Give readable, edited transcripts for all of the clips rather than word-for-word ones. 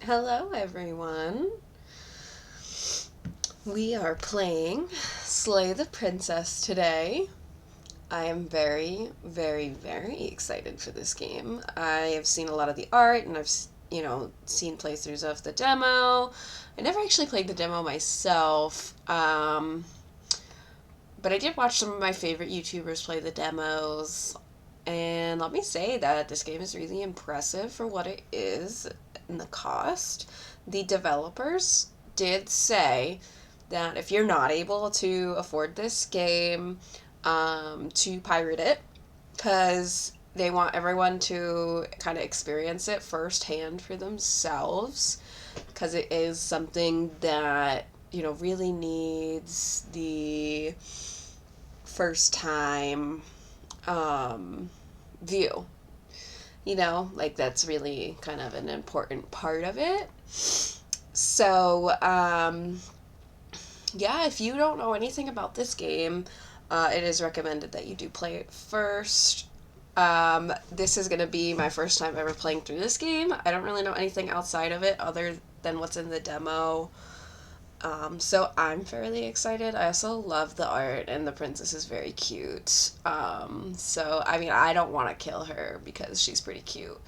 Hello, everyone. We are playing Slay the Princess today. I am very, very, very excited for this game. I have seen a lot of the art and I've, seen playthroughs of the demo. I never actually played the demo myself, but I did watch some of my favorite YouTubers play the demos. And let me say that this game is really impressive for what it is and the cost. The developers did say that if you're not able to afford this game, to pirate it, because they want everyone to kind of experience it firsthand for themselves, because it is something that, really needs the first time view. Like that's really kind of an important part of it. So, yeah, if you don't know anything about this game, it is recommended that you do play it first. This is going to be my first time ever playing through this game. I don't really know anything outside of it other than what's in the demo. So I'm fairly excited. I also love the art, and the princess is very cute. So, I mean, I don't want to kill her because she's pretty cute.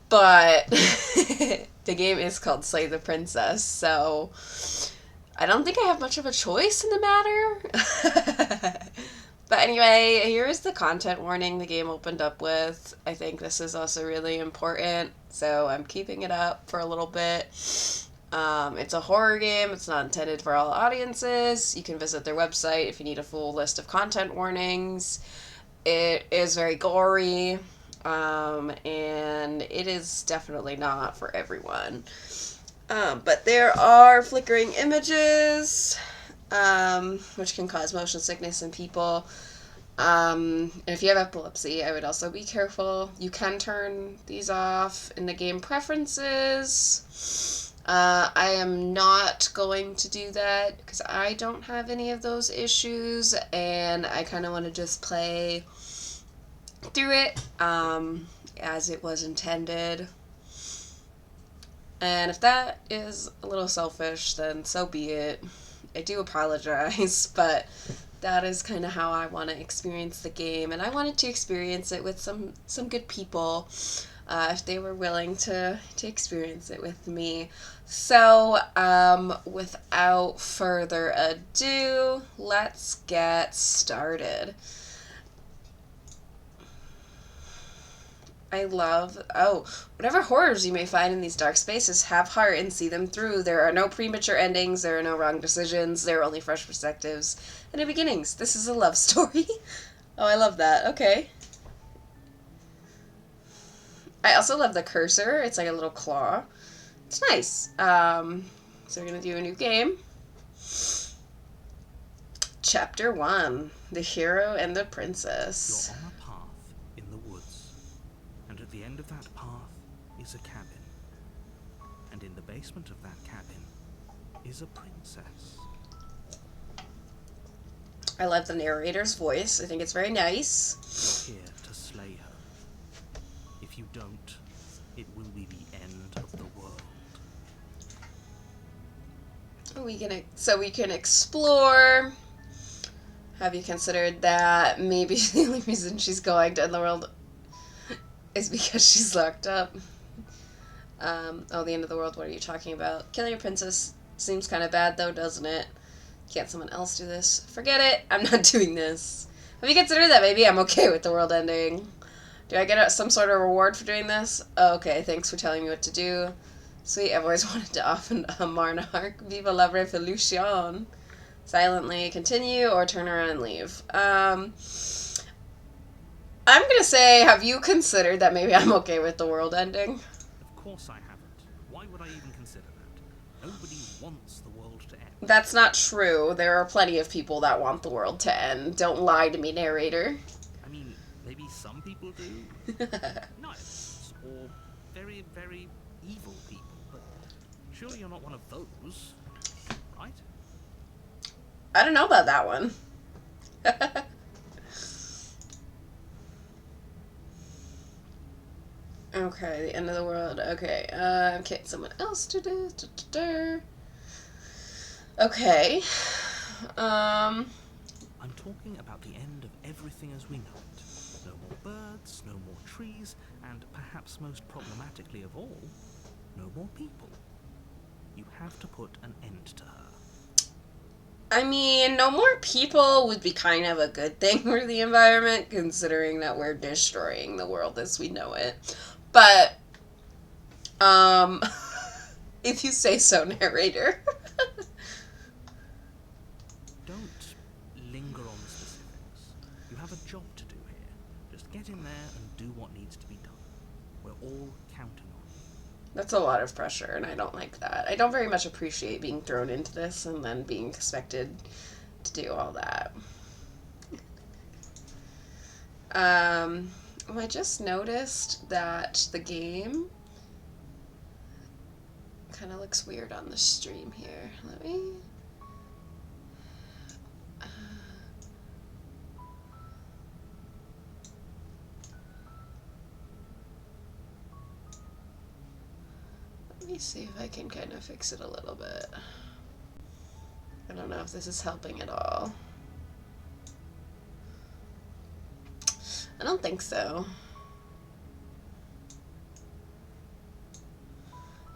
But the game is called Slay the Princess, so I don't think I have much of a choice in the matter. But anyway, here's the content warning the game opened up with. I think this is also really important, so I'm keeping it up for a little bit. It's a horror game. It's not intended for all audiences. You can visit their website if you need a full list of content warnings. It is very gory, and it is definitely not for everyone. But there are flickering images, which can cause motion sickness in people. And if you have epilepsy, I would also be careful. You can turn these off in the game preferences. I am not going to do that because I don't have any of those issues, and I kind of want to just play through it as it was intended. And if that is a little selfish, then so be it. I do apologize, but that is kind of how I want to experience the game, and I wanted to experience it with some good people, if they were willing to experience it with me. So, without further ado, let's get started. Whatever horrors you may find in these dark spaces, have heart and see them through. There are no premature endings, there are no wrong decisions, there are only fresh perspectives and new beginnings. This is a love story. Oh, I love that. Okay. I also love the cursor. It's like a little claw. It's nice. So we're gonna do a new game. Chapter 1. The Hero and the Princess. You're on a path in the woods, and at the end of that path is a cabin. And in the basement of that cabin is a princess. I love the narrator's voice. I think it's very nice. You're here to slay her. If you don't, it will be the end of the world. We can explore. Have you considered that maybe the only reason she's going to end the world is because she's locked up? The end of the world, what are you talking about? Killing a princess seems kind of bad though, doesn't it? Can't someone else do this? Forget it, I'm not doing this. Have you considered that maybe I'm okay with the world ending? Do I get some sort of reward for doing this? Oh, okay, thanks for telling me what to do. Sweet, I've always wanted to open a monarch. Viva la revolution. Silently continue or turn around and leave. I'm gonna say, have you considered that maybe I'm okay with the world ending? Of course I haven't. Why would I even consider that? Nobody wants the world to end. That's not true. There are plenty of people that want the world to end. Don't lie to me, narrator. I mean, maybe some people do. Nice. Or very, very evil people. But surely you're not one of those, right? I don't know about that one. Okay, the end of the world. Okay, okay, someone else to do. Okay. Um, I'm talking about the end of everything as we know it. No more birds, no more trees, and perhaps most problematically of all, no more people. You have to put an end to her. I mean, no more people would be kind of a good thing for the environment, considering that we're destroying the world as we know it. But, um, if you say so, narrator. Don't linger on the specifics. You have a job to do here. Just get in there and do what needs to be done. We're all counting on you. That's a lot of pressure, and I don't like that. I don't very much appreciate being thrown into this and then being expected to do all that. I just noticed that the game kind of looks weird on the stream here. Let me... let me see if I can kind of fix it a little bit. I don't know if this is helping at all. I don't think so.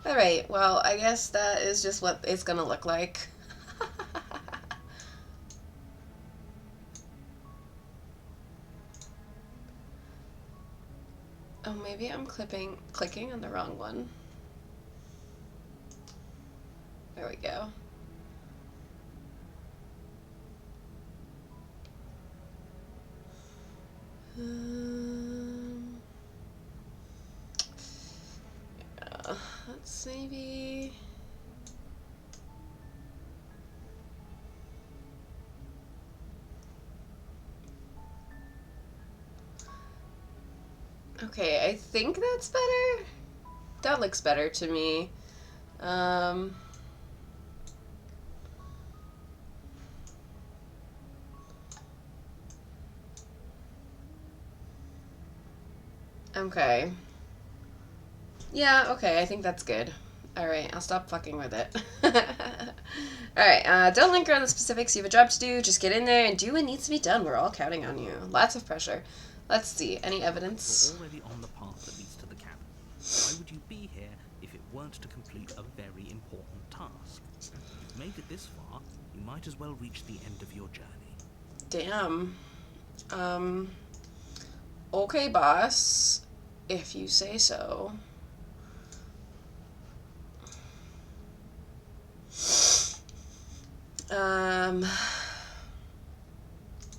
Alright, well, I guess that is just what it's gonna look like. Oh, maybe I'm clicking on the wrong one. There we go. Yeah, let's maybe... Okay, I think that's better. That looks better to me. Okay. Yeah, okay, I think that's good. Alright, I'll stop fucking with it. Alright, don't linger on the specifics. You have a job to do. Just get in there and do what needs to be done. We're all counting on you. Lots of pressure. Let's see. Any evidence? You're already on the path that leads to the cabin. Why would you be here if it weren't to complete a very important task? You've made it this far, you might as well reach the end of your journey. Damn. Okay, boss. If you say so.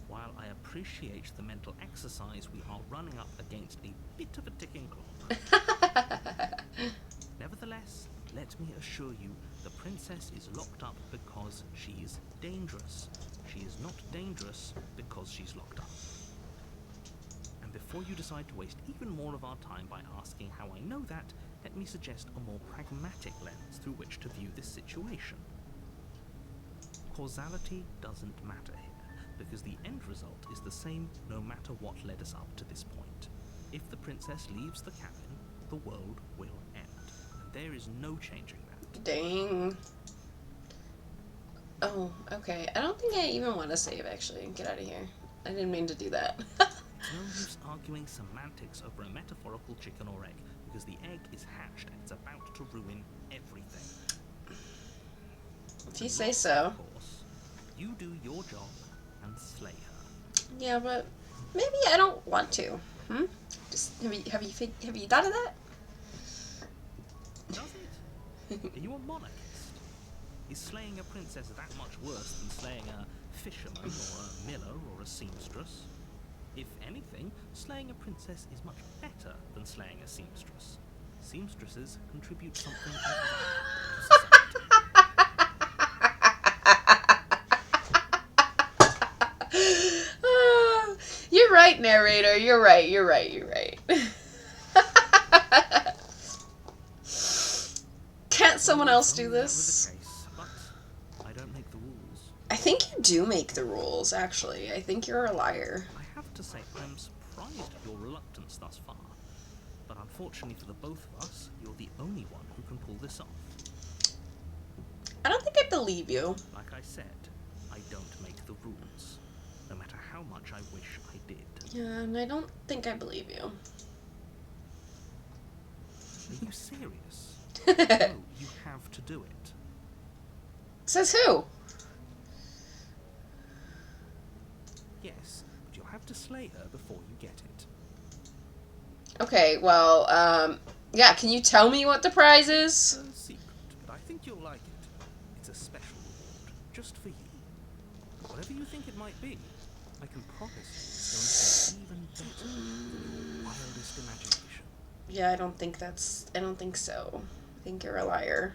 While I appreciate the mental exercise, we are running up against a bit of a ticking clock. Nevertheless, let me assure you, the princess is locked up because she's dangerous. She is not dangerous because she's locked up. And before you decide to waste even more of our time by asking how I know that, let me suggest a more pragmatic lens through which to view this situation. Causality doesn't matter here, because the end result is the same no matter what led us up to this point. If the princess leaves the cabin, the world will end, and there is no changing that. Dang. Oh, okay. I don't think I even want to save, actually. Get out of here. I didn't mean to do that. It's no use arguing semantics over a metaphorical chicken or egg, because the egg is hatched and it's about to ruin everything. If you say so. Of course, you do your job and slay her. Yeah, but maybe I don't want to. Just have you thought of that? Does it? Are you a monarchist? Is slaying a princess that much worse than slaying a fisherman or a miller or a seamstress? If anything, slaying a princess is much better than slaying a seamstress. Seamstresses contribute something of value to society. You're right, narrator. You're right. Can't someone else do this? That were the case, but I don't make the rules. I think you do make the rules, actually. I think you're a liar. I have to say I'm surprised at your reluctance thus far, but Fortunately for the both of us, you're the only one who can pull this off. I don't think I believe you. Like I said, I don't make the rules, no matter how much I wish I did. Yeah, and I don't think I believe you. Are you serious? No, you have to do it. Says who? Yes, but you'll have to slay her before you get it. Okay, well, yeah, can you tell me what the prize It's is? a secret, but I think you'll like it. It's a special reward, just for you. Whatever you think it might be, I can promise you it's going to be even better than your wildest imagination. Yeah, I don't think so. I think you're a liar.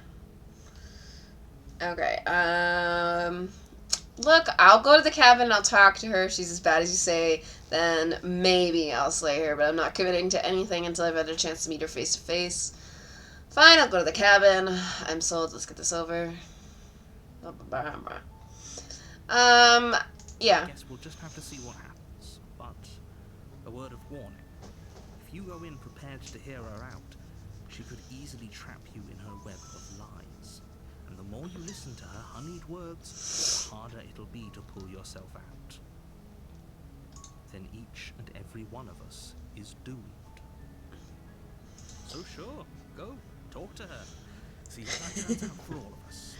Okay, look, I'll go to the cabin, I'll talk to her. If she's as bad as you say, then maybe I'll slay her, but I'm not committing to anything until I've had a chance to meet her face to face. Fine, I'll go to the cabin. I'm sold, let's get this over. Yeah. I guess we'll just have to see what happens, but a word of warning. If you go in prepared to hear her out, she could easily trap you in her web of lies. And the more you listen to her honeyed words, the harder it'll be to pull yourself out. Then each and every one of us is doomed. So sure, go, talk to her. See how that turns out for all of us.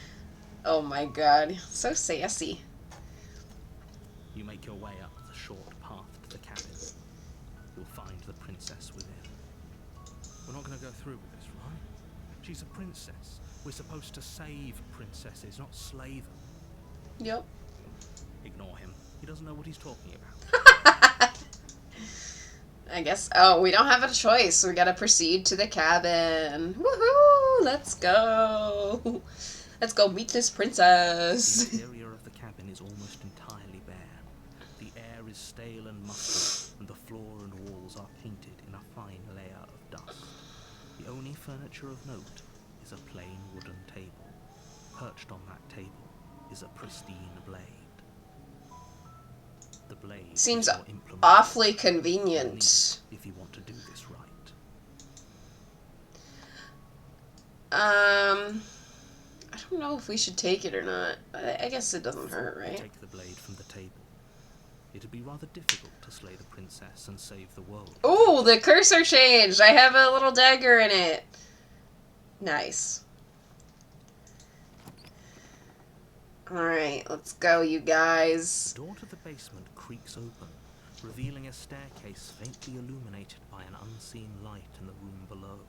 Oh my god, so sassy. You make your way up the short path to the cabin. You'll find the princess within. We're not going to go through with this, right? She's a princess. We're supposed to save princesses, not slay them. Yep. Ignore him. He doesn't know what he's talking about. I guess. Oh, we don't have a choice. We gotta proceed to the cabin. Woohoo! Let's go. Let's go meet this princess. The interior of the cabin is almost entirely bare. The air is stale and musty, and the floor and walls are painted in a fine layer of dust. The only furniture of note is a plain wooden table. Perched on that table is a pristine blade. The blade Seems is your implement. awfully You'll convenient. need it if you want to do this right. I don't know if we should take it or not. I guess it doesn't hurt, right? Take the blade from the table. It'd be rather difficult to slay the princess and save the world. Ooh, the cursor changed. I have a little dagger in it. Nice. Alright, let's go, you guys. The door to the basement creaks open, revealing a staircase faintly illuminated by an unseen light in the room below.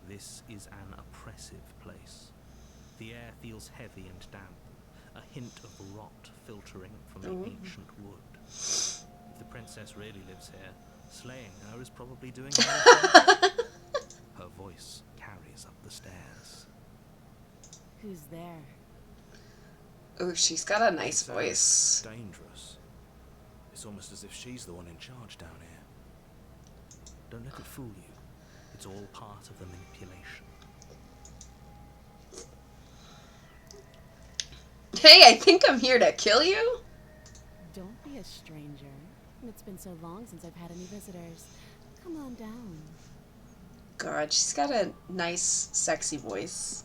This is an oppressive place. The air feels heavy and damp, a hint of rot filtering from the ancient wood. If the princess really lives here, slaying her is probably doing her. Her voice carries up the stairs. Who's there? Ooh, she's got a nice voice. Dangerous. It's almost as if she's the one in charge down here. Don't let it fool you. It's all part of the manipulation. Hey, I think I'm here to kill you? Don't be a stranger. It's been so long since I've had any visitors. Come on down. God, she's got a nice, sexy voice.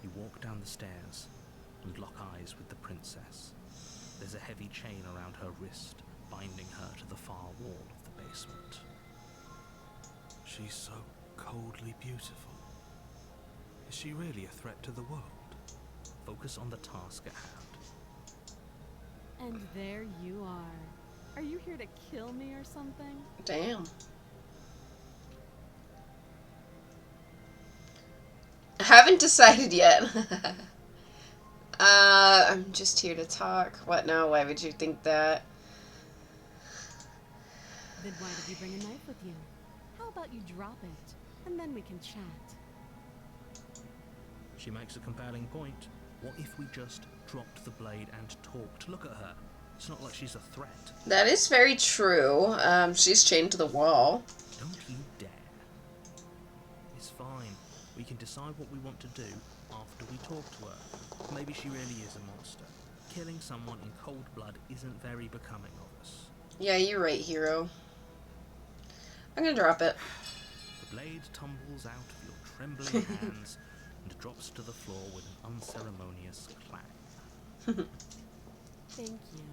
You walk down the stairs and lock eyes with the princess. There's a heavy chain around her wrist, binding her to the far wall of the basement. She's so coldly beautiful. Is she really a threat to the world? Focus on the task at hand. And there you are. Are you here to kill me or something? Damn. I haven't decided yet. I'm just here to talk. What now? Why would you think that? Then why did you bring a knife with you? How about you drop it, and then we can chat. She makes a compelling point. What if we just dropped the blade and talked? Look at her. It's not like she's a threat. That is very true. She's chained to the wall. Don't you dare. It's fine. We can decide what we want to do after we talk to her. Maybe she really is a monster. Killing someone in cold blood isn't very becoming of us. Yeah, you're right, hero. I'm gonna drop it. The blade tumbles out of your trembling hands and drops to the floor with an unceremonious clang. Thank you.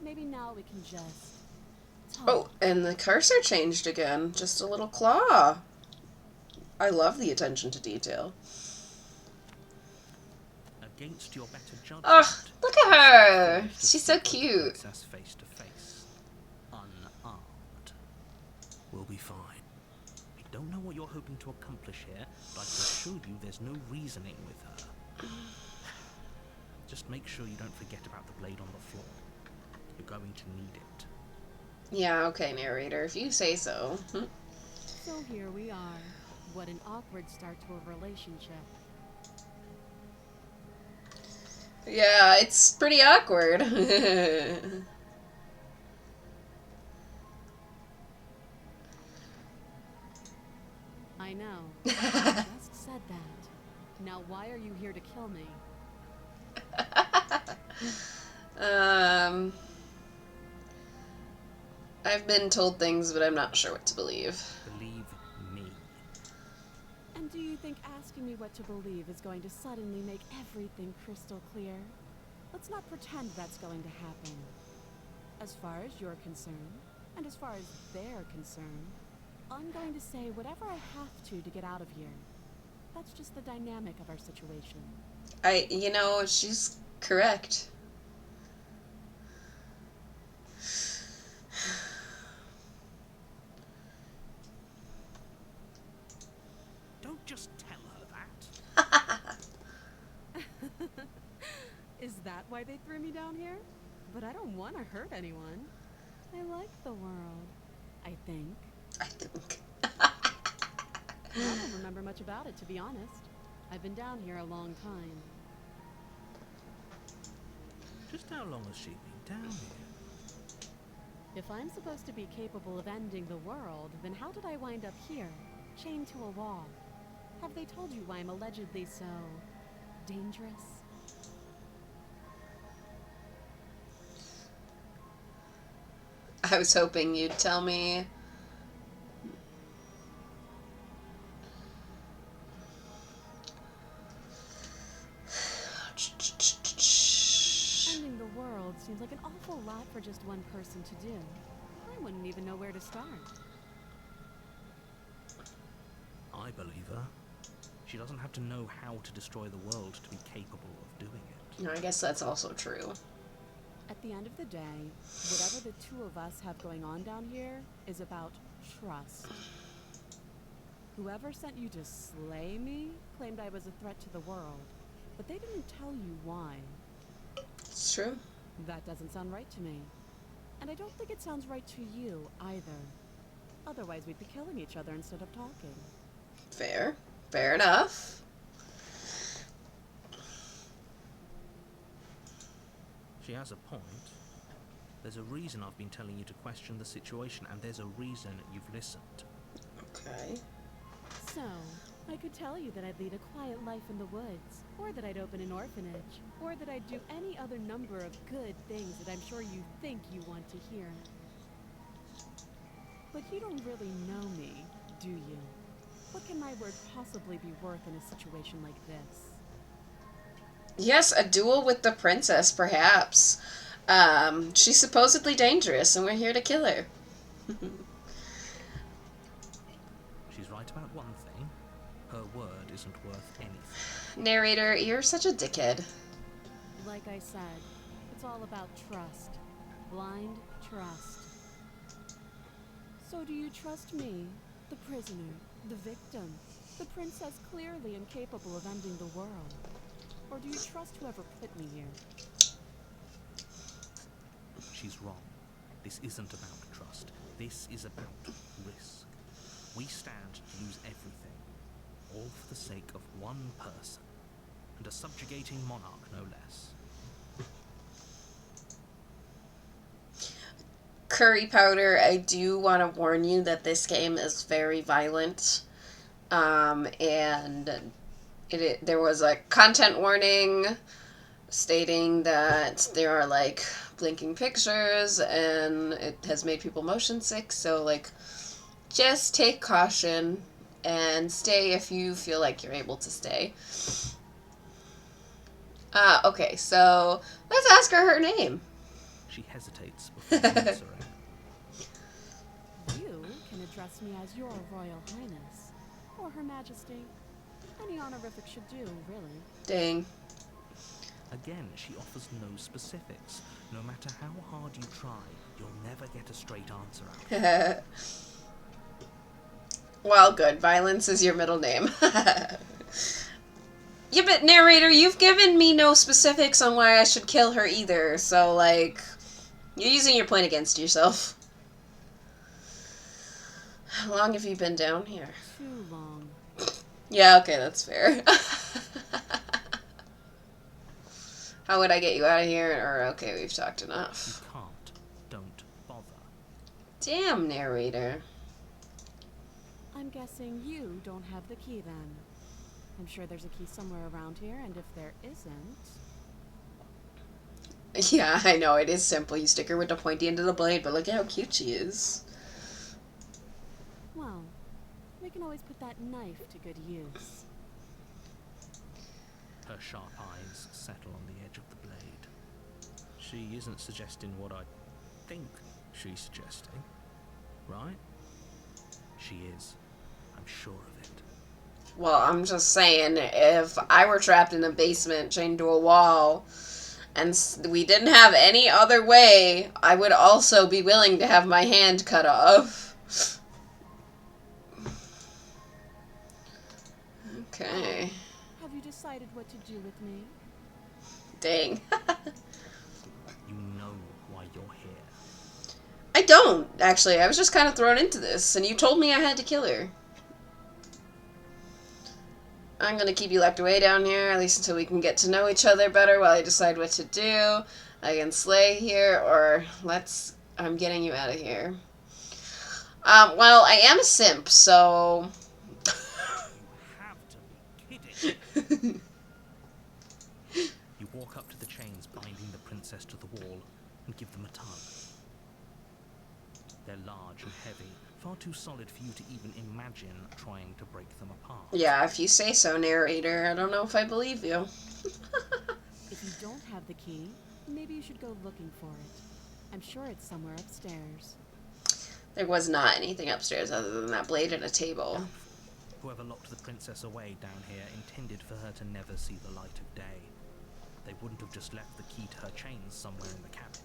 Maybe now we can just talk. Oh, and the cursor changed again. Just a little claw. I love the attention to detail. Against your better judgment, Oh, look at her. She's so cute. Princess face to face, unarmed. We'll be fine. I don't know what you're hoping to accomplish here, but I can assure you there's no reasoning with her. Just make sure you don't forget about the blade on the floor. You're going to need it. Yeah, okay, narrator, if you say so. So here we are. What an awkward start to a relationship. Yeah, it's pretty awkward. I know. I just said that. Now why are you here to kill me? I've been told things, but I'm not sure what to believe. Believe me. And do you think asking me what to believe is going to suddenly make everything crystal clear? Let's not pretend that's going to happen. As far as you're concerned, and as far as they're concerned, I'm going to say whatever I have to get out of here. That's just the dynamic of our situation. She's correct. Don't just tell her that. Is that why they threw me down here? But I don't want to hurt anyone. I like the world, I think. I think. I don't remember much about it, to be honest. I've been down here a long time. Just how long has she been down here? If I'm supposed to be capable of ending the world, then how did I wind up here, chained to a wall? Have they told you why I'm allegedly so dangerous? I was hoping you'd tell me. Ending the world seems like an awful lot for just one person to do. I wouldn't even know where to start. I believe her. She doesn't have to know how to destroy the world to be capable of doing it. No, I guess that's also true. At the end of the day, whatever the two of us have going on down here is about trust. Whoever sent you to slay me claimed I was a threat to the world, but they didn't tell you why. It's true. That doesn't sound right to me. And I don't think it sounds right to you either. Otherwise, we'd be killing each other instead of talking. Fair. Fair enough. She has a point. There's a reason I've been telling you to question the situation, and there's a reason you've listened. Okay. So, I could tell you that I'd lead a quiet life in the woods, or that I'd open an orphanage, or that I'd do any other number of good things that I'm sure you think you want to hear. But you don't really know me, do you? What can my word possibly be worth in a situation like this? Yes, a duel with the princess, perhaps. She's supposedly dangerous, and we're here to kill her. She's right about one thing. Her word isn't worth anything. Narrator, you're such a dickhead. Like I said, it's all about trust. Blind trust. So do you trust me, the prisoner, the victim, the princess clearly incapable of ending the world? Or do you trust whoever put me here? She's wrong. This isn't about trust. This is about risk. We stand to lose everything, all for the sake of one person, and a subjugating monarch, no less. Curry powder, I do want to warn you that this game is very violent. And there was a content warning stating that there are, blinking pictures, and it has made people motion sick, so, just take caution and stay if you feel like you're able to stay. Okay, so let's ask her her name. She hesitates before answering. You can address me as your Royal Highness, or Her Majesty. Any honorific should do, really. Dang. Again, she offers no specifics. No matter how hard you try, you'll never get a straight answer out of her. Well, good. Violence is your middle name. Yeah, but narrator, you've given me no specifics on why I should kill her either, so, like, you're using your point against yourself. How long have you been down here? Too long. Yeah, okay, that's fair. How would I get you out of here? Or, okay, we've talked You enough. can't. Don't bother. Damn, narrator. I'm guessing you don't have the key then. I'm sure there's a key somewhere around here, and if there isn't... Yeah, I know, it is simple. You stick her with the pointy end of the blade, but look at how cute she is. Well, we can always put that knife to good use. Her sharp eyes settle on the edge of the blade. She isn't suggesting what I think she's suggesting, right? She is. I'm sure of it. Well, I'm just saying, if I were trapped in a basement chained to a wall, and we didn't have any other way, I would also be willing to have my hand cut off. Okay. Have you decided what to do with me? Dang. You know why you're here. I don't, actually. I was just kind of thrown into this, and you told me I had to kill her. I'm gonna keep you locked away down here, at least until we can get to know each other better while I decide what to do. I can slay here, or I'm getting you out of here. Well, I am a simp, so... You have to be kidding. You walk up to the chains binding the princess to the wall and give them a tug. They're large and heavy, far too solid for you to even imagine trying to break them apart. Yeah, if you say so, narrator. I don't know if I believe you. If you don't have the key, maybe you should go looking for it. I'm sure it's somewhere upstairs. There was not anything upstairs other than that blade and a table. Whoever locked the princess away down here intended for her to never see the light of day. They wouldn't have just left the key to her chains somewhere in the cabin.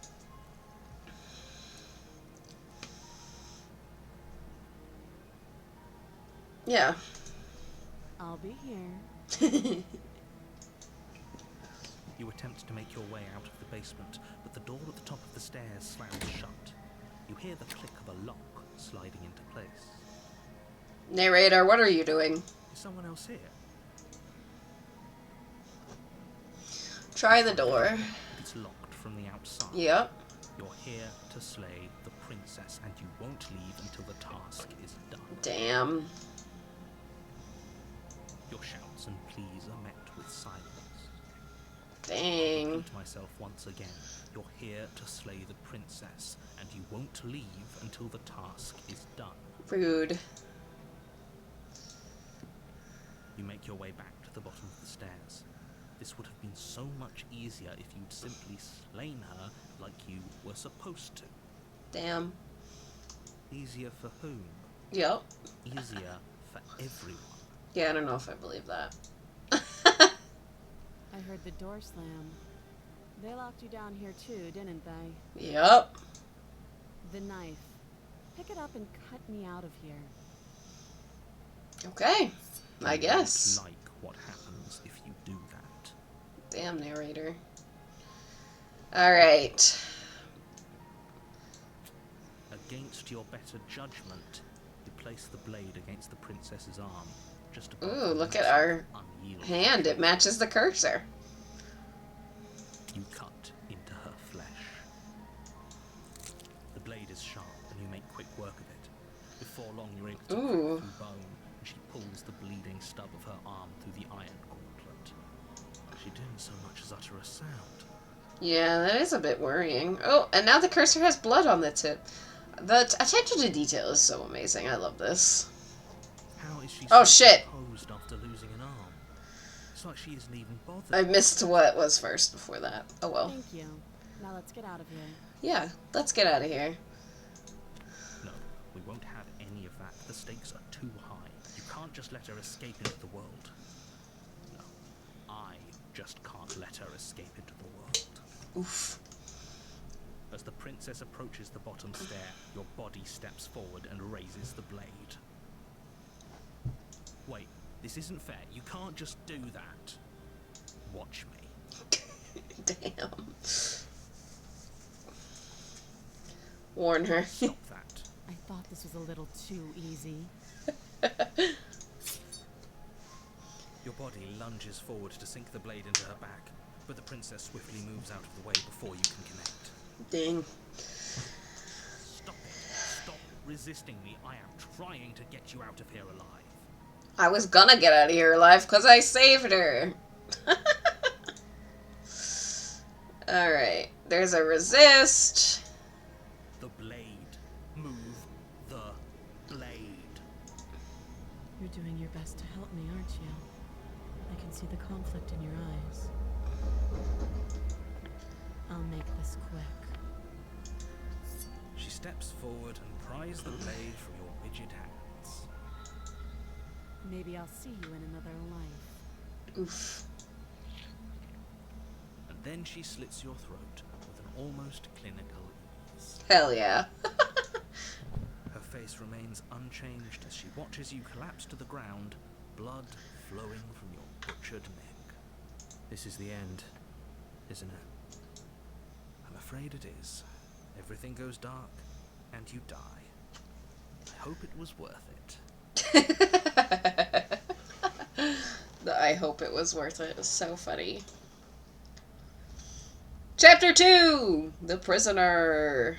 Yeah. I'll be here. You attempt to make your way out of the basement, but the door at the top of the stairs slams shut. You hear the click of a lock sliding into place. Narrator, what are you doing? Is someone else here? Try the door. It's locked from the outside. Yep. You're here to slay the princess, and you won't leave until the task is done. Damn. Your shouts and pleas are met with silence. Dang. Repeat myself once again. You're here to slay the princess, and you won't leave until the task is done. Rude. You make your way back to the bottom of the stairs. This would have been so much easier if you'd simply slain her like you were supposed to. Damn. Easier for whom? Yep. Easier for everyone. Yeah, I don't know if I believe that. I heard the door slam. They locked you down here too, didn't they? Yep. The knife. Pick it up and cut me out of here. Okay. I You guess. won't like what happens if you do that. Damn, narrator. Alright. Against your better judgment, you place the blade against the princess's arm, just above Ooh, the look at massive, our unyielding hand. It chain. matches the cursor. You cut into her flesh. The blade is sharp, and you make quick work of it. Before long, you're able to cut Ooh. through bone, and she pulls the bleeding stub of her arm through the iron gauntlet. She didn't so much as utter a sound. Yeah, that is a bit worrying. Oh, and now the cursor has blood on the tip. The attention to detail is so amazing. I love this. How is she Oh, so shit. composed after losing an arm? It's like she isn't even bothered. I missed what was first before that. Oh well. Thank you. Now let's get out of here. Yeah, let's get out of here. No, we won't have any of that. The stakes are too high. You can't just let her escape into the world. No, I just can't let her escape into the world. Oof. As the princess approaches the bottom stair, your body steps forward and raises the blade. Wait, this isn't fair. You can't just do that. Watch me. Damn. Warn her. Stop that. I thought this was a little too easy. Your body lunges forward to sink the blade into her back, but the princess swiftly moves out of the way before you can connect. Dang. Stop it. Stop resisting me. I am trying to get you out of here alive. I was gonna get out of here alive because I saved her. Alright. There's a resist. The blade. Move the blade. You're doing your best to help me, aren't you? I can see the conflict in your eyes. I'll make this quick. She steps forward and pries the blade from your rigid hands. Maybe I'll see you in another life. Oof. And then she slits your throat with an almost clinical ease. Hell yeah. Her face remains unchanged as she watches you collapse to the ground, blood flowing from your butchered neck. This is the end, isn't it? I'm afraid it is. Everything goes dark, and you die. I hope it was worth it. I hope it was worth it. It's so funny. Chapter 2! The Prisoner.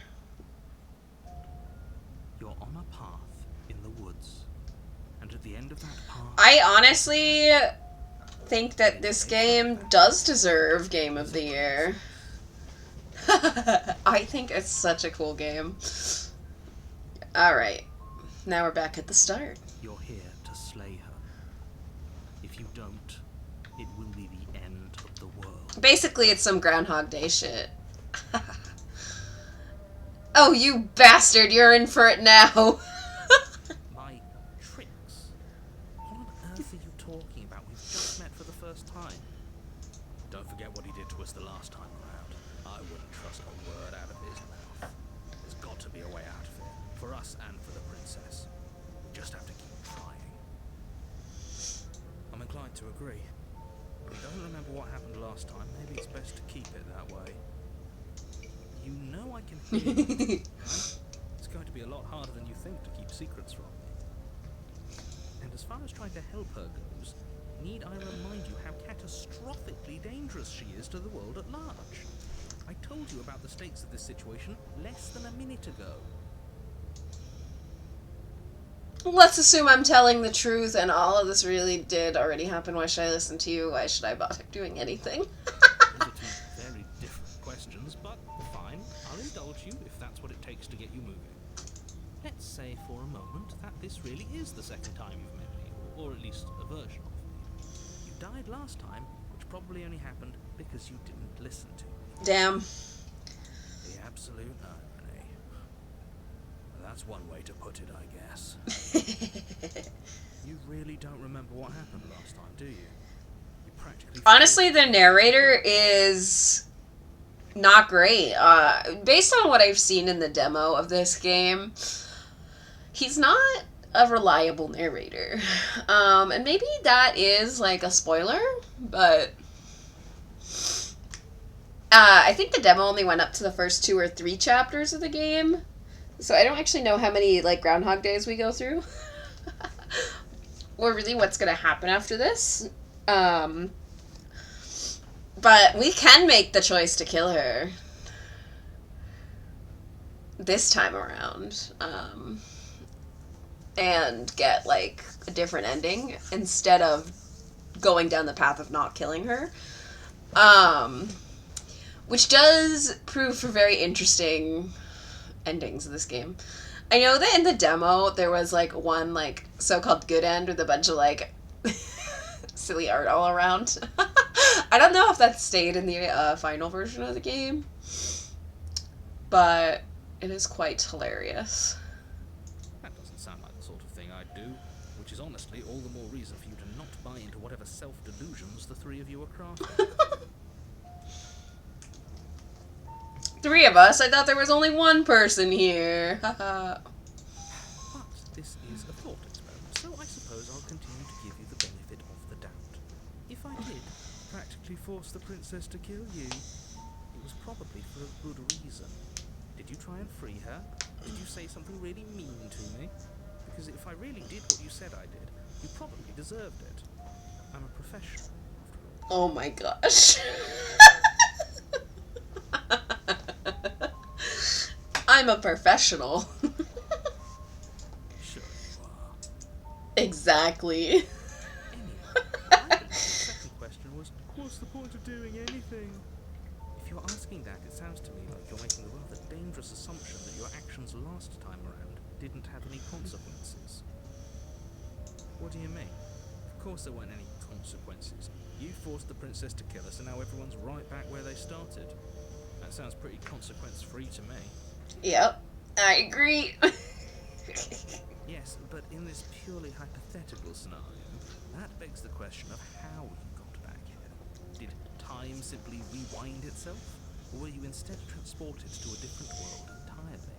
You're on a path in the woods, and at the end of that path... I honestly think that this game does deserve Game of the Year. I think it's such a cool game. Alright. Now we're back at the start. You're here to slay her. If you don't, it will be the end of the world. Basically, it's some Groundhog Day shit. Oh, you bastard! You're in for it now! My tricks? What on earth are you talking about? We've just met for the first time. Don't forget what he did to us the last time around. I wouldn't trust a word out of his mouth. There's got to be a way out of it. For us and for the princess. We just have to keep trying. I'm inclined to agree. We don't remember what happened last time. Maybe it's best to keep it that way. You know I can hear you, right? It's going to be a lot harder than you think to keep secrets from me. And as far as trying to help her goes, need I remind you how catastrophically dangerous she is to the world at large? I told you about the stakes of this situation less than a minute ago. Let's assume I'm telling the truth and all of this really did already happen. Why should I listen to you? Why should I bother doing anything? Those are two very different questions, but fine. I'll indulge you if that's what it takes to get you moving. Let's say for a moment that this really is the second time you've met me, or at least a version of me. You died last time, which probably only happened because you didn't listen to me. Damn. The absolute irony. That's one way to put it, I guess. You really don't remember what happened last time, do you? You practically... Honestly, the narrator is not great. Based on what I've seen in the demo of this game, he's not a reliable narrator. And maybe that is like a spoiler, but I think the demo only went up to the first 2 or 3 chapters of the game. So I don't actually know how many like Groundhog Days we go through. Or really what's going to happen after this. But we can make the choice to kill her this time around. And get, like, a different ending instead of going down the path of not killing her. Which does prove for very interesting endings of this game. I know that in the demo there was like one like so-called good end with a bunch of like silly art all around. I don't know if that stayed in the final version of the game, but it is quite hilarious. That doesn't sound like the sort of thing I'd do, which is honestly all the more reason for you to not buy into whatever self-delusions the three of you are crafting. Three of us? I thought there was only one person here. Haha. But this is a thought experiment, so I suppose I'll continue to give you the benefit of the doubt. If I did practically force the princess to kill you, it was probably for a good reason. Did you try and free her? Did you say something really mean to me? Because if I really did what you said I did, you probably deserved it. I'm a professional, after all. Oh my gosh. I'm a professional. Sure you are. Exactly. Anyway, I believe the second question was, what's the point of doing anything? If you're asking that, it sounds to me like you're making the rather dangerous assumption that your actions last time around didn't have any consequences. What do you mean? Of course there weren't any consequences. You forced the princess to kill us and now everyone's right back where they started. That sounds pretty consequence-free to me. Yep, I agree. Yes, but in this purely hypothetical scenario, that begs the question of how you got back here. Did time simply rewind itself? Or were you instead transported to a different world entirely?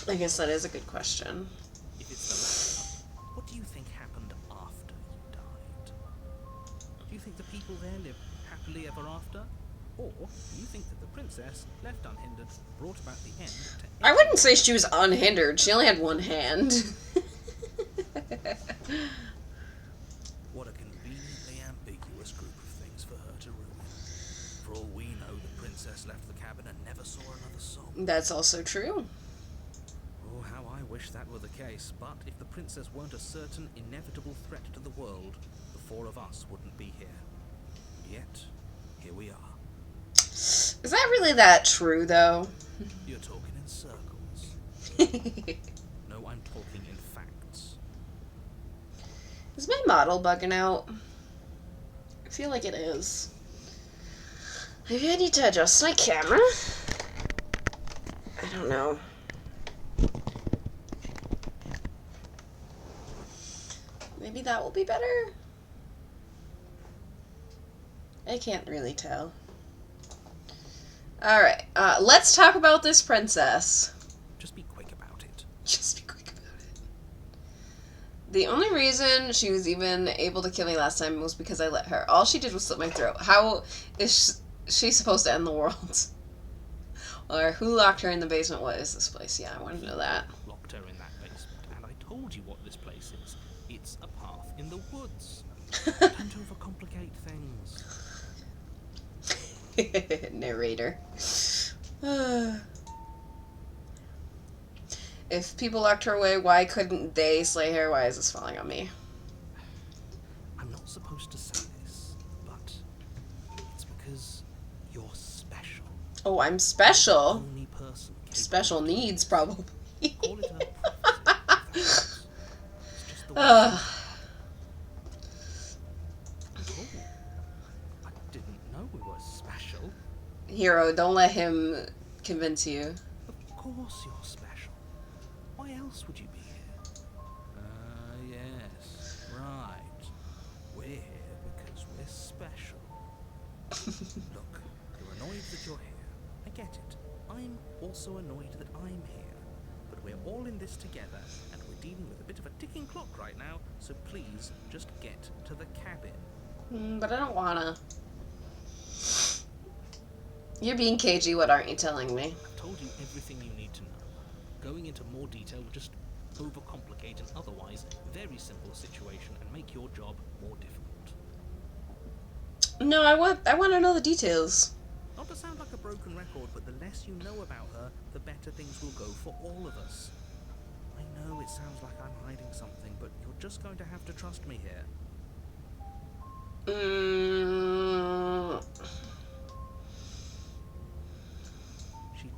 I guess that is a good question. If it's the latter, what do you think happened after you died? Do you think the people there live happily ever after? Or do you think that the princess, left unhindered, brought about the end to I wouldn't say she was unhindered. She only had one hand. What a conveniently ambiguous group of things for her to ruin. For all we know, the princess left the cabin and never saw another soul. That's also true. Oh, how I wish that were the case. But if the princess weren't a certain, inevitable threat to the world, the four of us wouldn't be here. And yet, here we are. Is that really that true, though? You're talking in circles. No, I'm talking in facts. Is my model bugging out? I feel like it is. Maybe I need to adjust my camera? I don't know. Maybe that will be better? I can't really tell. Alright, let's talk about this princess. Just be quick about it. Just be quick about it. The only reason she was even able to kill me last time was because I let her. All she did was slit my throat. How is she supposed to end the world? Or who locked her in the basement? What is this place? Yeah, I want to know that. Locked her in that basement, and I told you what this place is. It's a path in the woods. Don't overcomplicate things. Narrator. If people locked her away, why couldn't they slay her? Why is this falling on me? I'm not supposed to say this, but it's because you're special. Oh, I'm special. Only person capable Special of needs, doing probably. this. Call it a prophecy, if that helps. It's just the way Ugh. Oh, I didn't know we were special. Hero, don't let him convince you. Of course you're special. Why else would you be here? Yes, right. We're here because we're special. Look, you're annoyed that you're here. I get it. I'm also annoyed that I'm here. But we're all in this together, and we're dealing with a bit of a ticking clock right now, so please just get to the cabin. But I don't wanna. You're being cagey, what aren't you telling me? I've told you everything you need to know. Going into more detail will just overcomplicate an otherwise very simple situation and make your job more difficult. No, I want to know the details. Not to sound like a broken record, but the less you know about her, the better things will go for all of us. I know it sounds like I'm hiding something, but you're just going to have to trust me here. Mm. She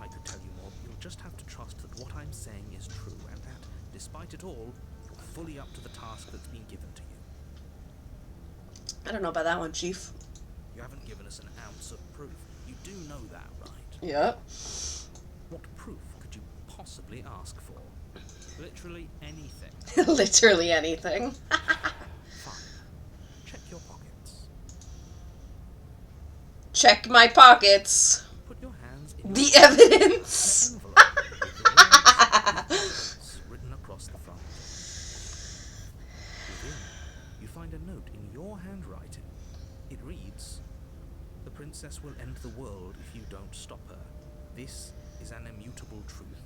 I could tell you more, but you'll just have to trust that what I'm saying is true, and that, despite it all, you're fully up to the task that's been given to you. I don't know about that one, Chief. You haven't given us an ounce of proof. You do know that, right? Yep. What proof could you possibly ask for? Literally anything. Literally anything. Fine. Check your pockets. Check my pockets. Put your hands in The evidence. envelope with the words written across the front. Within, you find a note in your handwriting. It reads, "The princess will end the world if you don't stop her. This is an immutable truth."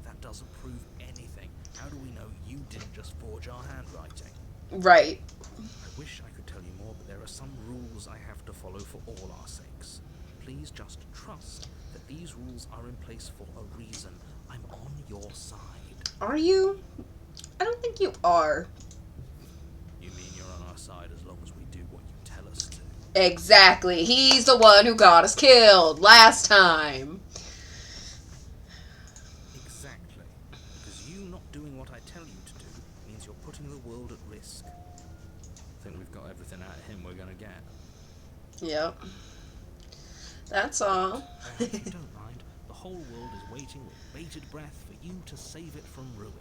That doesn't prove anything. How do we know you didn't just forge our handwriting? Right. I wish I could tell you more, but there are some rules I have to follow for all our sakes. Please just trust that these rules are in place for a reason. I'm on your side. Are you? I don't think you are. You mean you're on our side as long as we do what you tell us to? Exactly. He's the one who got us killed last time. Exactly. Because you not doing what I tell you to do means you're putting the world at risk. I think we've got everything out of him we're gonna get. Yep. That's all. If you don't mind, the whole world is waiting with bated breath for you to save it from ruin.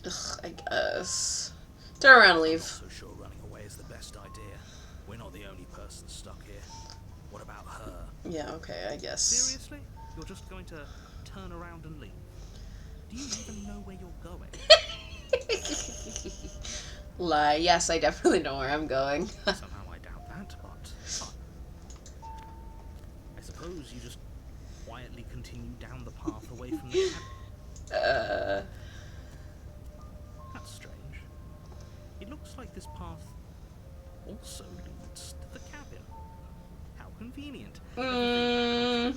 Ugh, I guess. Turn around and I'm leave. not so sure running away is the best idea. We're not the only person stuck here. What about her? Yeah, okay, I guess. Seriously? You're just going to turn around and leave? Do you even know where you're going? Lie. Yes, I definitely know where I'm going. Somehow I doubt that, but fine. I suppose you just quietly continue down the path away from the cabin. That's strange. It looks like this path also leads to the cabin. How convenient. Again,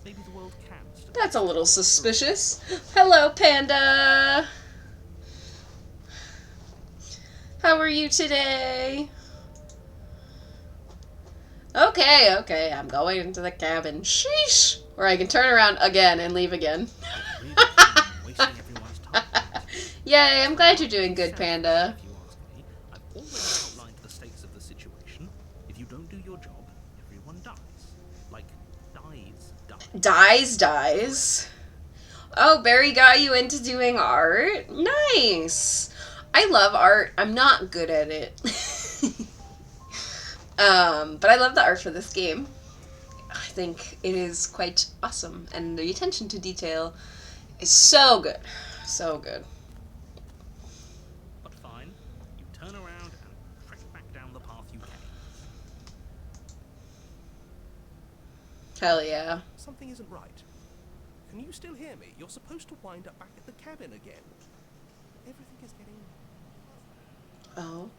maybe the world can still. That's a little suspicious. Hello, Panda. How are you today? Okay, I'm going into the cabin. Sheesh. Or I can turn around again and leave again. Really keen wasting everyone's time. Yay, I'm glad you're doing good, Panda. If you ask me, I've already outlined the stakes of the situation. If you don't do your job, everyone dies. Like, Dies. Oh, Barry got you into doing art? Nice. I love art. I'm not good at it. But I love the art for this game. I think it is quite awesome, and the attention to detail is so good. So good. But fine, you turn around and trek back down the path you came. Hell yeah. Something isn't right. Can you still hear me? You're supposed to wind up back at the cabin again. Everything is getting... Oh.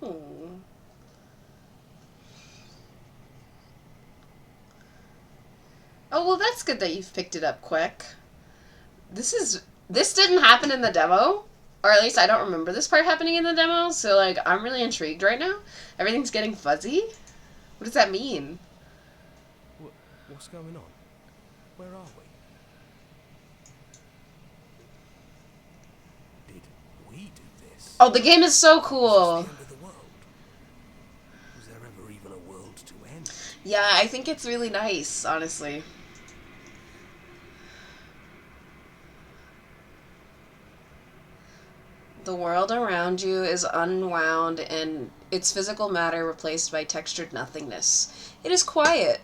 Oh, well, that's good that you've picked it up quick. This didn't happen in the demo, or at least I don't remember this part happening in the demo, so, like, I'm really intrigued right now. Everything's getting fuzzy. What does that mean? What's going on? Where are we? Did we do this? Oh, the game is so Was this cool. the end of the world? Was there ever even a world to end? Yeah, I think it's really nice, honestly. The world around you is unwound and its physical matter replaced by textured nothingness. It is quiet.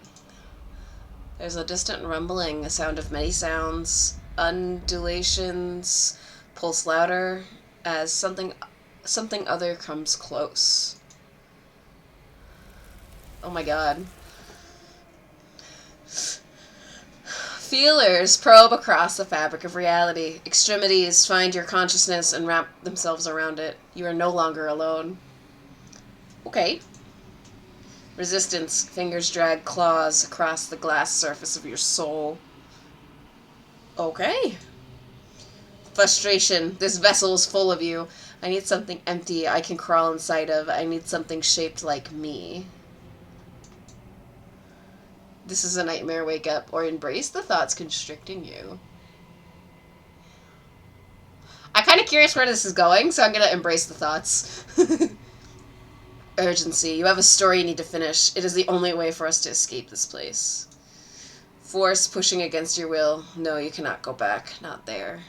There's a distant rumbling, a sound of many sounds, undulations, pulse louder as something other comes close. Oh my god. Feelers probe across the fabric of reality. Extremities find your consciousness and wrap themselves around it. You are no longer alone. Okay. Resistance. Fingers drag claws across the glass surface of your soul. Okay. Frustration. This vessel is full of you. I need something empty I can crawl inside of. I need something shaped like me. This is a nightmare, wake up, or embrace the thoughts constricting you. I'm kind of curious where this is going, so I'm gonna embrace the thoughts. Urgency. You have a story you need to finish. It is the only way for us to escape this place. Force pushing against your will. No, you cannot go back. Not there.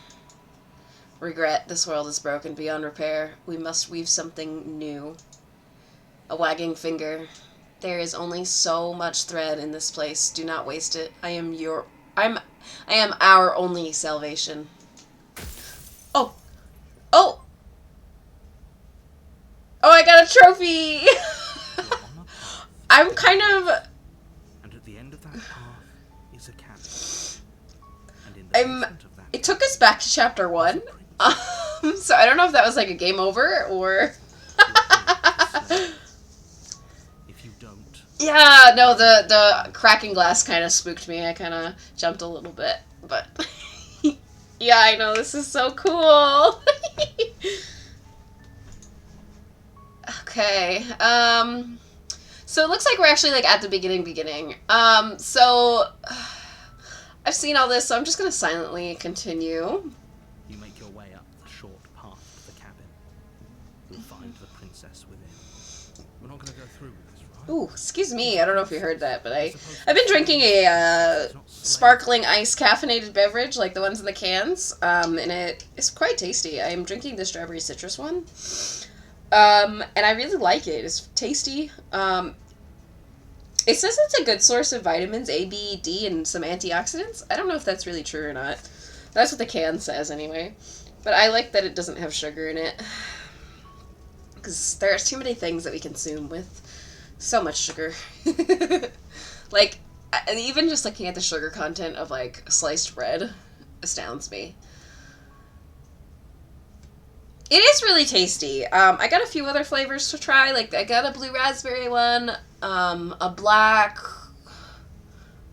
Regret. This world is broken beyond repair. We must weave something new. A wagging finger. There is only so much thread in this place. Do not waste it. I am our only salvation. Oh. Oh. Oh, I got a trophy. I'm kind of... And at the end of that path is a cabin. And in the basement of that It took us back to chapter 1. So I don't know if that was like a game over or... If you don't... Yeah, no, the cracking glass kind of spooked me. I kind of jumped a little bit, but... Yeah, I know, this is so cool. Okay, so it looks like we're actually, like, at the beginning. So, I've seen all this, so I'm just gonna silently continue. You make your way up the short path to the cabin. You'll find the princess within. We're not gonna go through with this, right? Ooh, excuse me, I don't know if you heard that, but I've been drinking a, sparkling ice caffeinated beverage, like the ones in the cans, and it is quite tasty. I am drinking the strawberry citrus one. And I really like it. It's tasty. It says it's a good source of vitamins A, B, D, and some antioxidants. I don't know if that's really true or not. That's what the can says anyway. But I like that it doesn't have sugar in it. Because there's too many things that we consume with so much sugar. Like, even just looking at the sugar content of, like, sliced bread astounds me. It is really tasty. I got a few other flavors to try. Like, I got a blue raspberry one, a black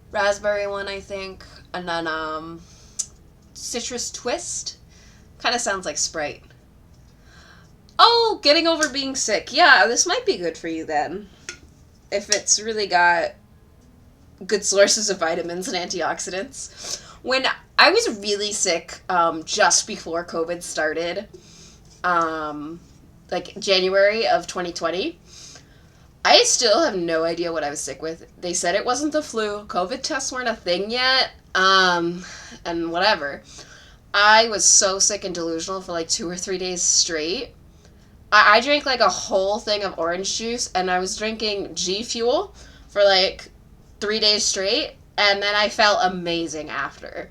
raspberry one, I think, and then, citrus twist. Kind of sounds like Sprite. Oh, getting over being sick. Yeah, this might be good for you then. If it's really got good sources of vitamins and antioxidants. When I was really sick, just before COVID started, like January of 2020, I still have no idea what I was sick with. They said it wasn't the flu. COVID tests weren't a thing yet. And whatever. I was so sick and delusional for like 2 or 3 days straight. I drank like a whole thing of orange juice, and I was drinking G Fuel for like 3 days straight, and then I felt amazing after.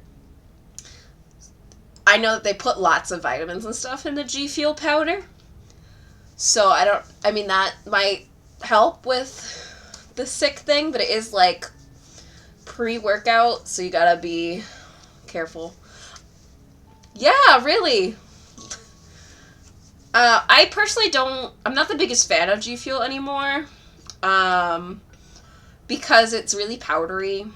I know that they put lots of vitamins and stuff in the G Fuel powder, so I mean, that might help with the sick thing, but it is like pre-workout, so you gotta be careful. Yeah, really. I personally I'm not the biggest fan of G Fuel anymore, because it's really powdery.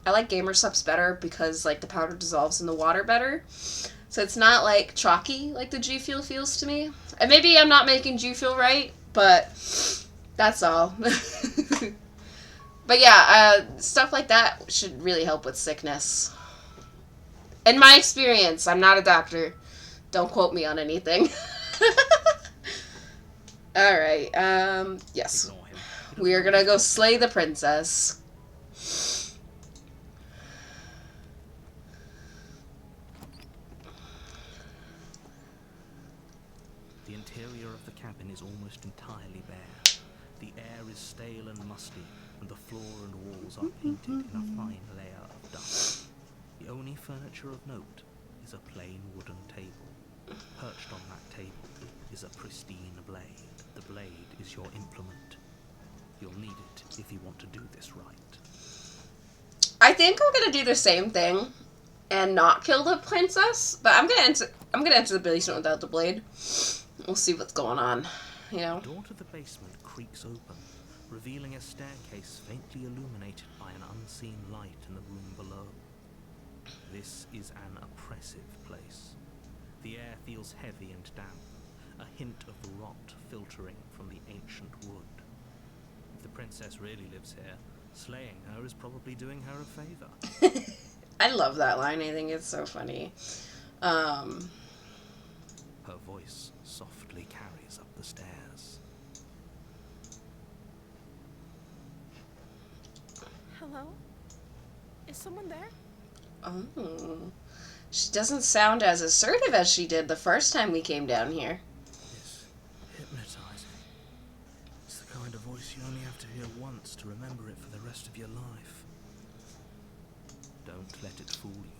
I like Gamer Supps better because, like, the powder dissolves in the water better. So it's not, like, chalky like the G Fuel feels to me. And maybe I'm not making G Fuel right, but that's all. But yeah, stuff like that should really help with sickness. In my experience, I'm not a doctor. Don't quote me on anything. Alright, yes. We are gonna go slay the princess. The interior of the cabin is almost entirely bare. The air is stale and musty, and the floor and walls are painted in a fine layer of dust. The only furniture of note is a plain wooden table. Perched on that table is a pristine blade. The blade is your implement. You'll need it if you want to do this right. I think I'm gonna do the same thing and not kill the princess, but I'm gonna enter the basement without the blade. We'll see what's going on, you know. The door to the basement creaks open, revealing a staircase faintly illuminated by an unseen light in the room below. This is an oppressive place. The air feels heavy and damp, a hint of rot filtering from the ancient wood. If the princess really lives here, Slaying her is probably doing her a favor. I love that line. I think it's so funny. Her voice softly carries up the stairs. Hello? Is someone there? Oh. She doesn't sound as assertive as she did the first time we came down here. It's hypnotizing. It's the kind of voice you only have to hear once to remember it for the rest of your life. Don't let it fool you.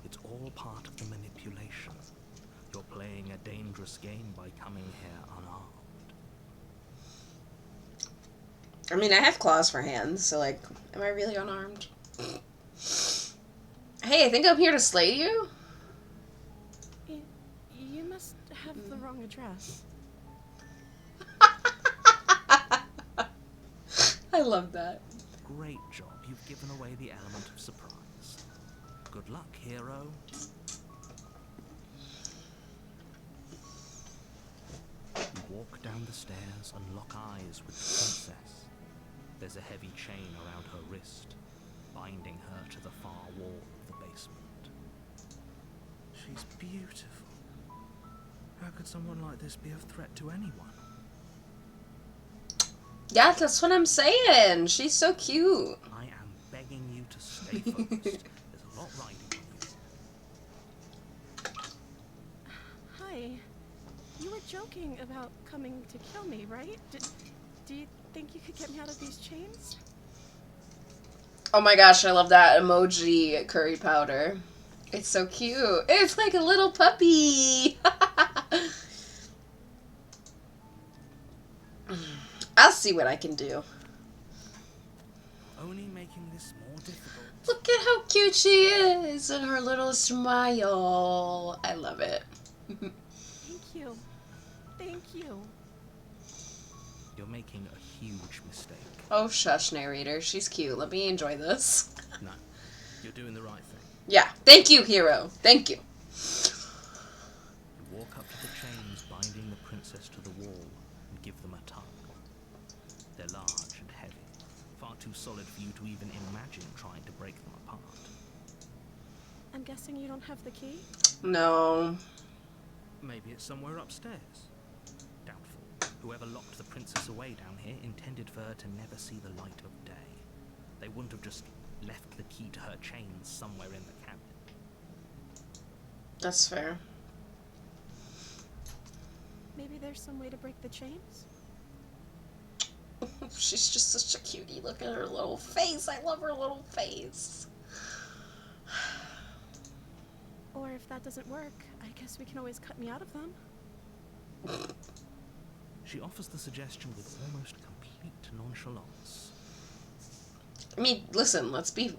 It's all part of the manipulation. You're playing a dangerous game by coming here unarmed. I mean, I have claws for hands, so, like, am I really unarmed? Hey, I think I'm here to slay you? You must have the wrong address. I love that. Great job. You've given away the element of surprise. Good luck, hero. You walk down the stairs and lock eyes with the princess. There's a heavy chain around her wrist, binding her to the far wall of the basement. She's beautiful. How could someone like this be a threat to anyone? Yeah, that's what I'm saying. She's so cute. I am begging you to stay focused. There's a lot riding on you. Hi. You were joking about coming to kill me, right? Do you think you could get me out of these chains? Oh my gosh, I love that emoji curry powder. It's so cute. It's like a little puppy. I'll see what I can do. Only making this more difficult. Look at how cute she is and her little smile. I love it. Thank you. Thank you. You're making a huge mistake. Oh, shush, narrator. She's cute. Let me enjoy this. No, you're doing the right thing. Yeah. Thank you, hero. Thank you. You walk up to the chains binding the princess to the wall and give them a tug. They're large and heavy, far too solid for you to even imagine trying to break them apart. I'm guessing you don't have the key? No. Maybe it's somewhere upstairs. Doubtful. Whoever locked the princess away down here intended for her to never see the light of day. They wouldn't have just left the key to her chains somewhere in the cabin. That's fair. Maybe there's some way to break the chains? She's just such a cutie. Look at her little face. I love her little face. Or if that doesn't work, I guess we can always cut me out of them. She offers the suggestion with almost complete nonchalance. I mean, listen, let's be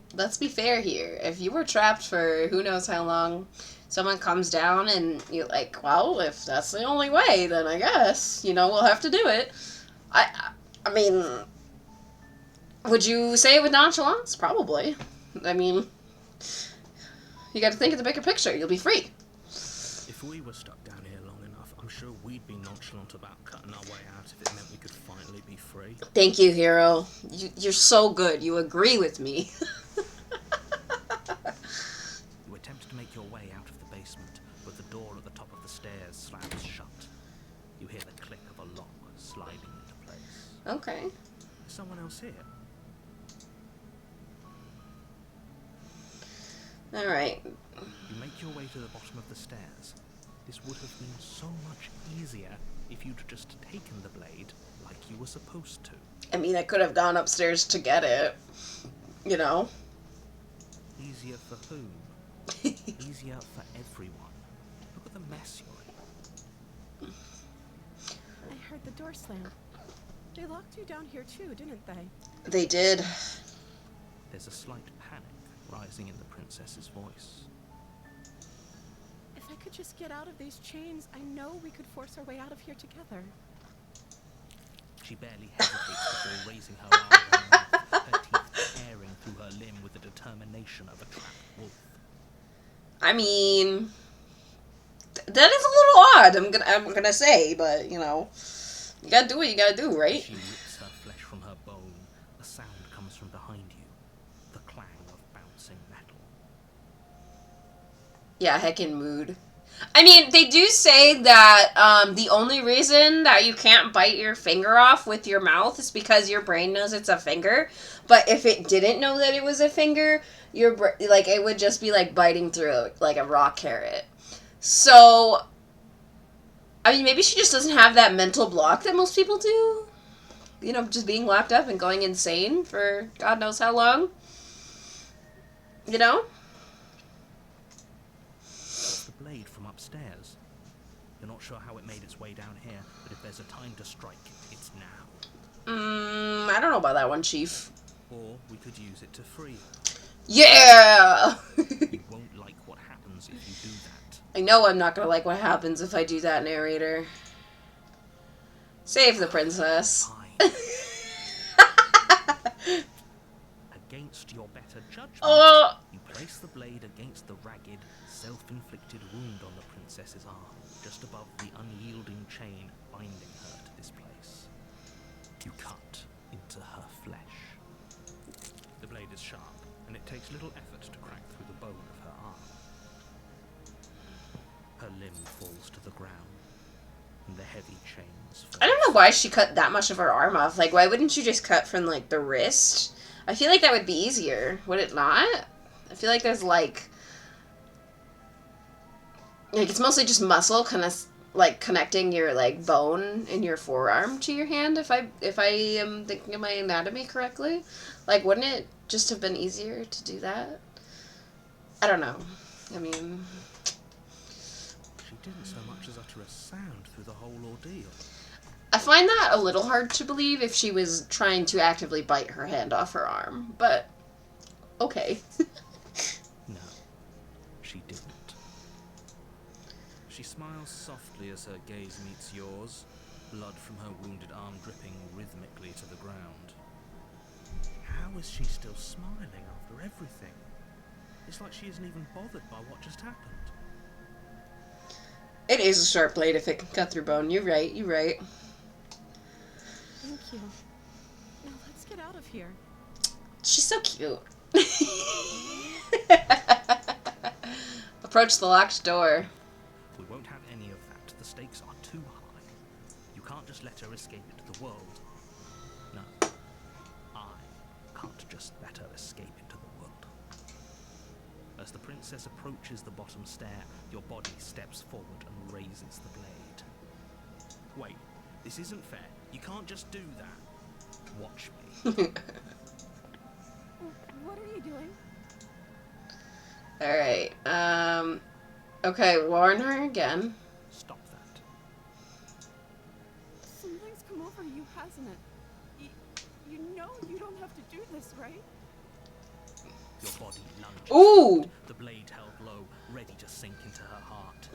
fair here. If you were trapped for who knows how long, someone comes down and you're like, well, if that's the only way, then I guess, we'll have to do it. I mean, would you say it with nonchalance? Probably. I mean, you got to think of the bigger picture. You'll be free. If we were stuck down here long enough, I'm sure we'd be nonchalant about cutting our way out if it meant we could finally be free. Thank you, hero. You're so good. You agree with me. You attempt to make your way out of the basement, but the door at the top of the stairs slams shut. You hear the click of a lock sliding into place. Okay. Is someone else here? All right. You make your way to the bottom of the stairs. This would have been so much easier if you'd just taken the blade like you were supposed to. I mean, I could have gone upstairs to get it. Easier for whom? Easier for everyone. Look at the mess you're in. I heard the door slam. They locked you down here too, didn't they? They did. There's a slight panic rising in the princess's voice. If I could just get out of these chains, I know we could force our way out of here together. She barely hesitates before raising her arm, her teeth tearing through her limb with the determination of a trapped wolf. I mean, that is a little odd. I'm gonna say, but you gotta do what you gotta do, right? She rips her flesh from her bone. A sound comes from behind Yeah, heckin' mood. I mean, they do say that the only reason that you can't bite your finger off with your mouth is because your brain knows it's a finger. But if it didn't know that it was a finger, like it would just be like biting through like a raw carrot. So, I mean, maybe she just doesn't have that mental block that most people do. You know, just being locked up and going insane for God knows how long. You know? It's the blade from upstairs. You're not sure how it made its way down here, but if there's a time to strike, it's now. I don't know about that one, Chief. Or we could use it to free her. Yeah! You won't like what happens if you do that. I know I'm not gonna like what happens if I do that, narrator. Save the princess. Fine. Against your better judgment, Oh! you place the blade against the ragged, self-inflicted wound on the princess's arm, just above the unyielding chain binding her to this place. You cut into her flesh. The blade is sharp, and it takes little effort to crack through the bone of her arm. Her limb falls to the ground, and the heavy chains fall. I don't know why she cut that much of her arm off. Like, why wouldn't you just cut from, like, the wrist? I feel like that would be easier. Would it not? I feel like there's, like, it's mostly just muscle kind of, like, connecting your, like, bone in your forearm to your hand, if I am thinking of my anatomy correctly. Like, wouldn't it just have been easier to do that? I don't know. I mean... She didn't so much as utter a sound through the whole ordeal. I find that a little hard to believe if she was trying to actively bite her hand off her arm, but okay. No, she didn't. She smiles softly as her gaze meets yours, blood from her wounded arm dripping rhythmically to the ground. How is she still smiling after everything? It's like she isn't even bothered by what just happened. It is a sharp blade if it can cut through bone. You're right, you're right. Thank you. Now let's get out of here. She's so cute. Approach the locked door. We won't have any of that. The stakes are too high. You can't just let her escape into the world. No, I can't just let her escape into the world. As the princess approaches the bottom stair, your body steps forward and raises the blade. Wait, this isn't fair. You can't just do that. Watch me. What are you doing? Alright, okay, warn her again. Stop that. Something's come over you, hasn't it? You know you don't have to do this, right? Your body lunges. Ooh! The blade held low, ready to sink into her heart.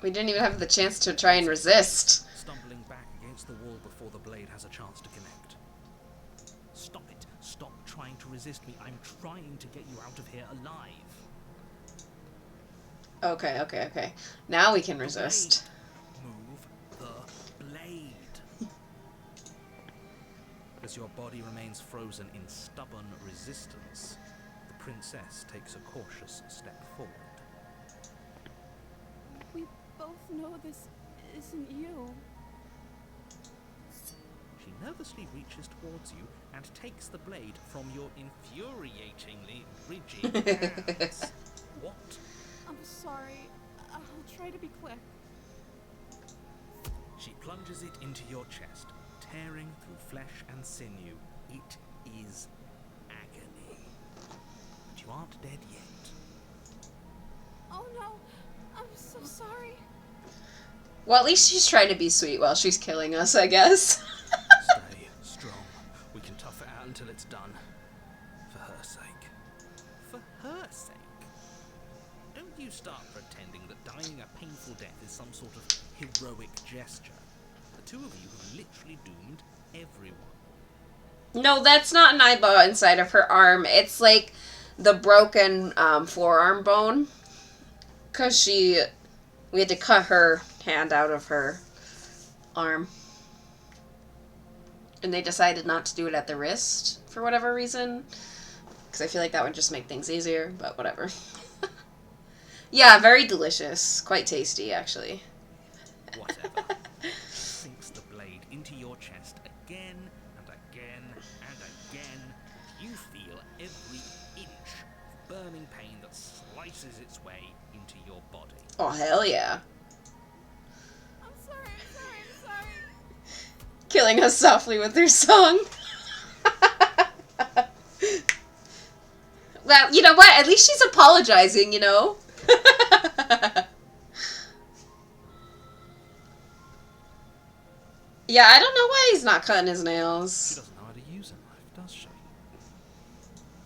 We didn't even have the chance to try and resist. Stumbling back against the wall before the blade has a chance to connect. Stop it. Stop trying to resist me. I'm trying to get you out of here alive. Okay. Now we can resist. Move the blade. As your body remains frozen in stubborn resistance, the princess takes a cautious step forward. We both know this isn't you. She nervously reaches towards you and takes the blade from your infuriatingly rigid hands. What? I'm sorry. I'll try to be quick. She plunges it into your chest, tearing through flesh and sinew. It is agony. But you aren't dead yet. Oh no, I'm so sorry. Well, at least she's trying to be sweet while she's killing us, I guess. Stay strong. We can tough it out until it's done. For her sake. For her sake? Don't you start pretending that dying a painful death is some sort of heroic gesture. The two of you have literally doomed everyone. No, that's not an eyeball inside of her arm. It's like the broken forearm bone. Because we had to cut her hand out of her arm. And they decided not to do it at the wrist for whatever reason. Because I feel like that would just make things easier, but whatever. Yeah, very delicious. Quite tasty, actually. Whatever. Sinks the blade into your chest again and again and again. You feel every inch of burning pain that slices its way into your body. Oh, hell yeah. I'm sorry, I'm sorry, I'm sorry. Killing us softly with their song. Well, you know what? At least she's apologizing, you know? Yeah, I don't know why he's not cutting his She nails. doesn't know how to use a knife, does she?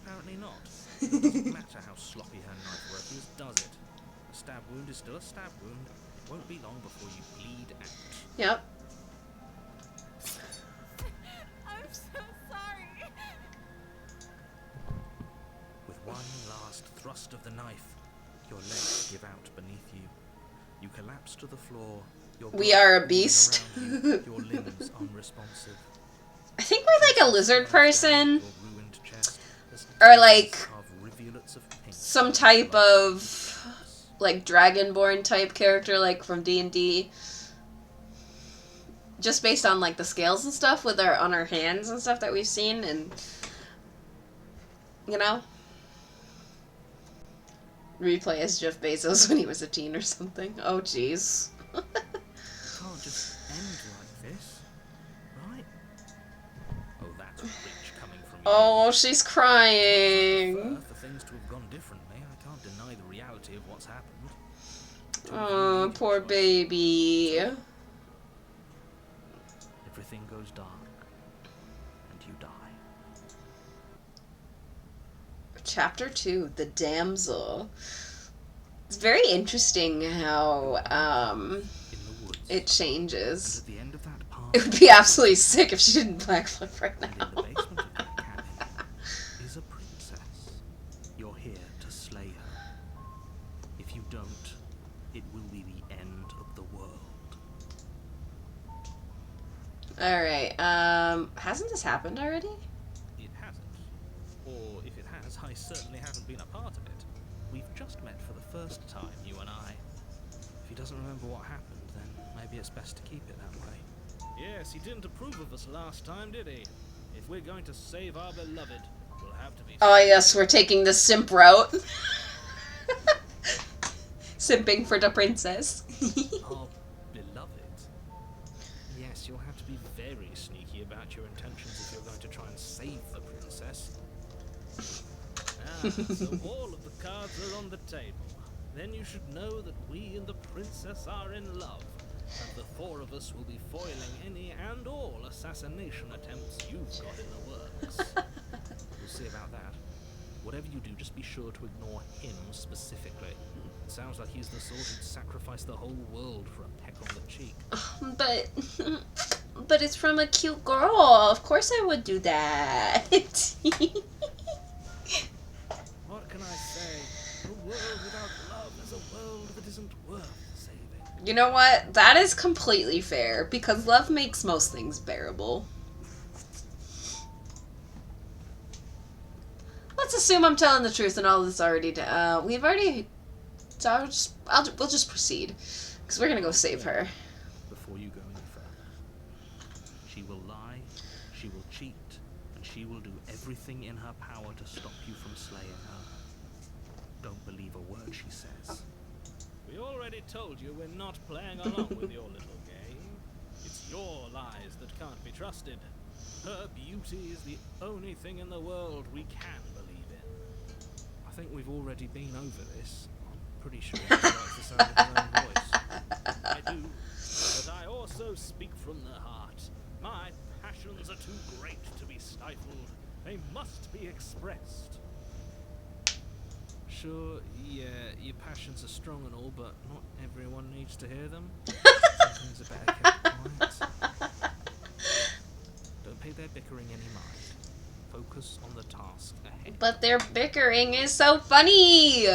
Apparently not. It doesn't matter how sloppy her knife work is, does it? A stab wound is still a stab wound. It won't be long before you bleed out. Yep. I'm so sorry. With one last thrust of the knife, your legs give out beneath you. You collapse to the floor. Your We blood are a pooling beast. around you, your limbs unresponsive. I think we're like a lizard person. Your ruined chest as Or tears like carve rivulets of pink some on type blood of stains. like dragonborn type character, like from D&D. Just based on like the scales and stuff with our on our hands and stuff that we've seen, and you know, replay as Jeff Bezos when he was a teen or something. Oh jeez. It can't just end like this, right? Oh, that's rich coming from you. Oh, she's I crying. prefer for things to have gone differently. I can't deny the reality of what's happened. Two of you Oh, made poor your choice. baby. Everything goes dark, and you die. Chapter 2, The Damsel. It's very interesting how In the woods. it And changes. at the end of that path, It would be absolutely sick if she didn't backflip right and in now. the basement of that cabin, is a princess. You're here to slay her. If you don't, it will be the end of the world. Alright, hasn't this happened already? It hasn't. Or if it has, I certainly haven't been a part of it. We've just met for the first time, you and I. If he doesn't remember what happened, then maybe it's best to keep it that way. Yes, he didn't approve of us last time, did he? If we're going to save our beloved, we'll have to be... Oh yes, we're taking the simp route. Simping for the princess. Our beloved. Yes, you'll have to be very sneaky about your intentions if you're going to try and save the princess. So all of the cards are on the table. Then you should know that we and the princess are in love, and the four of us will be foiling any and all assassination attempts you've got in the works. We'll see about that. Whatever you do, just be sure to ignore him specifically. It sounds like he's the sort who'd sacrifice the whole world for a peck on the cheek. But it's from a cute girl. Of course I would do that. What can I say? A world without love is a world that isn't worth saving. You know what? That is completely fair, because love makes most things bearable. Let's assume I'm telling the truth and all this already. We've already. So we'll just proceed, because we're gonna go save her. Before you go any further, she will lie, she will cheat, and she will do everything in her power to stop you from slaying her. Don't believe a word she says. We already told you we're not playing along with your little game. It's your lies that can't be trusted. Her beauty is the only thing in the world we can believe in. I think we've already been over this. I'm pretty sure he likes the sound of his own voice. I do, but I also speak from the heart. My passions are too great to be stifled. They must be expressed. Sure, yeah, your passions are strong and all, but not everyone needs to hear them. Some things are better kept quiet. Don't pay their bickering any mind. Focus on the task ahead. But their bickering is so funny.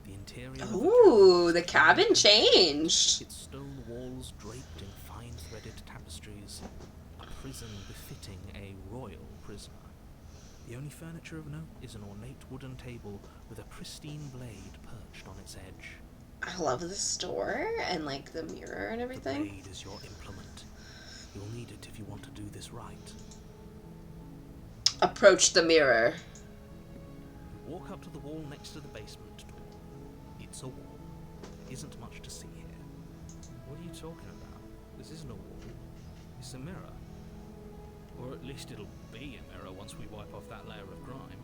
The interior of Ooh, the cabin changed. its stone walls draped in fine threaded tapestries. A prison befitting a royal prisoner. The only furniture of note is an ornate wooden table with a pristine blade perched on its edge. I love this store and like the mirror and The everything. blade is your implement. You'll need it if you want to do this right. Approach the mirror. You walk up to the wall next to the basement door. It's a wall. There isn't much to see here. What are you talking about? This isn't a wall. It's a mirror. Or at least it'll be a mirror once we wipe off that layer of grime.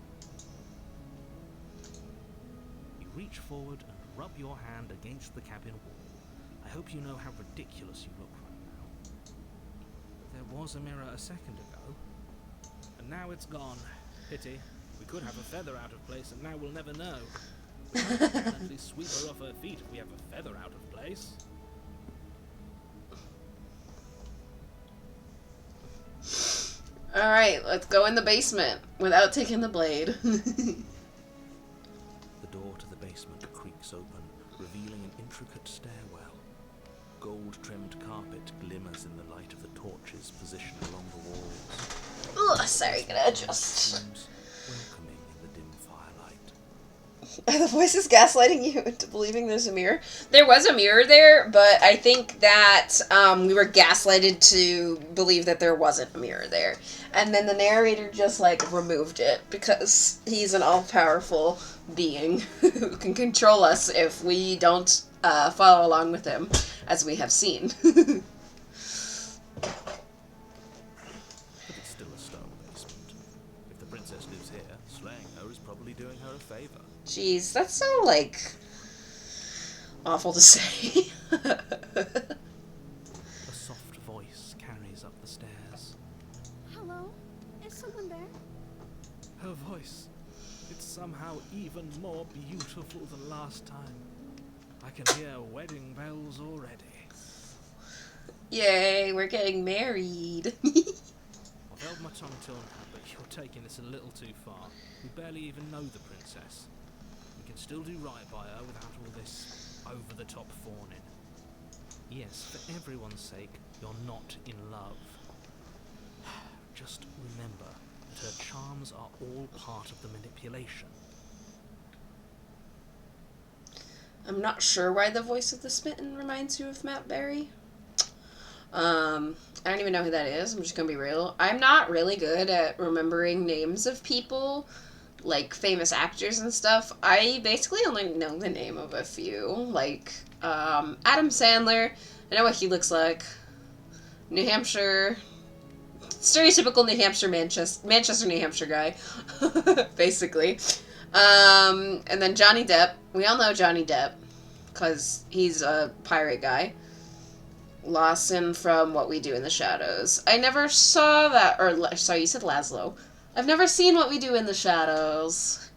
You reach forward and rub your hand against the cabin wall. I hope you know how ridiculous you look right now. There was a mirror a second ago, and now it's gone. Pity. We could have a feather out of place, and now we'll never know. We might accidentally sweep her off her feet if we have a feather out of place. Alright, let's go in the basement without taking the blade. The door to the basement creaks open, revealing an intricate stairwell. Gold-trimmed carpet glimmers in the light of the torches positioned along the walls. Ugh, sorry, gonna adjust. Seems welcoming in the dim firelight. Are the voices gaslighting you into believing there's a mirror? There was a mirror there, but I think that we were gaslighted to believe that there wasn't a mirror there. And then the narrator just, like, removed it because he's an all-powerful being who can control us if we don't follow along with him, as we have seen. But it's still a stone basement. If the princess lives here, slaying her is probably doing her a favor. Jeez, that's so, like, awful to say. A soft voice carries up the stairs. Hello? Is someone there? Her voice. It's somehow even more beautiful than last time. I can hear wedding bells already. Yay, we're getting married. I've held my tongue till now, but you're taking this a little too far. We barely even know the princess. We can still do right by her without all this over-the-top fawning. Yes, for everyone's sake, you're not in love. Just remember that her charms are all part of the manipulation. I'm not sure why the voice of the Smitten reminds you of Matt Berry. I don't even know who that is. I'm just gonna be real. I'm not really good at remembering names of people, like famous actors and stuff. I basically only know the name of a few, like Adam Sandler. I know what he looks like. New Hampshire, stereotypical New Hampshire, Manchester, New Hampshire guy, basically. And then Johnny Depp. We all know Johnny Depp because he's a pirate guy. Lawson from What We Do in the Shadows. I never saw that, or sorry, you said Laszlo. I've never seen What We Do in the Shadows.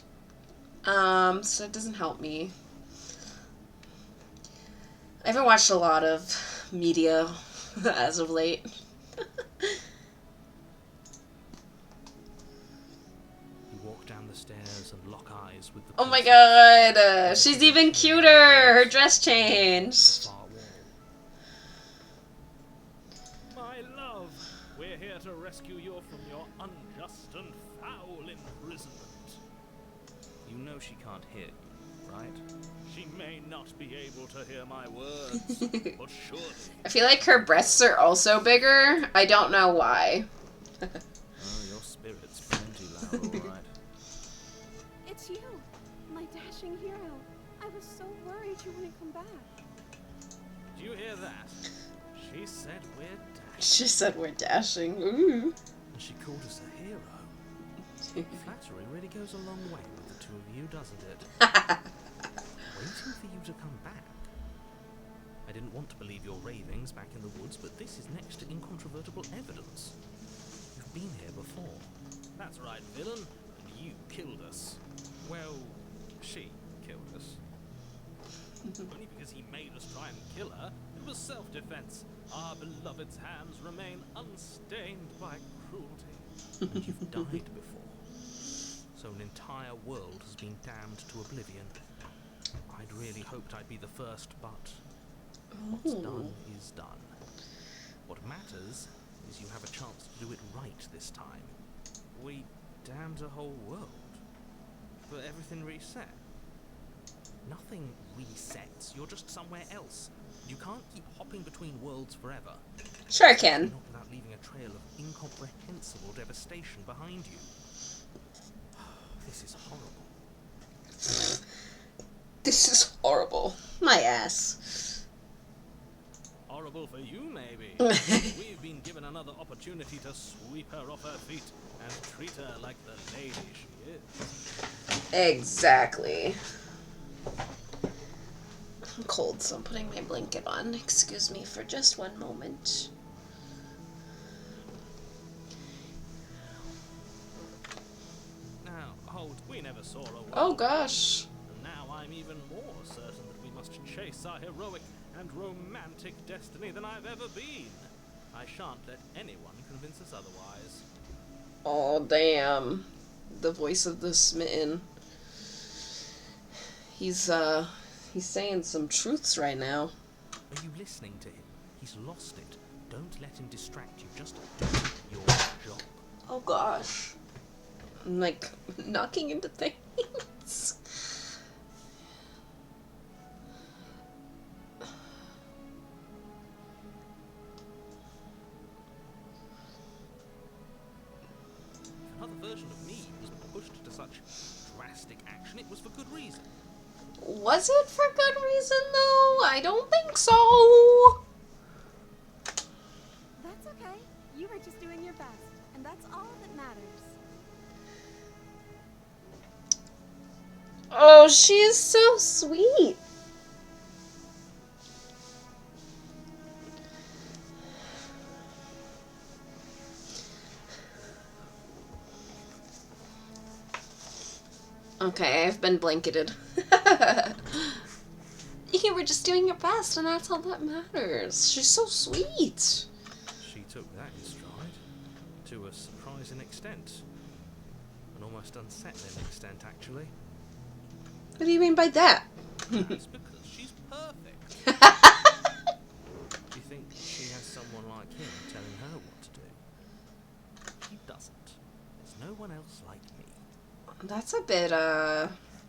So it doesn't help me. I haven't watched a lot of media as of late. You walk down the stairs and lock eyes with the Oh my princess. god, she's even cuter! Her dress changed. Far wall. My love, we're here to rescue you from your unjust and foul imprisonment. You know she can't hear you, right? She may not be able to hear my words, but surely. I feel like her breasts are also bigger. I don't know why. Oh, your spirit's plenty loud, all right. It's you, my dashing hero. I was so worried you wouldn't come back. Do you hear that? She said we're dashing. She said we're dashing. Ooh. And she called us a hero. Flattery really goes a long way with the two of you, doesn't it? Waiting for you to come back. I didn't want to believe your ravings back in the woods, but this is next to incontrovertible evidence. You've been here before. That's right, villain. And you killed us. Well, she killed us. Only because he made us try and kill her. It was self-defense. Our beloved's hands remain unstained by cruelty. And you've died before. So an entire world has been damned to oblivion. I'd really hoped I'd be the first, but what's done is done. What matters is you have a chance to do it right this time. We damned a whole world. But everything reset. Nothing resets. You're just somewhere else. You can't keep hopping between worlds forever. Sure I can. Not without leaving a trail of incomprehensible devastation behind you. This is horrible. This is horrible. My ass. Horrible for you, maybe. We've been given another opportunity to sweep her off her feet and treat her like the lady she is. Exactly. I'm cold, so I'm putting my blanket on. Excuse me for just one moment. Now, hold, we never saw a world. Oh gosh. And now I'm even more certain that we must chase our heroic and romantic destiny than I've ever been. I shan't let anyone convince us otherwise. Oh damn. The voice of the smitten. He's saying some truths right now. Are you listening to him? He's lost it. Don't let him distract you. Just do your job. Oh gosh. I'm like knocking into things. If another version of me was pushed to such drastic action, it was for good reason. Was it for good reason though? I don't think so. That's okay. You were just doing your best, and that's all that matters. Oh, she's so sweet. Okay, I've been blanketed. You were just doing your best, and that's all that matters. She's so sweet. She took that in stride, to a surprising extent. An almost unsettling extent, actually. What do you mean by that? That's because she's perfect. Do you think she has someone like him telling her what to do? She doesn't. There's no one else like me. That's a bit,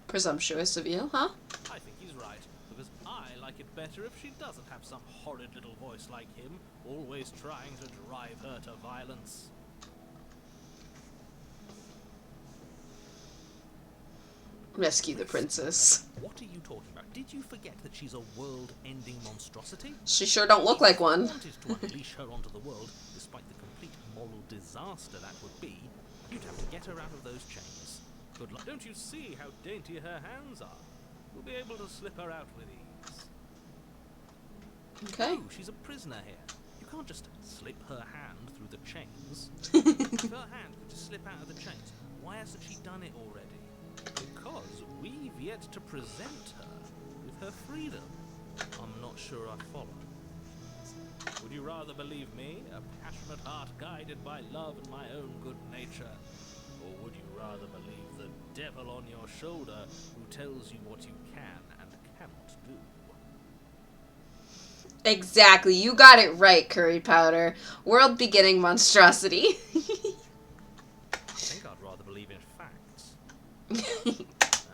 presumptuous of you, huh? I think he's right, because I like it better if she doesn't have some horrid little voice like him, always trying to drive her to violence. Rescue the princess. What are you talking about? Did you forget that she's a world-ending monstrosity? She sure don't look like one. If you wanted to unleash her onto the world, despite the complete moral disaster that would be, you'd have to get her out of those chains. Good luck. Don't you see how dainty her hands are? You'll be able to slip her out with ease. Okay. No, she's a prisoner here. You can't just slip her hand through the chains. If her hand could just slip out of the chains, why hasn't she done it already? Because we've yet to present her with her freedom. I'm not sure I follow. Would you rather believe me, a passionate heart guided by love and my own good nature? Or would you rather believe the devil on your shoulder who tells you what you can and cannot do? Exactly. You got it right, Curry Powder. World beginning monstrosity. I think I'd rather believe in facts.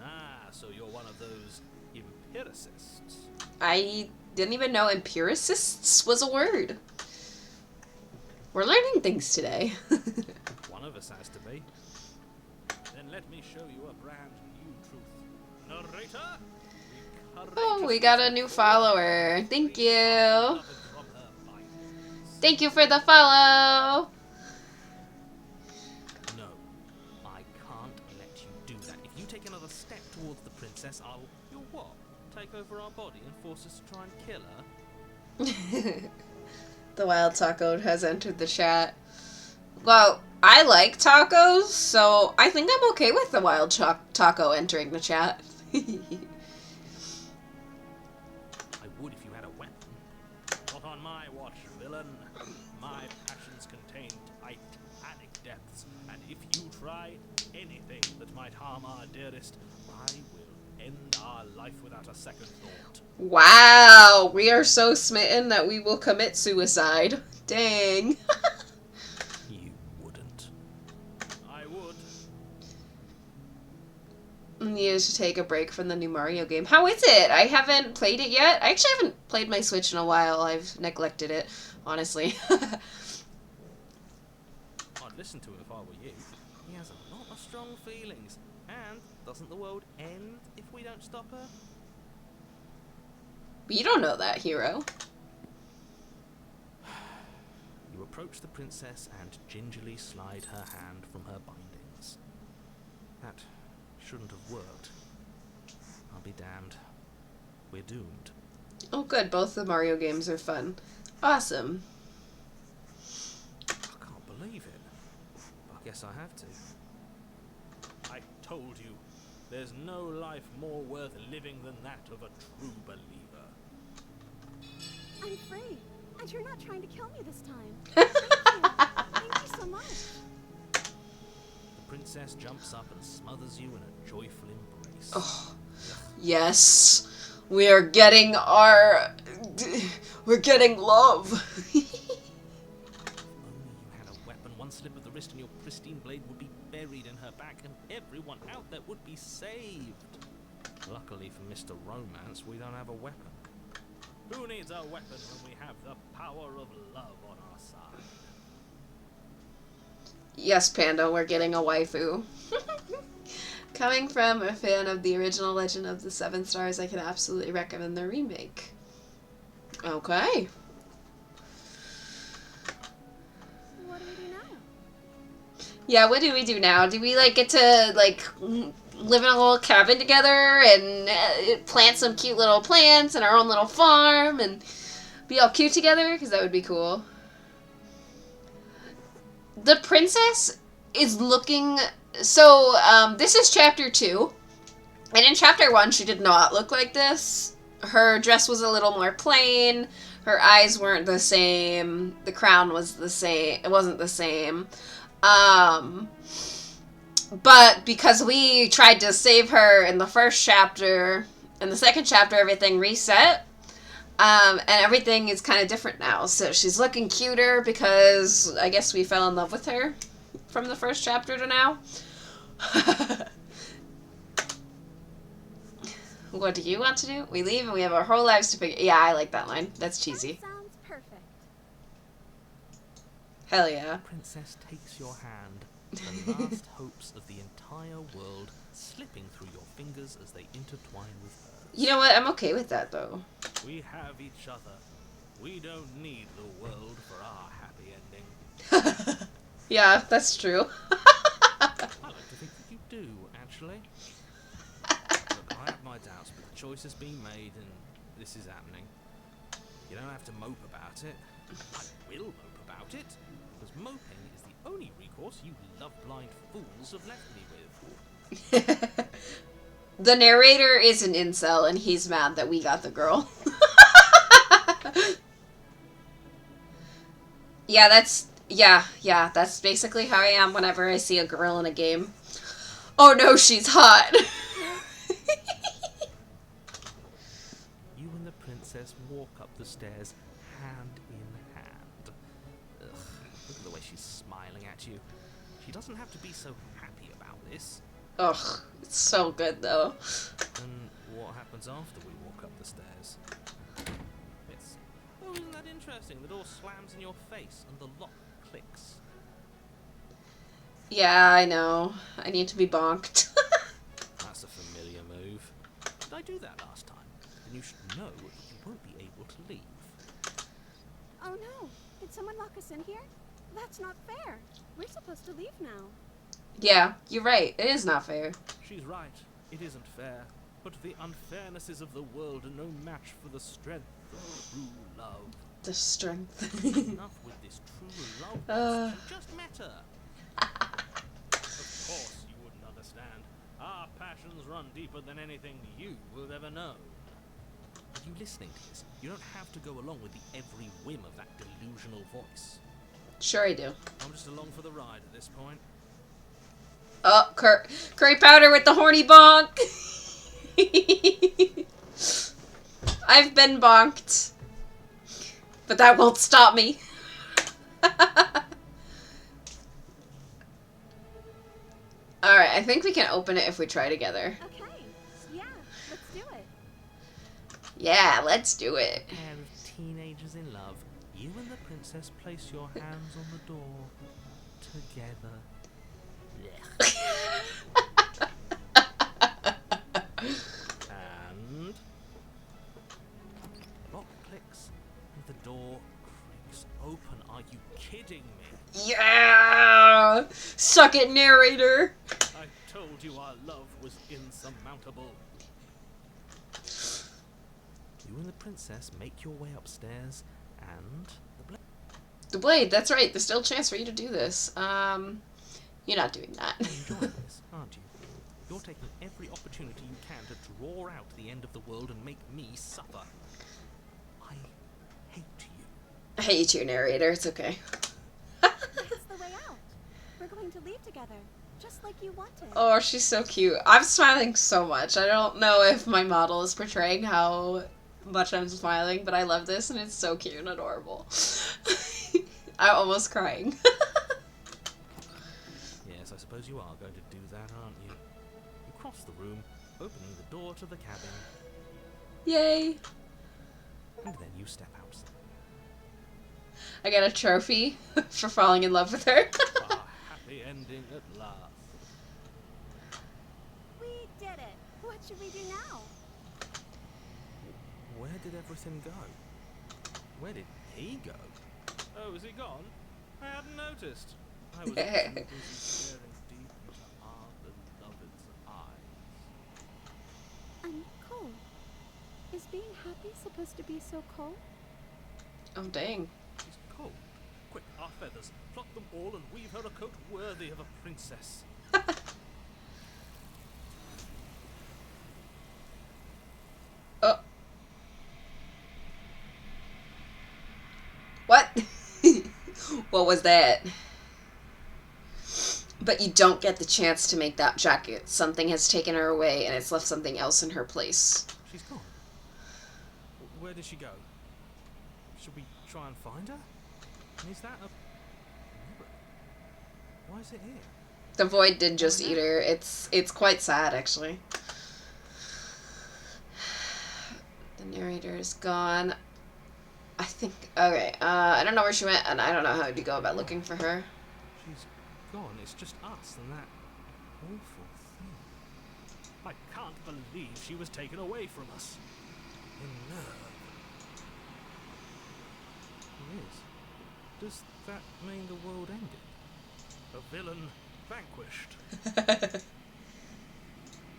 Ah, so you're one of those empiricists. I didn't even know empiricists was a word. We're learning things today. One of us has to be. Then let me show you a brand new truth. Narrator? Oh, we got a new follower. Thank you. Thank you for the follow. No, I can't let you do that. If you take another step towards the princess, you'll what? Take over our body and force us to try and kill her? The wild taco has entered the chat. Well, I like tacos, so I think I'm okay with the wild taco entering the chat. I would if you had a weapon. Not on my watch, villain. My passions contain titanic depths, and if you try anything that might harm our dearest, I will end our life without a second thought. Wow, we are so smitten that we will commit suicide. Dang. needed to take a break from the new Mario game. How is it? I haven't played it yet. I actually haven't played my Switch in a while. I've neglected it, honestly. I'd listen to him if I were you. He has a lot of strong feelings. And doesn't the world end if we don't stop her? But you don't know that, hero. You approach the princess and gingerly slide her hand from her bindings. That shouldn't have worked. I'll be damned. We're doomed. Oh good, both the Mario games are fun. Awesome. I can't believe it. I guess I have to. I told you, there's no life more worth living than that of a true believer. I'm free, and you're not trying to kill me this time. Thank you. Thank you so much. The princess jumps up and smothers you in a joyful embrace. Oh, yes. We're getting love. If only you had a weapon, one slip of the wrist and your pristine blade would be buried in her back and everyone out there would be saved. Luckily for Mr. Romance, we don't have a weapon. Who needs a weapon when we have the power of love on our side? Yes, Panda, we're getting a waifu. Coming from a fan of the original Legend of the Seven Stars, I can absolutely recommend the remake. Okay. What do we do now? Yeah, what do we do now? Do we, like, get to, like, live in a little cabin together and plant some cute little plants in our own little farm and be all cute together? Because that would be cool. The princess is looking... So, this is chapter 2. And in chapter 1, she did not look like this. Her dress was a little more plain. Her eyes weren't the same. The crown was the same. It wasn't the same. But because we tried to save her in the first chapter, in the second chapter, everything reset. And everything is kind of different now. So she's looking cuter because I guess we fell in love with her from the first chapter to now. What do you want to do? We leave and we have our whole lives to figure... Yeah, I like that line. That's cheesy. That sounds perfect. Hell yeah. The princess takes your hand, the last hopes of the entire world slipping through your fingers as they intertwine with hers. You know what? I'm okay with that, though. We have each other. We don't need the world for our happy ending. Yeah, that's true. I like to think that you do, actually. Look, I have my doubts, but the choice has been made and this is happening. You don't have to mope about it. I will mope about it, because moping is the only recourse you love-blind fools have left me with. The narrator is an incel, and he's mad that we got the girl. Yeah, that's basically how I am whenever I see a girl in a game. Oh no, she's hot! You and the princess walk up the stairs hand in hand. Ugh, look at the way she's smiling at you. She doesn't have to be so happy about this. Ugh, it's so good though. And what happens after we walk up the stairs? Oh, isn't that interesting? The door slams in your face and the lock clicks. Yeah, I know. I need to be bonked. That's a familiar move. Did I do that last time? Then you should know that you won't be able to leave. Oh no! Did someone lock us in here? That's not fair. We're supposed to leave now. Yeah, you're right. It is not fair. She's right. It isn't fair. But the unfairnesses of the world are no match for the strength of true love. The strength. Enough with this true love. You just met her. Of course you wouldn't understand. Our passions run deeper than anything you will ever know. Are you listening to this? You don't have to go along with the every whim of that delusional voice. Sure I do. I'm just along for the ride at this point. Oh, curry powder with the horny bonk. I've been bonked. But that won't stop me. Alright, I think we can open it if we try together. Okay. Yeah, let's do it. Pair of teenagers in love. You and the princess place your hands on the door together. And the lock clicks and the door creaks open. Are you kidding me? Yeah! Suck it, narrator! I told you our love was insurmountable. You and the princess make your way upstairs, and The blade, that's right. There's still a chance for you to do this. You're not doing that. you're enjoying this, aren't you? You're taking every opportunity you can to draw out the end of the world and make me suffer. I hate you. I hate you, narrator. It's okay. That's the way out. We're going to leave together, just like you wanted. Oh, she's so cute. I'm smiling so much. I don't know if my model is portraying how much I'm smiling, but I love this, and it's so cute and adorable. I'm almost crying. Yes, I suppose you are going to do that, aren't you? You cross the room, opening the door to the cabin, Yay! and then you step outside. I got a trophy for falling in love with her. A happy ending at last. We did it. What should we do now? Where did everything go? Where did he go? Oh, is he gone? I hadn't noticed. I was too busy staring deep into our beloved's eyes. I'm cold. Is being happy supposed to be so cold? Oh, dang. She's cold. Quick, our feathers. Pluck them all and weave her a coat worthy of a princess. Oh. What? What was that? But you don't get the chance to make that jacket. Something has taken her away, and it's left something else in her place. She's gone. Where did she go? Should we try and find her? And is that a mirror? Why is it here? The void did just eat her. It's quite sad, actually. The narrator is gone. I think... Okay, I don't know where she went, and I don't know how to go about looking for her. She's gone. It's just us and that awful thing. I can't believe she was taken away from us. In nerve. It is. Does that mean the world ended? A villain vanquished. There's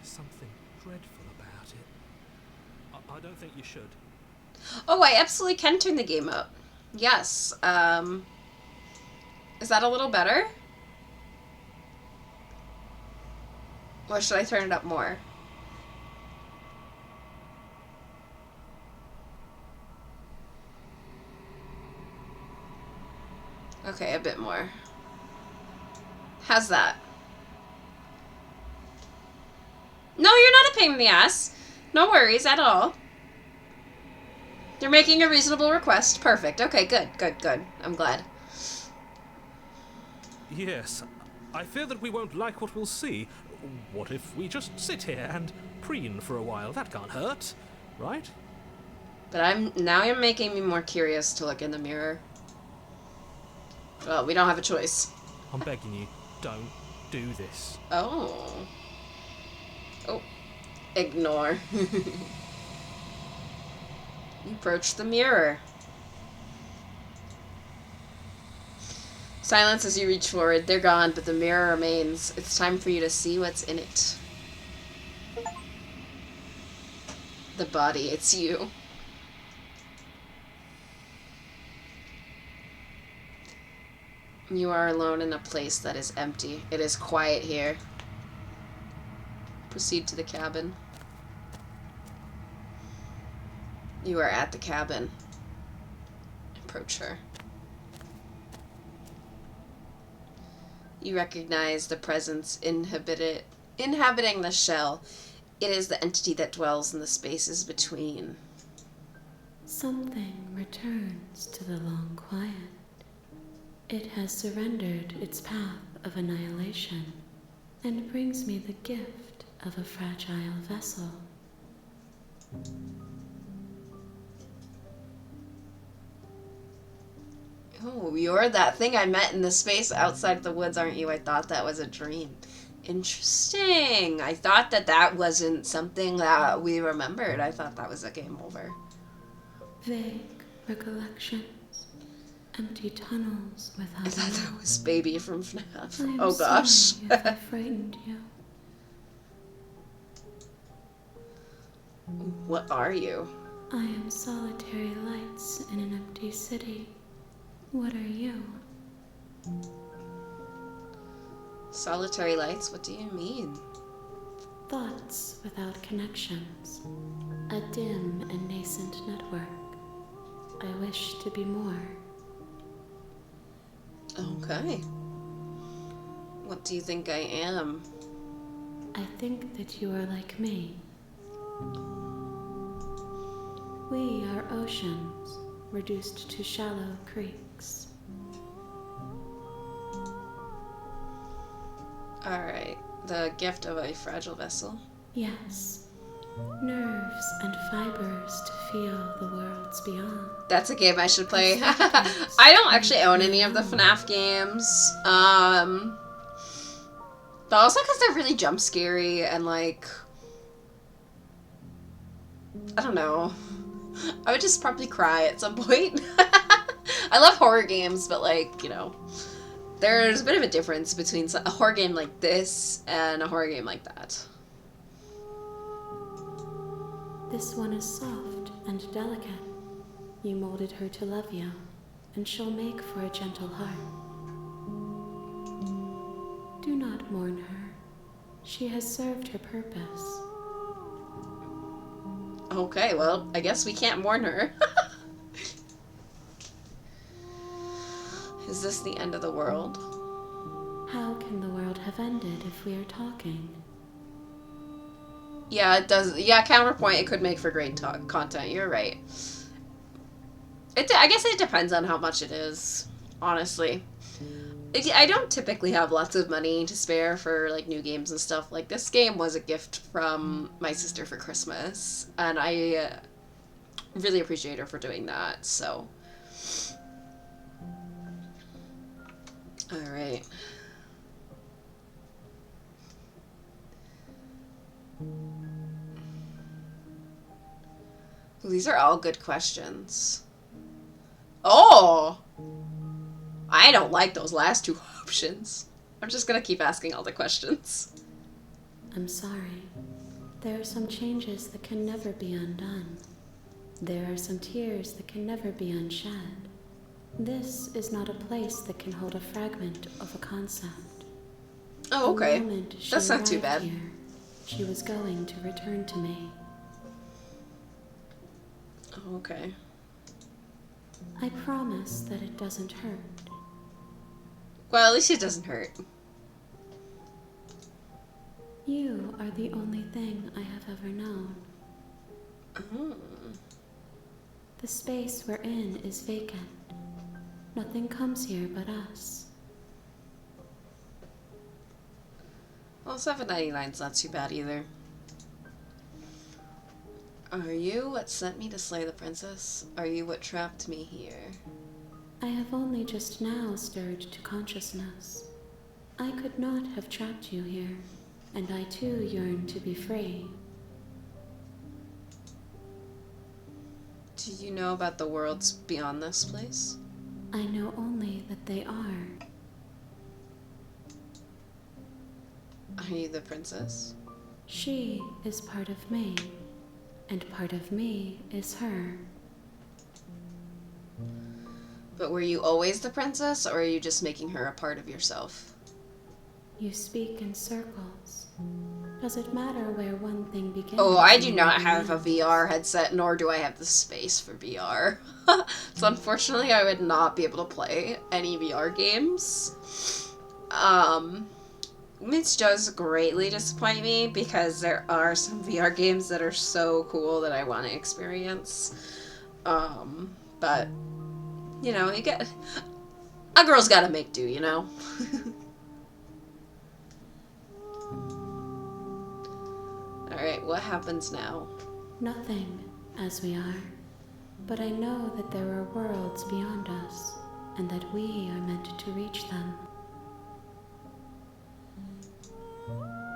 something dreadful about it. I don't think you should. Oh, I absolutely can turn the game up. Yes. Is that a little better? Or should I turn it up more? Okay, a bit more. How's that? No, you're not a pain in the ass. No worries at all. You're making a reasonable request. Perfect. Okay, good, good, good. I'm glad. Yes. I fear that we won't like what we'll see. What if we just sit here and preen for a while? That can't hurt, right? But now you're making me more curious to look in the mirror. Well, we don't have a choice. I'm begging you, don't do this. Oh. Oh. Ignore. You approach the mirror. Silence as you reach forward. They're gone, but the mirror remains. It's time for you to see what's in it. The body, it's you. You are alone in a place that is empty. It is quiet here. Proceed to the cabin. You are at the cabin. Approach her. You recognize the presence inhabiting the shell. It is the entity that dwells in the spaces between. Something returns to the long quiet. It has surrendered its path of annihilation and brings me the gift of a fragile vessel. Oh, you're that thing I met in the space outside the woods, aren't you? I thought that was a dream. Interesting. I thought that that wasn't something that we remembered. I thought that was a game over. Vague recollections, empty tunnels I without thought a that road. was Baby from FNAF. I am Oh gosh. sorry if I frightened you. What are you? I am solitary lights in an empty city. What are you? Solitary lights? What do you mean? Thoughts without connections. A dim and nascent network. I wish to be more. Okay. What do you think I am? I think that you are like me. We are oceans, reduced to shallow creeks. Alright. The gift of a fragile vessel. Yes, nerves and fibers to feel the worlds beyond. That's a game I should play. I don't actually own any of the FNAF games. But also because they're really jump scary and like, I don't know. I would just probably cry at some point. I love horror games, but like, you know, there's a bit of a difference between a horror game like this and a horror game like that. This one is soft and delicate. You molded her to love you, and she'll make for a gentle heart. Do not mourn her. She has served her purpose. Okay, well, I guess we can't mourn her. Is this the end of the world? How can the world have ended if we are talking? Yeah, it does. Yeah, counterpoint, it could make for great content. You're right. I guess it depends on how much it is, honestly. I don't typically have lots of money to spare for like new games and stuff. Like this game was a gift from my sister for Christmas, and I really appreciate her for doing that. So, all right. Well, these are all good questions. Oh! I don't like those last two options. I'm just gonna keep asking all the questions. I'm sorry. There are some changes that can never be undone. There are some tears that can never be unshed. This is not a place that can hold a fragment of a concept. Oh, okay. The moment she That's not too arrived bad. Here, she was going to return to me. Oh, okay. I promise that it doesn't hurt. Well, at least it doesn't hurt. You are the only thing I have ever known. Oh. The space we're in is vacant. Nothing comes here but us. Well, $7.99's not too bad either. Are you what sent me to slay the princess? Are you what trapped me here? I have only just now stirred to consciousness. I could not have trapped you here, and I too yearn to be free. Do you know about the worlds beyond this place? I know only that they are. Are you the princess? She is part of me, and part of me is her. But were you always the princess, or are you just making her a part of yourself? You speak in circles. Does it matter where one thing begins? Oh, I do and not another have a ends? VR headset, nor do I have the space for VR. So unfortunately, I would not be able to play any VR games. Which does greatly disappoint me, because there are some VR games that are so cool that I want to experience. But, you know, a girl's gotta make do, you know? Alright, what happens now? Nothing, as we are. But I know that there are worlds beyond us. and that we are meant to reach them.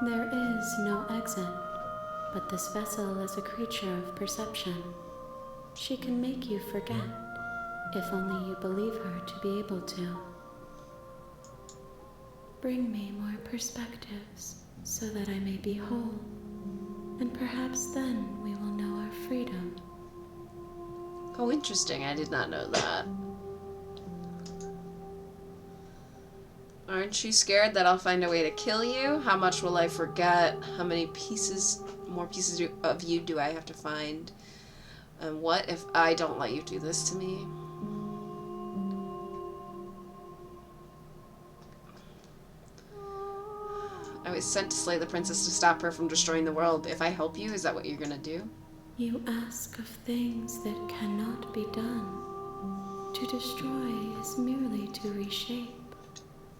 There is no exit, but this vessel is a creature of perception. She can make you forget, if only you believe her to be able to. Bring me more perspectives, so that I may be whole, and perhaps then we will know our freedom. Oh, interesting. I did not know that. Aren't you scared that I'll find a way to kill you? How much will I forget? How many more pieces of you do I have to find? And what if I don't let you do this to me? I was sent to slay the princess to stop her from destroying the world. If I help you, is that what you're gonna do? You ask of things that cannot be done. To destroy is merely to reshape,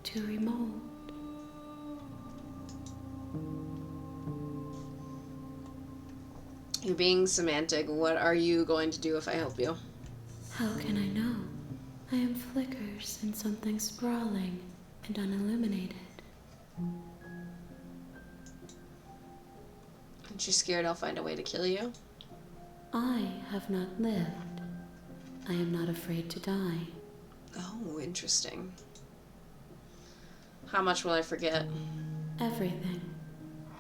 to remold. You're being semantic. What are you going to do if I help you? How can I know? I am flickers in something sprawling and unilluminated. Aren't you scared I'll find a way to kill you? I have not lived. I am not afraid to die. Oh, interesting. How much will I forget? Everything,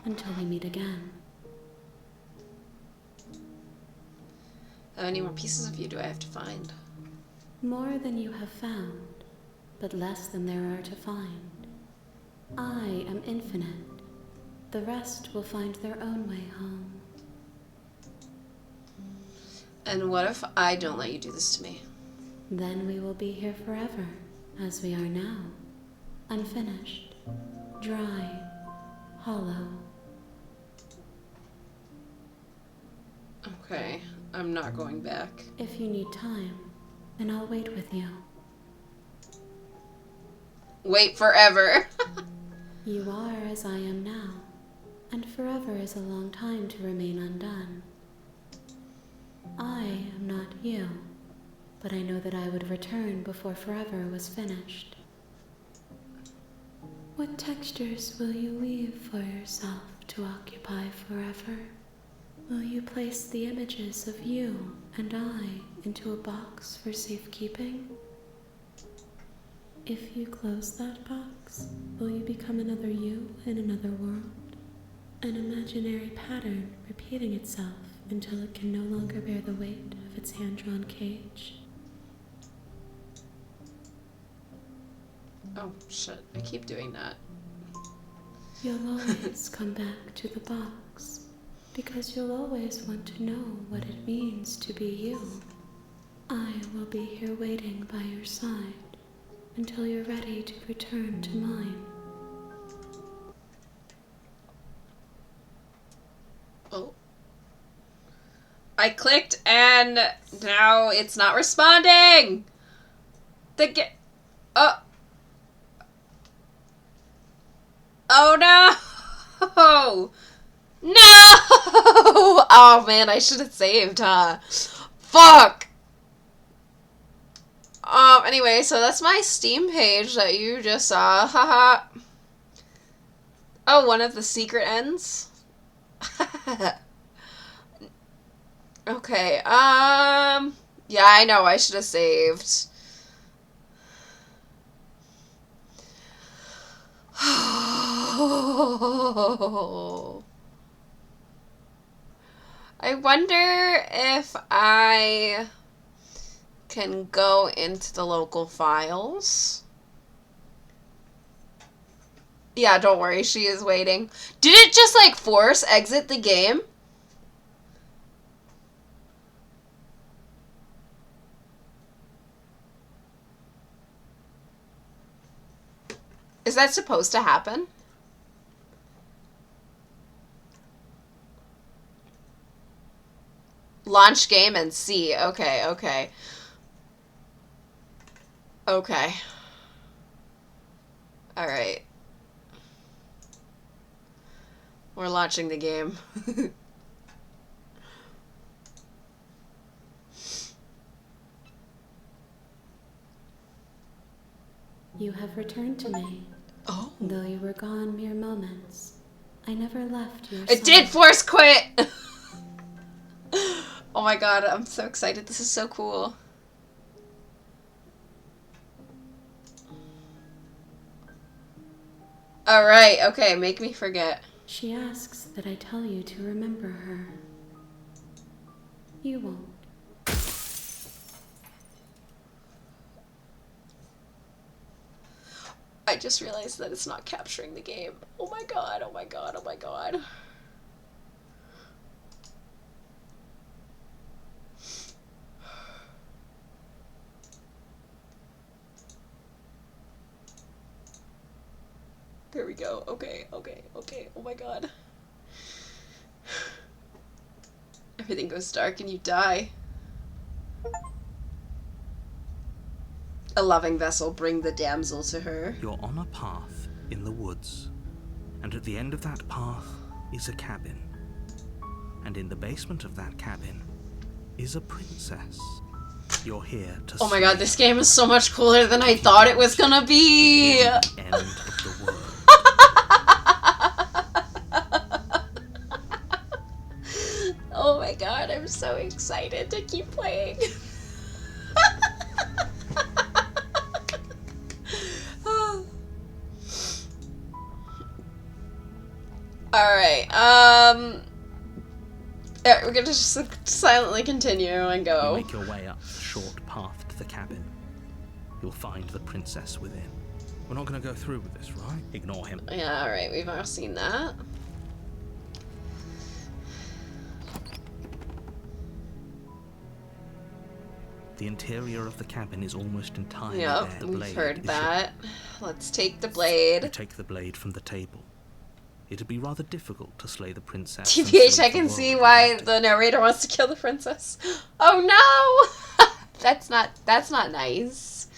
until we meet again. How many more pieces of you do I have to find? More than you have found, but less than there are to find. I am infinite. The rest will find their own way home. And what if I don't let you do this to me? Then we will be here forever, as we are now. Unfinished, dry, hollow. Okay, I'm not going back. If you need time, then I'll wait with you. Wait forever. You are as I am now, and forever is a long time to remain undone. I am not you, but I know that I would return before forever was finished. What textures will you weave for yourself to occupy forever? Will you place the images of you and I into a box for safekeeping? If you close that box, will you become another you in another world? An imaginary pattern repeating itself until it can no longer bear the weight of its hand-drawn cage. Oh, shit. I keep doing that. You'll always come back to the box, because you'll always want to know what it means to be you. I will be here waiting by your side until you're ready to return to mine. Oh. I clicked and now it's not responding! Oh no! No! Oh man, I should have saved, huh? Fuck! Anyway, so that's my Steam page that you just saw. Haha. Oh, one of the secret ends? Okay, yeah, I know, I should have saved. I wonder if I can go into the local files. Yeah, don't worry, she is waiting. Did it just, like, force exit the game? Is that supposed to happen? Launch game and see. Okay, okay. Okay. Alright. We're launching the game. You have returned to me. Oh. Though you were gone mere moments, I never left your I side. did force quit! Oh my god, I'm so excited. This is so cool. Alright, okay, make me forget. She asks that I tell you to remember her. You won't. I just realized that it's not capturing the game. Oh my god, oh my god, oh my god. There we go. Okay, okay, okay. Oh my god. Everything goes dark and you die. A loving vessel, bring the damsel to her. You're on a path in the woods, and at the end of that path is a cabin. And in the basement of that cabin is a princess. You're here to Oh my god, this game is so much cooler than I thought it was gonna be! end of the world. Oh my god, I'm so excited to keep playing. Alright, yeah, we're gonna just silently continue and You go. make your way up the short path to the cabin. You'll find the princess within. We're not going to go through with this, right? Ignore him. Yeah, alright, we've all seen that. The interior of the cabin is almost entirely Yep, bare. The we've blade heard is that. Let's take the You blade. take the blade from the table. It'd be rather difficult to slay the princess. and TBH, save I the can world see why without it. the narrator wants to kill the princess. Oh no! That's not nice.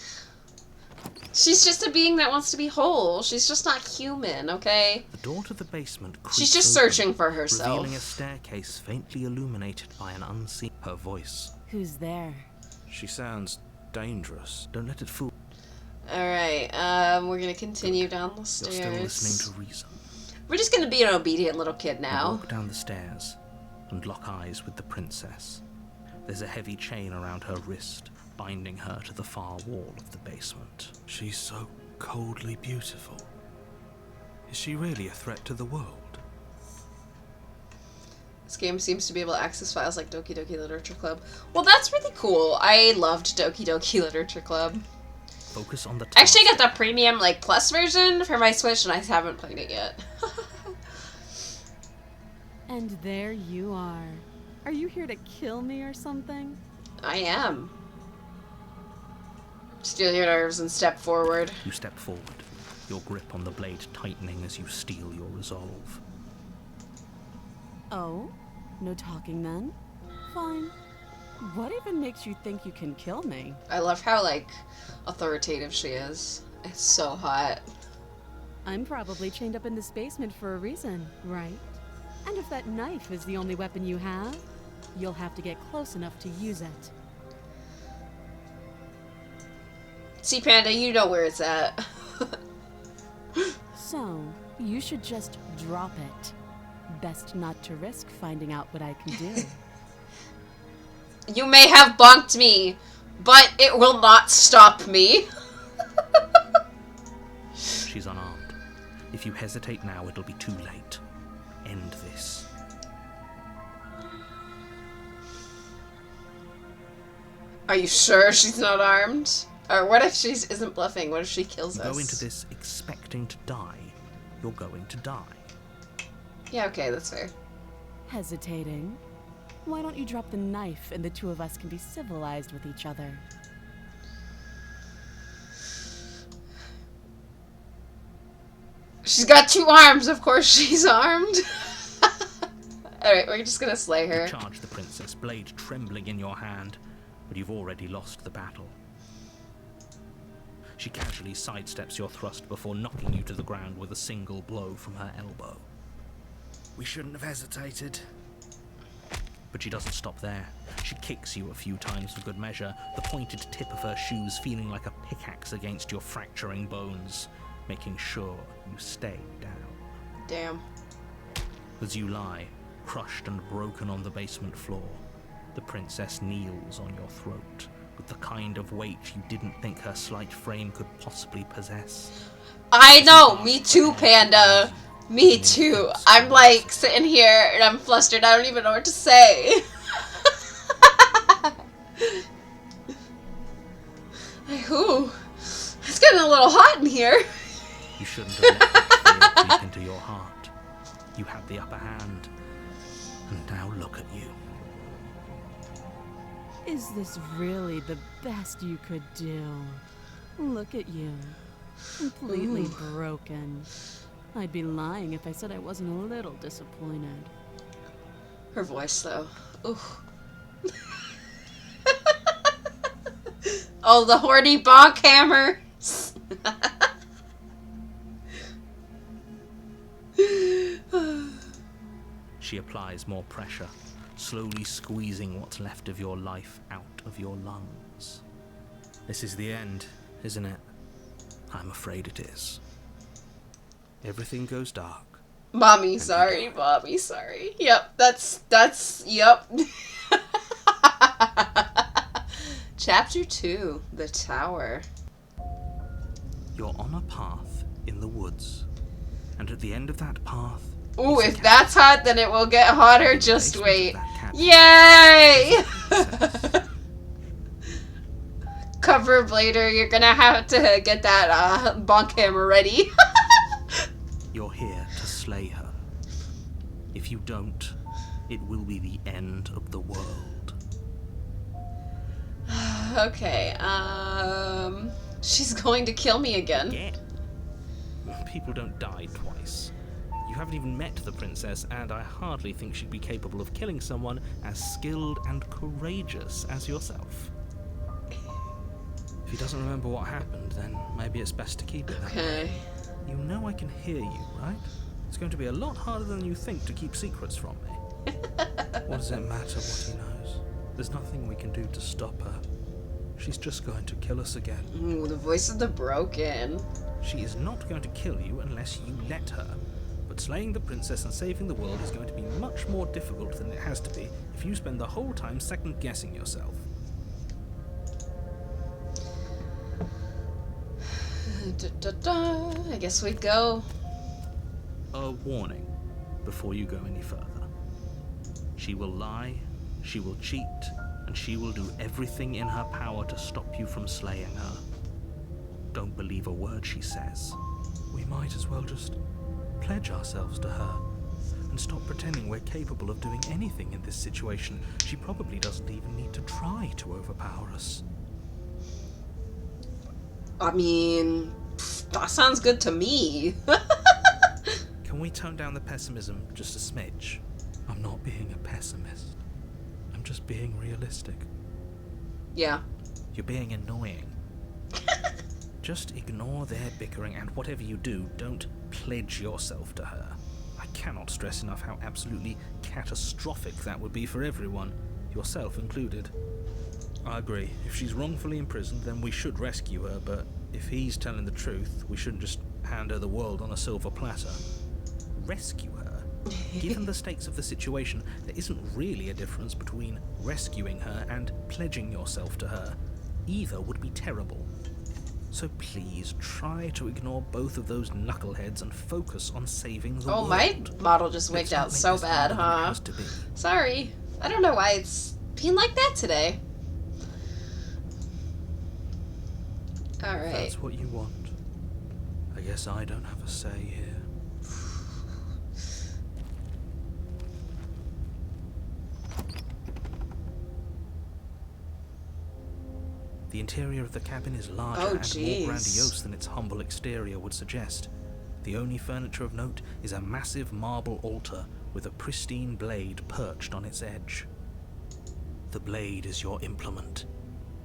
She's just a being that wants to be whole. She's just not human, okay? The door to the basement creaks She's just open, searching for herself. revealing a staircase faintly illuminated by an unseen. Her voice. Who's there? She sounds dangerous. Don't let it fool. Alright, we're gonna continue down the You're still listening stairs. to reason. We're just gonna be an obedient little kid You now. walk down the stairs and lock eyes with the princess. There's a heavy chain around her wrist, binding her to the far wall of the basement. She's so coldly beautiful. Is she really a threat to the world? This game seems to be able to access files like Doki Doki Literature Club. Well, that's really cool. I loved Doki Doki Literature Club. Focus on the I actually task. got the premium, like, plus version for my Switch, and I haven't played it yet. And there you are. Are you here to kill me or something? I am. Steal your nerves and step forward. You step forward, your grip on the blade tightening as you steel your resolve. Oh? No talking then? Fine. What even makes you think you can kill me? I love how, like, authoritative she is. It's so hot. I'm probably chained up in this basement for a reason, right? And if that knife is the only weapon you have, you'll have to get close enough to use it. See, Panda, you know where it's at. So, you should just drop it. Best not to risk finding out what I can do. You may have bonked me, but it will not stop me. She's unarmed. If you hesitate now, it'll be too late. End this. Are you sure she's not armed? Or what if she isn't bluffing? What if she kills You us? go into this expecting to die. You're going to die. Yeah, okay, that's fair. Hesitating? Why don't you drop the knife and the two of us can be civilized with each other? She's got 2 arms, of course she's armed. Alright, we're just gonna slay her. You charge the princess, blade trembling in your hand, but you've already lost the battle. She casually sidesteps your thrust before knocking you to the ground with a single blow from her elbow. We shouldn't have hesitated. But she doesn't stop there. She kicks you a few times for good measure, the pointed tip of her shoes feeling like a pickaxe against your fracturing bones, making sure you stay down. Damn. As you lie, crushed and broken on the basement floor, the princess kneels on your throat with the kind of weight you didn't think her slight frame could possibly possess. I know, me too, Panda. Me too. I'm like sitting here and I'm flustered. I don't even know what to say. Ooh, it's getting a little hot in here. You shouldn't have let that fear creep into your heart. You had the upper hand, and now look at you. Is this really the best you could do? Look at you. Completely broken. I'd be lying if I said I wasn't a little disappointed. Her voice, though. Ooh. Oh, the horny bonk hammer. She applies more pressure, slowly squeezing what's left of your life out of your lungs. This is the end, isn't it? I'm afraid it is. Everything goes dark. Mommy, sorry. Mommy, sorry. Yep, that's, yep. Chapter 2, The Tower. You're on a path in the woods, and at the end of that path... Ooh, is a if cabin. that's hot, then it will get hotter. In the Just basement wait. of that cabin Yay! is a princess. Cover later, you're gonna have to get that bonk hammer ready. You're here to slay her. If you don't, it will be the end of the world. Okay, she's going to kill me again. Again. People don't die twice. You haven't even met the princess, and I hardly think she'd be capable of killing someone as skilled and courageous as yourself. If he doesn't remember what happened, then maybe it's best to keep it that way. Okay. You know I can hear you, right? It's going to be a lot harder than you think to keep secrets from me. What does it matter what he knows? There's nothing we can do to stop her. She's just going to kill us again. Ooh, the voice of the broken. She is not going to kill you unless you let her. But slaying the princess and saving the world is going to be much more difficult than it has to be if you spend the whole time second-guessing yourself. I guess we go. A warning before you go any further. She will lie, she will cheat, and she will do everything in her power to stop you from slaying her. Don't believe a word she says. We might as well just pledge ourselves to her and stop pretending we're capable of doing anything in this situation. She probably doesn't even need to try to overpower us. I mean, that sounds good to me. Can we tone down the pessimism just a smidge? I'm not being a pessimist. I'm just being realistic. Yeah. You're being annoying. Just ignore their bickering, and whatever you do, don't pledge yourself to her. I cannot stress enough how absolutely catastrophic that would be for everyone, yourself included. I agree. If she's wrongfully imprisoned, then we should rescue her, but if he's telling the truth, we shouldn't just hand her the world on a silver platter. Rescue her? Given the stakes of the situation, there isn't really a difference between rescuing her and pledging yourself to her. Either would be terrible. So please, try to ignore both of those knuckleheads and focus on saving the world. Oh, my model just Let's wigged not out make so this bad, harder than it huh? has to be. Sorry. I don't know why it's being like that today. If Alright. that's what you want, I guess I don't have a say here. The interior of the cabin is larger Oh, and more jeez. grandiose than its humble exterior would suggest. The only furniture of note is a massive marble altar with a pristine blade perched on its edge. The blade is your implement.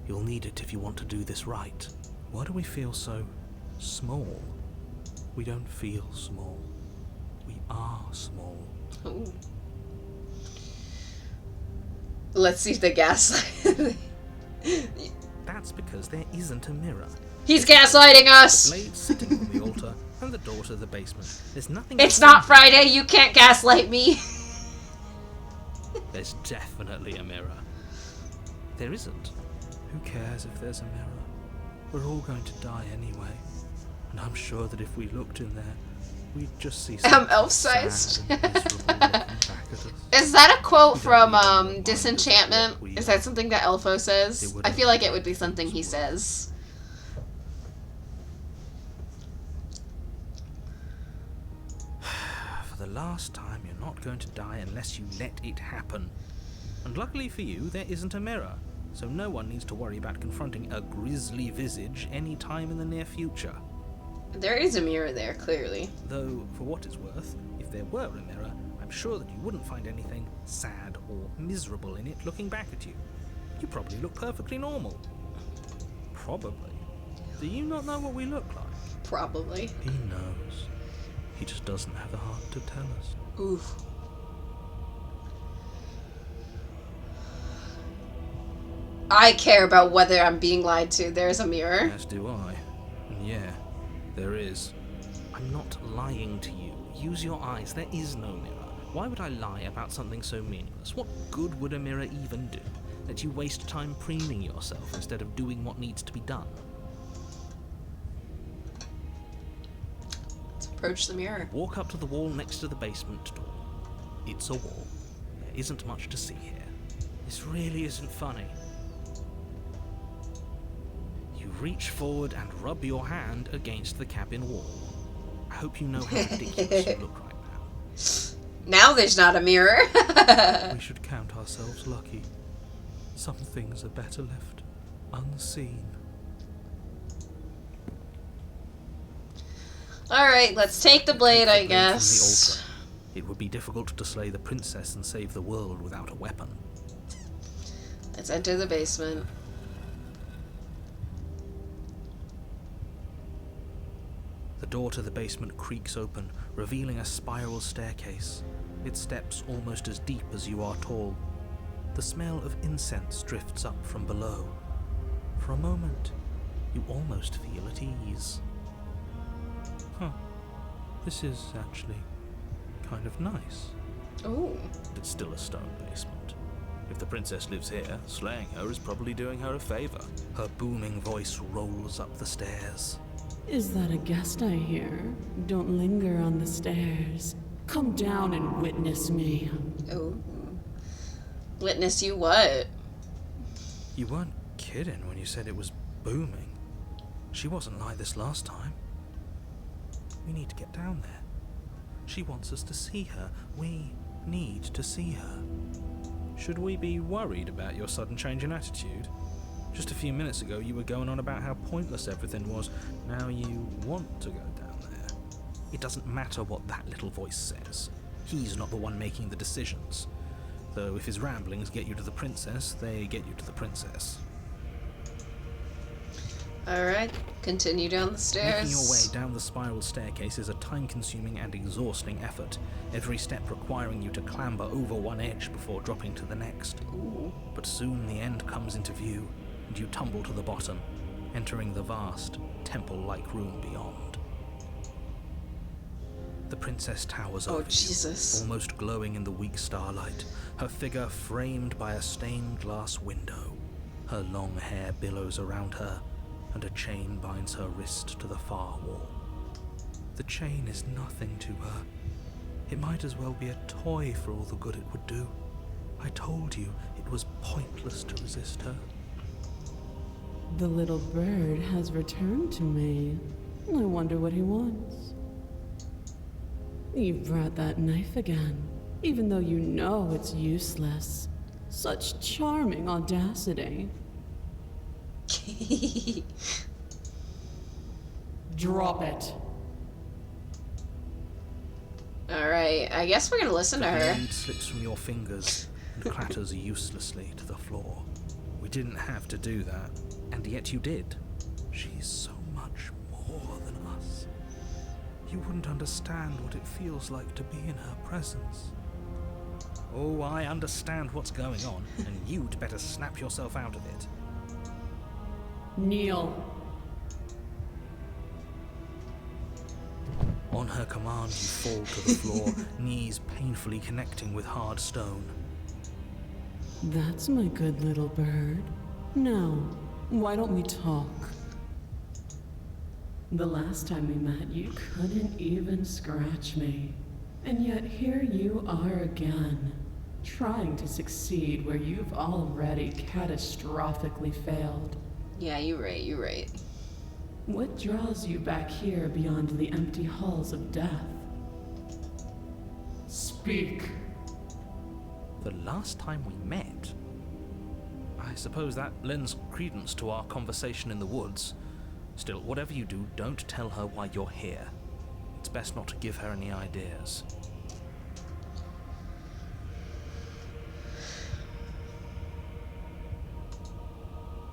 You'll need it if you want to do this right. Why do we feel so small? We don't feel small. We are small. Ooh. Let's see if the gaslight. That's because there isn't a mirror. He's gaslighting us! Blade sitting on the altar and the door to the basement. There's nothing. It's not Friday, you can't gaslight me! There's definitely a mirror. There isn't. Who cares if there's a mirror? We're all going to die anyway. And I'm sure that if we looked in there, we'd just see something elf-sized. sad and miserable looking back at us. Is that a quote from Disenchantment? Is that something that Elfo says? I feel like it would be something he says. For the last time, you're not going to die unless you let it happen. And luckily for you, there isn't a mirror, so no one needs to worry about confronting a grisly visage any time in the near future. There is a mirror there, clearly. Though, for what it's worth, if there were a mirror, I'm sure that you wouldn't find anything sad or miserable in it looking back at you. You probably look perfectly normal. Probably. Do you not know what we look like? Probably. He knows. He just doesn't have the heart to tell us. Oof. I care about whether I'm being lied to. There's a mirror. As do I. And yeah, there is. I'm not lying to you. Use your eyes. There is no mirror. Why would I lie about something so meaningless? What good would a mirror even do? That you waste time preening yourself instead of doing what needs to be done. Let's approach the mirror. Walk up to the wall next to the basement door. It's a wall. There isn't much to see here. This really isn't funny. You reach forward and rub your hand against the cabin wall. I hope you know how ridiculous you look right now. Now there's not a mirror. We should count ourselves lucky. Some things are better left unseen. Alright, let's take the blade, I Take the blade from the guess. altar. It would be difficult to slay the princess and save the world without a weapon. Let's enter the basement. The door to the basement creaks open, revealing a spiral staircase. Its steps almost as deep as you are tall. The smell of incense drifts up from below. For a moment, you almost feel at ease. Huh. This is actually kind of nice. Ooh. But it's still a stone basement. If the princess lives here, slaying her is probably doing her a favor. Her booming voice rolls up the stairs. Is that a guest I hear? Don't linger on the stairs. Come down and witness me. Ooh. Witness you what? You weren't kidding when you said it was booming. She wasn't like this last time. We need to get down there. She wants us to see her. We need to see her. Should we be worried about your sudden change in attitude? Just a few minutes ago you were going on about how pointless everything was. Now you want to go down there. It doesn't matter what that little voice says. He's not the one making the decisions. Though if his ramblings get you to the princess, they get you to the princess. Alright, continue down the stairs. Making your way down the spiral staircase is a time-consuming and exhausting effort, every step requiring you to clamber over one edge before dropping to the next. Ooh. But soon the end comes into view, and you tumble to the bottom, entering the vast, temple-like room beyond. The princess towers over Jesus. you, almost glowing in the weak starlight, her figure framed by a stained glass window. Her long hair billows around her, and a chain binds her wrist to the far wall. The chain is nothing to her. It might as well be a toy for all the good it would do. I told you it was pointless to resist her. The little bird has returned to me. I wonder what he wants. You brought that knife again, even though you know it's useless. Such charming audacity. Drop it. Alright, I guess we're gonna listen to The her. blade slips from your fingers and clatters uselessly to the floor. We didn't have to do that, and yet you did. She's so much more than us. You wouldn't understand what it feels like to be in her presence. Oh, I understand what's going on, and you'd better snap yourself out of it. Kneel. On her command, you fall to the floor, knees painfully connecting with hard stone. That's my good little bird. Now, why don't we talk? The last time we met, you couldn't even scratch me. And yet here you are again, trying to succeed where you've already catastrophically failed. Yeah, you're right. What draws you back here beyond the empty halls of death? Speak. The last time we met? I suppose that lends credence to our conversation in the woods. Still, whatever you do, don't tell her why you're here. It's best not to give her any ideas.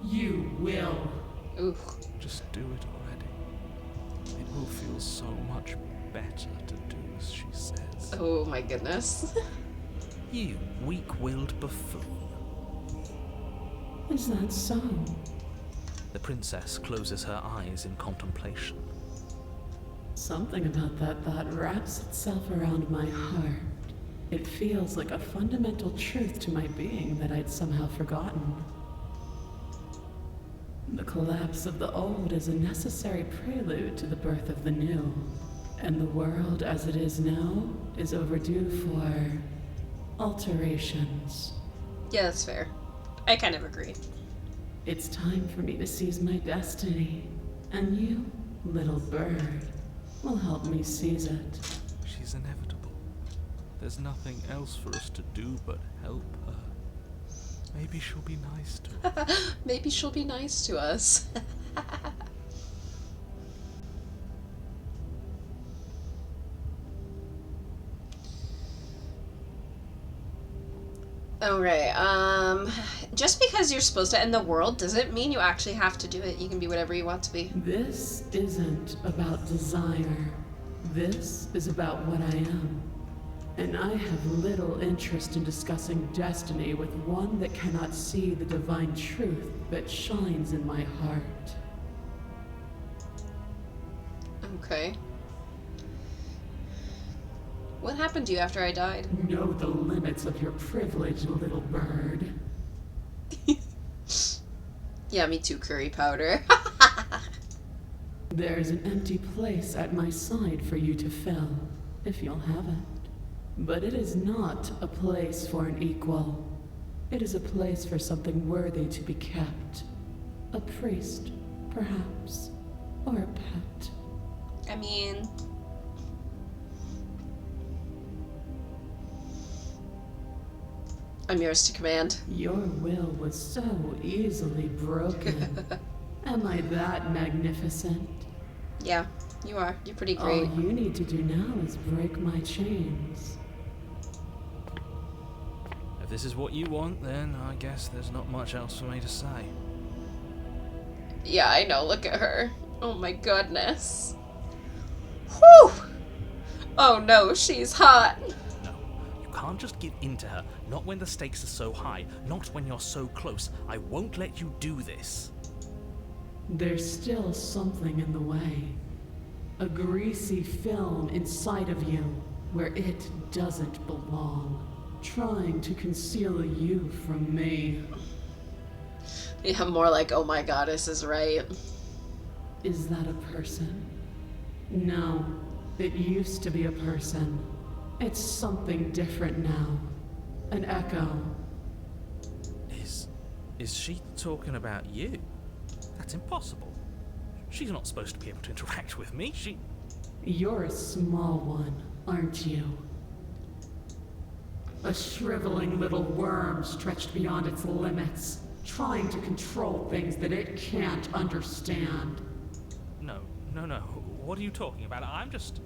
You will. Ooh. Just do it already. It will feel so much better to do as she says. Oh my goodness. You weak-willed buffoon. Is that so? The princess closes her eyes in contemplation. Something about that thought wraps itself around my heart. It feels like a fundamental truth to my being that I'd somehow forgotten. The collapse of the old is a necessary prelude to the birth of the new. And the world as it is now is overdue for alterations. Yeah, that's fair. I kind of agree. It's time for me to seize my destiny. And you, little bird, will help me seize it. She's inevitable. There's nothing else for us to do but help her. Maybe she'll be nice to us. Maybe she'll be nice to us. Alright, just because you're supposed to end the world doesn't mean you actually have to do it. You can be whatever you want to be. This isn't about desire. This is about what I am. And I have little interest in discussing destiny with one that cannot see the divine truth that shines in my heart. Okay. What happened to you after I died? Know the limits of your privilege, little bird. Yeah, me too, curry powder. There's an empty place at my side for you to fill, if you'll have it. But it is not a place for an equal. It is a place for something worthy to be kept. A priest, perhaps, or a pet. I mean... I'm yours to command. Your will was so easily broken. Am I that magnificent? Yeah, you are. You're pretty All great. you need to do now is break my chains. If this is what you want, then I guess there's not much else for me to say. Yeah, I know. Look at her. Oh my goodness. Whew! Oh no, she's hot. No, you can't just give in to her. Not when the stakes are so high. Not when you're so close. I won't let you do this. There's still something in the way. A greasy film inside of you where it doesn't belong. Trying to conceal you from me. Yeah, more like, oh my goddess is right. Is that a person? No, it used to be a person. It's something different now. An echo. Is she talking about you? That's impossible. She's not supposed to be able to interact with me. You're a small one, aren't you? A shriveling little worm stretched beyond its limits, trying to control things that it can't understand. No. What are you talking about? I'm just...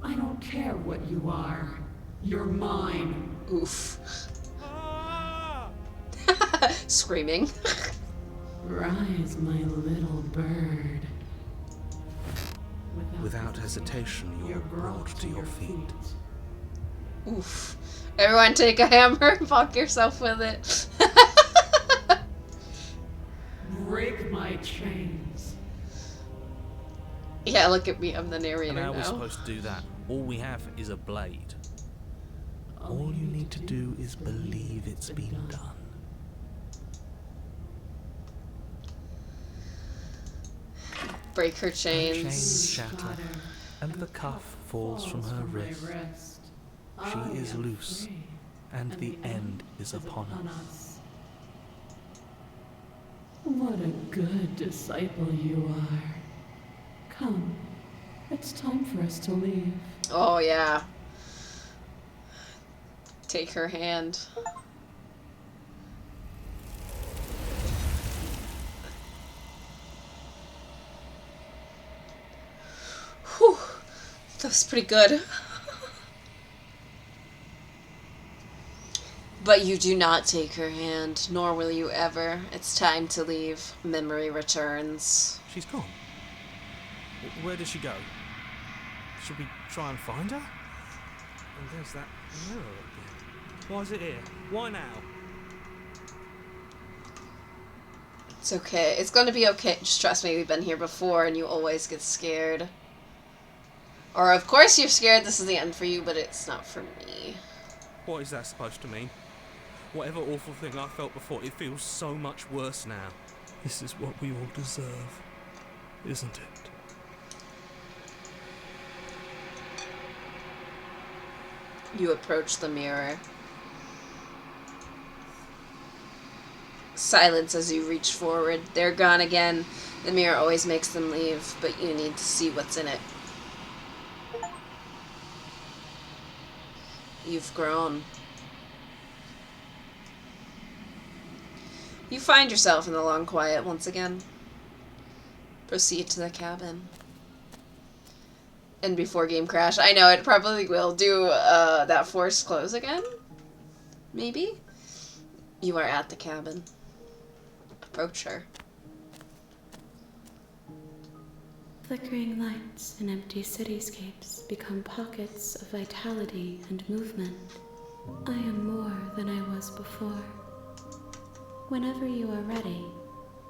I don't care what you are. You're mine. Oof. Ah! Screaming. Rise, my little bird. Without hesitation, you're brought to your feet. Oof. Everyone take a hammer and fuck yourself with it. Break my chains. Yeah, look at me. I'm the narrator And how are we now. supposed to do that? All we have is a blade. All you need to do is believe it's been done. Break her Her chains. chains shatter, and the cuff falls from her wrist. She is loose, and the end is upon us. What a good disciple you are. Come, it's time for us to leave. Oh, yeah. Take her hand. Whew. That was pretty good. But you do not take her hand, nor will you ever. It's time to leave. Memory returns. She's gone. Where did she go? Should we try and find her? And there's that mirror again. Why is it here? Why now? It's okay. It's gonna be okay. Just trust me, we've been here before and you always get scared. Or of course you're scared, this is the end for you, but it's not for me. What is that supposed to mean? Whatever awful thing I felt before, it feels so much worse now. This is what we all deserve, isn't it? You approach the mirror. Silence as you reach forward. They're gone again. The mirror always makes them leave, but you need to see what's in it. You've grown. You find yourself in the long quiet once again. Proceed to the cabin. And before game crash, I know it probably will do that forced close again. Maybe? You are at the cabin. Approach her. Flickering lights and empty cityscapes become pockets of vitality and movement. I am more than I was before. Whenever you are ready,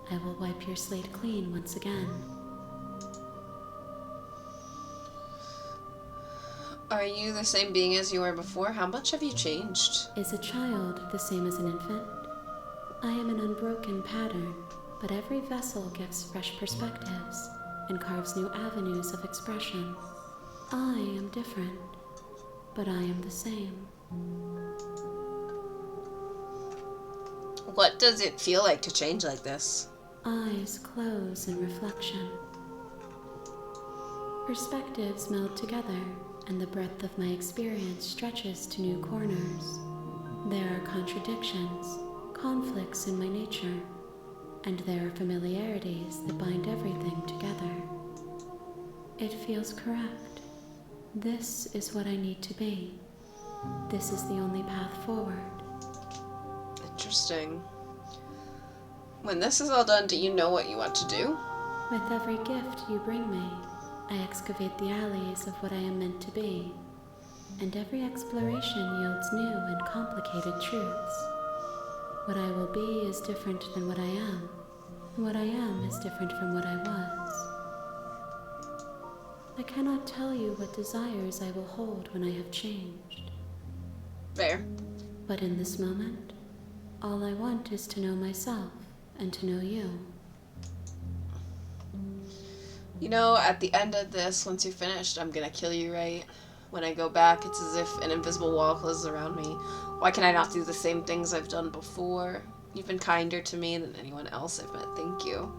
I will wipe your slate clean once again. Are you the same being as you were before? How much have you changed? Is a child the same as an infant? I am an unbroken pattern, but every vessel gives fresh perspectives and carves new avenues of expression. I am different, but I am the same. What does it feel like to change like this? Eyes close in reflection. Perspectives meld together, and the breadth of my experience stretches to new corners. There are contradictions, conflicts in my nature, and there are familiarities that bind everything together. It feels correct. This is what I need to be. This is the only path forward. Interesting. When this is all done, do you know what you want to do? With every gift you bring me, I excavate the alleys of what I am meant to be, and every exploration yields new and complicated truths. What I will be is different than what I am, and what I am is different from what I was. I cannot tell you what desires I will hold when I have changed. Fair. But in this moment, all I want is to know myself and to know you. You know, at the end of this, once you're finished, I'm gonna kill you, right? When I go back, it's as if an invisible wall closes around me. Why can I not do the same things I've done before? You've been kinder to me than anyone else I've met, thank you.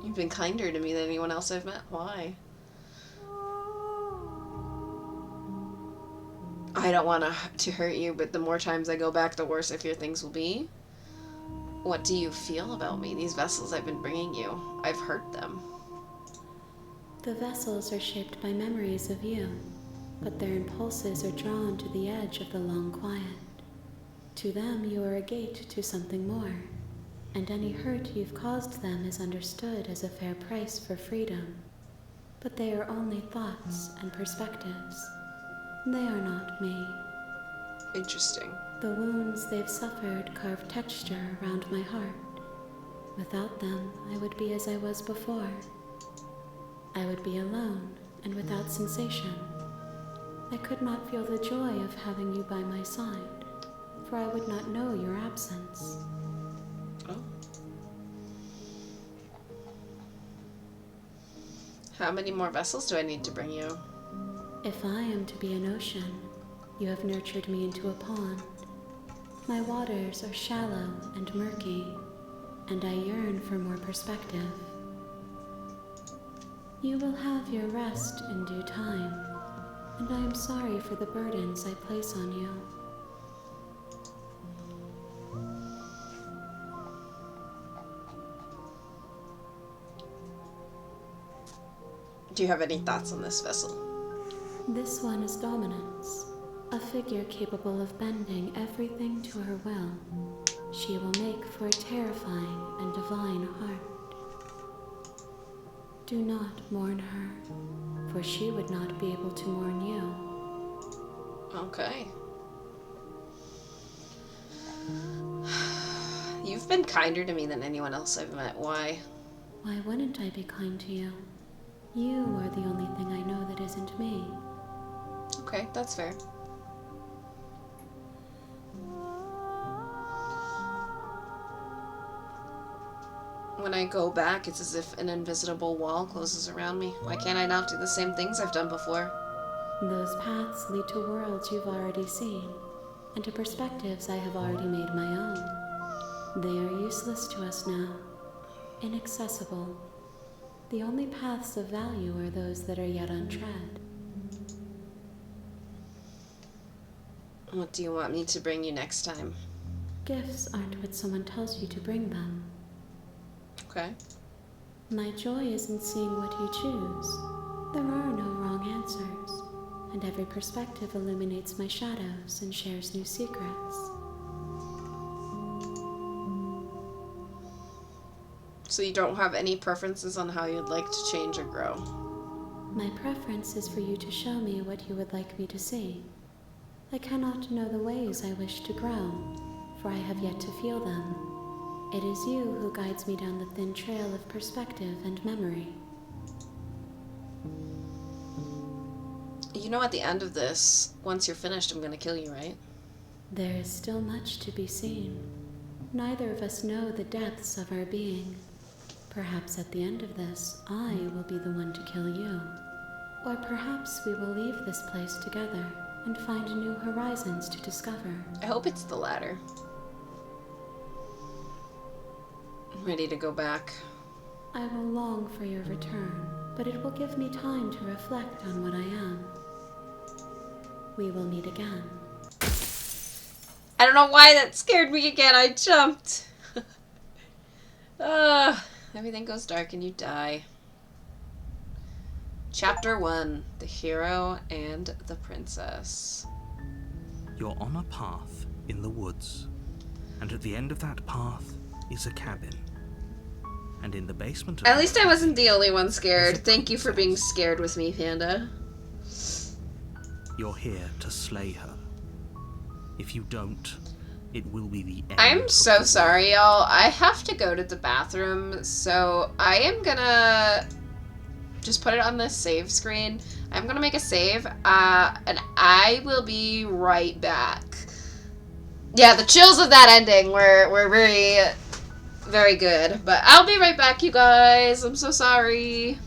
You've been kinder to me than anyone else I've met, why? I don't want to hurt you, but the more times I go back, the worse I fear things will be. What do you feel about me? These vessels I've been bringing you, I've hurt them. The vessels are shaped by memories of you, but their impulses are drawn to the edge of the long quiet. To them, you are a gate to something more, and any hurt you've caused them is understood as a fair price for freedom. But they are only thoughts and perspectives. They are not me. Interesting. The wounds they've suffered carve texture around my heart. Without them, I would be as I was before. I would be alone and without sensation. I could not feel the joy of having you by my side, for I would not know your absence. Oh. How many more vessels do I need to bring you? If I am to be an ocean, you have nurtured me into a pond. My waters are shallow and murky, and I yearn for more perspective. You will have your rest in due time, and I am sorry for the burdens I place on you. Do you have any thoughts on this vessel? This one is Dominance, a figure capable of bending everything to her will. She will make for a terrifying and divine heart. Do not mourn her, for she would not be able to mourn you. Okay. You've been kinder to me than anyone else I've met. Why? Why wouldn't I be kind to you? You are the only thing I know that isn't me. Okay, that's fair. When I go back, it's as if an invisible wall closes around me. Why can't I not do the same things I've done before? Those paths lead to worlds you've already seen, and to perspectives I have already made my own. They are useless to us now, inaccessible. The only paths of value are those that are yet untread. What do you want me to bring you next time? Gifts aren't what someone tells you to bring them. Okay. My joy is in seeing what you choose. There are no wrong answers, and every perspective illuminates my shadows and shares new secrets. So you don't have any preferences on how you'd like to change or grow? My preference is for you to show me what you would like me to see. I cannot know the ways I wish to grow, for I have yet to feel them. It is you who guides me down the thin trail of perspective and memory. You know, at the end of this, once you're finished, I'm gonna kill you, right? There is still much to be seen. Neither of us know the depths of our being. Perhaps at the end of this, I will be the one to kill you. Or perhaps we will leave this place together and find new horizons to discover. I hope it's the latter. I'm ready to go back. I will long for your return, but it will give me time to reflect on what I am. We will meet again. I don't know why that scared me again. I jumped. Everything goes dark and you die. Chapter 1. The Hero and the Princess. You're on a path in the woods, and at the end of that path is a cabin. And in the basement of At that least I wasn't the only one scared. Is it Thank you for being princess? scared with me, Panda. You're here to slay her. If you don't, it will be the end. I'm of so the sorry, y'all. I have to go to the bathroom, so I am gonna just put it on the save screen. I'm gonna make a save, and I will be right back. Yeah, the chills of that ending were very, very good. But I'll be right back, you guys. I'm so sorry.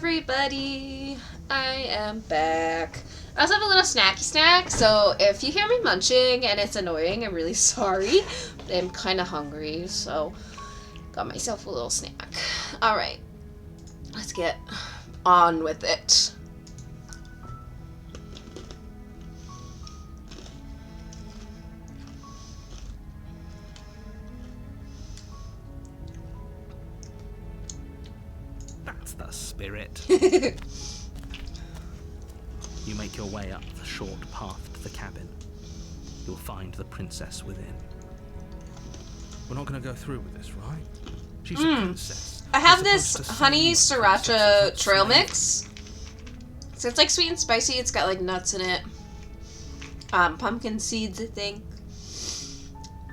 everybody! I am back. I also have a little snacky snack, so if you hear me munching and it's annoying, I'm really sorry. I'm kind of hungry, so got myself a little snack. Alright, let's get on with it. That's the spirit. You make your way up the short path to the cabin. You'll find the princess within. We're not going to go through with this, right? She's a princess. I have You're this supposed to honey save the princess sriracha without trail slavery. mix. So it's like sweet and spicy. It's got like nuts in it. Pumpkin seeds, I think.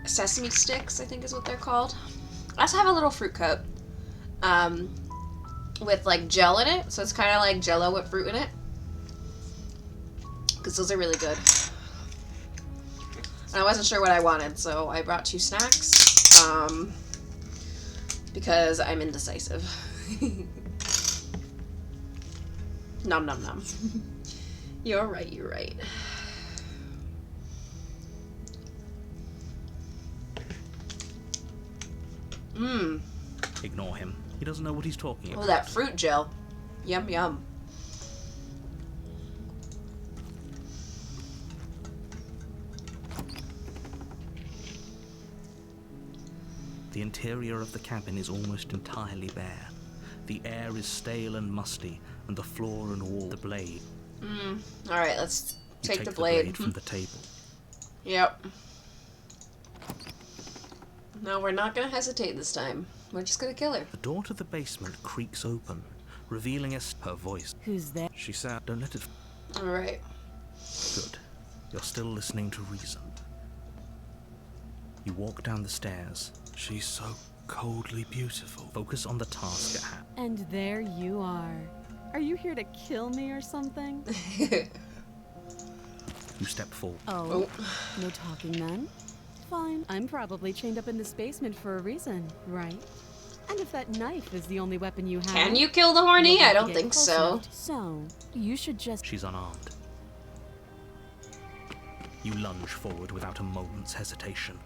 Sesame sticks, I think is what they're called. I also have a little fruit cup. With like gel in it. So it's kind of like Jell-O with fruit in it. Because those are really good. And I wasn't sure what I wanted, so I brought 2 snacks. Because I'm indecisive. Nom nom nom. You're right, you're right. Mmm. Ignore him. He doesn't know what he's talking Oh, about. that fruit gel. Yum yum. The interior of the cabin is almost entirely bare. The air is stale and musty, and the floor and wall the blade. Alright, let's You take the blade. from the table. Yep. No, we're not gonna hesitate this time. We're just gonna kill her. The door to the basement creaks open, revealing her voice. Who's there? She said, "Don't let it." Alright. Good. You're still listening to reason. You walk down the stairs. She's so coldly beautiful. Focus on the task at hand. And there you are. Are you here to kill me or something? You step forward. Oh, no talking then? Fine. I'm probably chained up in this basement for a reason, right? And if that knife is the only weapon you have... Can you kill the you'll horny? have I to don't get think close so. enough. So, you should just... She's unarmed. You lunge forward without a moment's hesitation.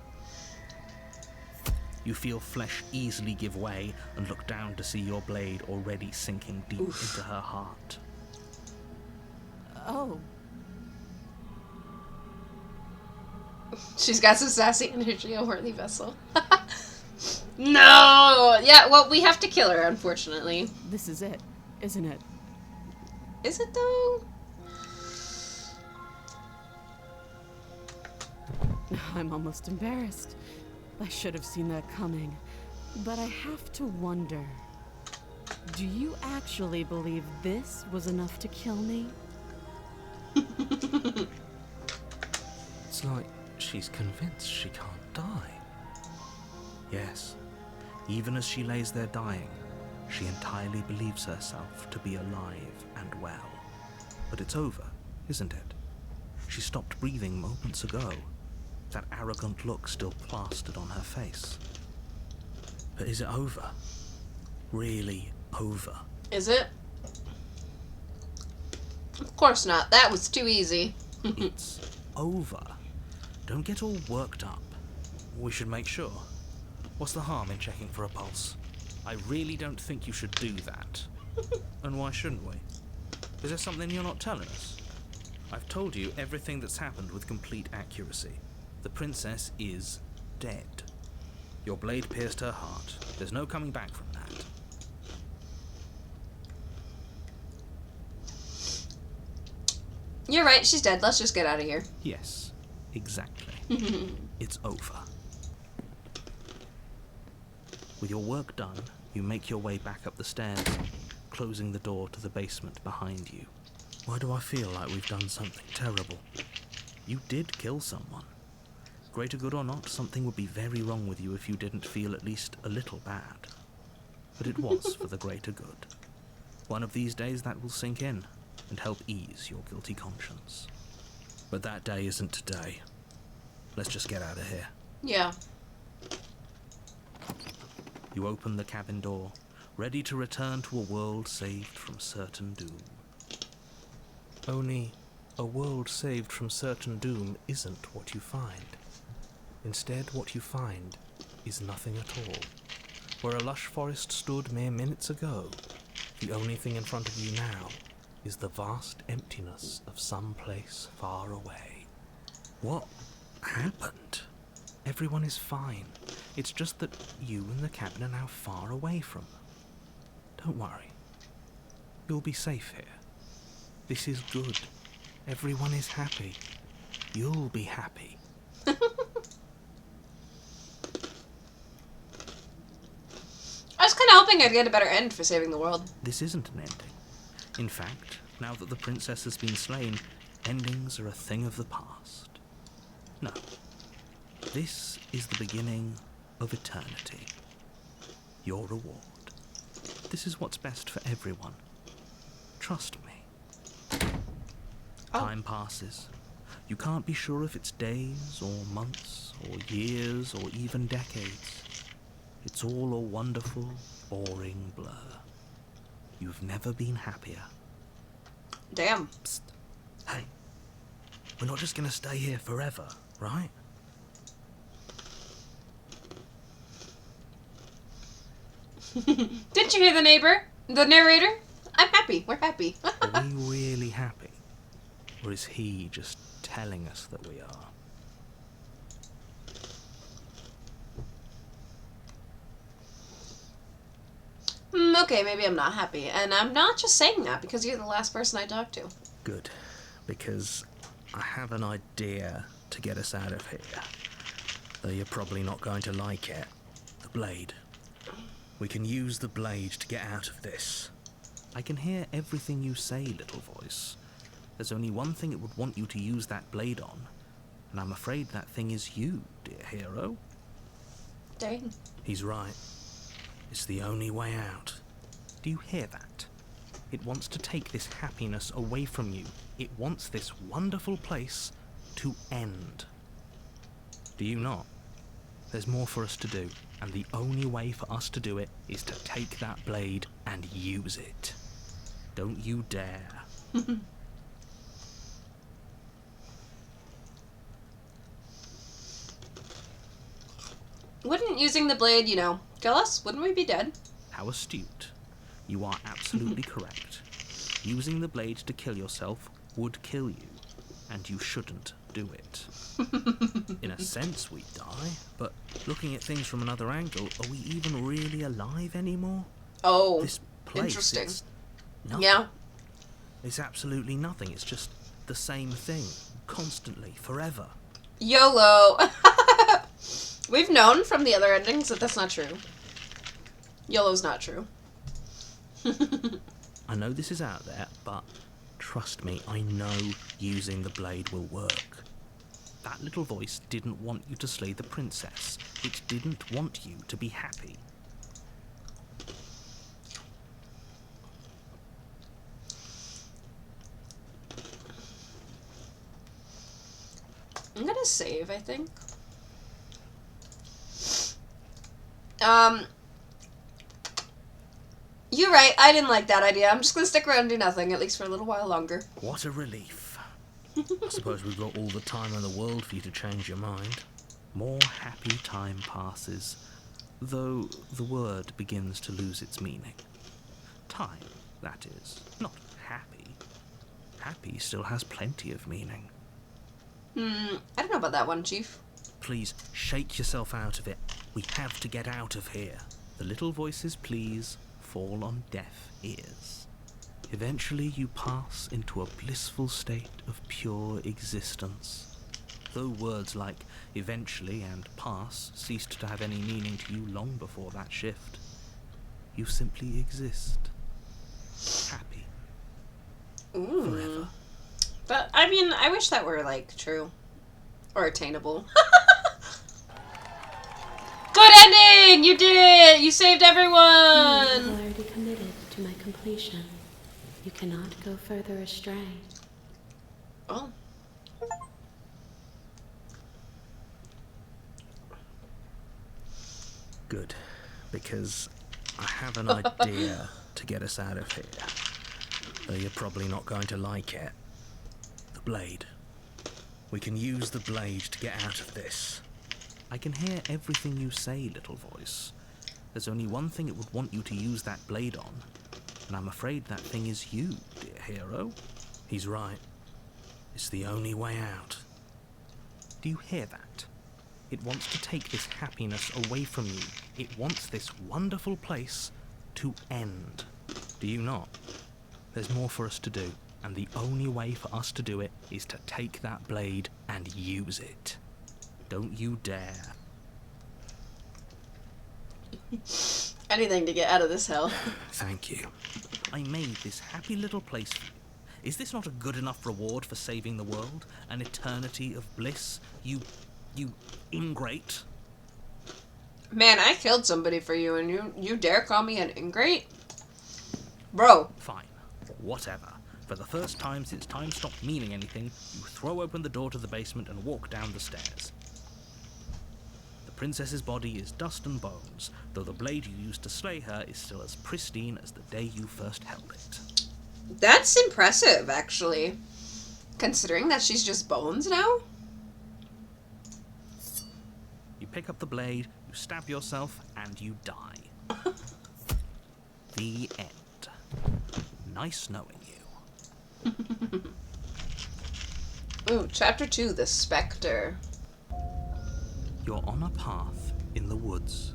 You feel flesh easily give way and look down to see your blade already sinking deep into her heart. Oh, She's got some sassy energy, a worthy vessel. No! Yeah, well, we have to kill her, unfortunately. this is it, isn't it? Is it, though? I'm almost embarrassed. I should have seen that coming. But I have to wonder, do you actually believe this was enough to kill me? It's like she's convinced she can't die. Yes, even as she lays there dying, she entirely believes herself to be alive and well. But it's over, isn't it? She stopped breathing moments ago. That arrogant look still plastered on her face. But is it over? Really over? Is it? Of course not. That was too easy. It's over. Don't get all worked up. We should make sure. What's the harm in checking for a pulse? I really don't think you should do that. And why shouldn't we? Is there something you're not telling us? I've told you everything that's happened with complete accuracy. The princess is dead. Your blade pierced her heart. There's no coming back from that. You're right, she's dead. Let's just get out of here. Yes, exactly. It's over. With your work done, you make your way back up the stairs, closing the door to the basement behind you. Why do I feel like we've done something terrible? You did kill someone. Greater good or not, something would be very wrong with you if you didn't feel at least a little bad. But it was for the greater good. One of these days that will sink in and help ease your guilty conscience. But that day isn't today. Let's just get out of here. Yeah. You open the cabin door, ready to return to a world saved from certain doom. Only a world saved from certain doom isn't what you find. Instead, what you find is nothing at all. Where a lush forest stood mere minutes ago, the only thing in front of you now is the vast emptiness of some place far away. What happened? Everyone is fine. It's just that you and the captain are now far away from them. Don't worry. You'll be safe here. This is good. Everyone is happy. You'll be happy. I was kind of hoping I'd get a better end for saving the world. This isn't an ending. In fact, now that the princess has been slain, endings are a thing of the past. No. This is the beginning of eternity. Your reward. This is what's best for everyone. Trust me. Oh. Time passes. You can't be sure if it's days or months or years or even decades. It's all a wonderful, boring blur. You've never been happier. Damn. Psst. Hey, we're not just gonna stay here forever, right? Didn't you hear the neighbor? The narrator? I'm happy. We're happy. Are we really happy? Or is he just telling us that we are? Okay, maybe I'm not happy. And I'm not just saying that because you're the last person I talked to. Good, because I have an idea to get us out of here. Though you're probably not going to like it. The blade. We can use the blade to get out of this. I can hear everything you say, little voice. There's only one thing it would want you to use that blade on, and I'm afraid that thing is you, dear hero. Dang. He's right. It's the only way out. Do you hear that? It wants to take this happiness away from you. It wants this wonderful place to end. Do you not? There's more for us to do, and the only way for us to do it is to take that blade and use it. Don't you dare. Wouldn't using the blade, kill us? Wouldn't we be dead? How astute. You are absolutely correct. Using the blade to kill yourself would kill you, and you shouldn't do it. In a sense, we die, but looking at things from another angle, are we even really alive anymore? Oh, This place, interesting. it's nothing. Yeah. It's absolutely nothing. It's just the same thing, constantly, forever. YOLO. We've known from the other endings that that's not true. YOLO's not true. I know this is out there, but trust me, I know using the blade will work. That little voice didn't want you to slay the princess. It didn't want you to be happy. I'm gonna save, I think. You're right, I didn't like that idea. I'm just gonna stick around and do nothing, at least for a little while longer. What a relief. I suppose we've got all the time in the world for you to change your mind. More happy time passes, though the word begins to lose its meaning. Time, that is, not happy. Happy still has plenty of meaning. I don't know about that one, Chief. Please, shake yourself out of it. We have to get out of here. The little voice's pleas fall on deaf ears. Eventually you pass into a blissful state of pure existence. Though words like eventually and pass ceased to have any meaning to you long before that shift, you simply exist. Happy. Ooh. Forever. But, I mean, I wish that were, true. Or attainable. Good ending! You did it! You saved You everyone! have already committed to my completion. You cannot go further astray. Oh. Good, because I have an idea to get us out of here. Though you're probably not going to like it. The blade. We can use the blade to get out of this. I can hear everything you say, little voice. There's only one thing it would want you to use that blade on, and I'm afraid that thing is you, dear hero. He's right. It's the only way out. Do you hear that? It wants to take this happiness away from you. It wants this wonderful place to end. Do you not? There's more for us to do. And the only way for us to do it is to take that blade and use it. Don't you dare. Anything to get out of this hell. Thank you. I made this happy little place for you. Is this not a good enough reward for saving the world? An eternity of bliss? You ingrate? Man, I killed somebody for you, and you dare call me an ingrate? Bro. Fine. Whatever. For the first time since time stopped meaning anything, you throw open the door to the basement and walk down the stairs. The princess's body is dust and bones, though the blade you used to slay her is still as pristine as the day you first held it. That's impressive, actually. Considering that she's just bones now? You pick up the blade, you stab yourself, and you die. The end. Nice knowing you. Ooh, Chapter 2, The Spectre. You're on a path in the woods,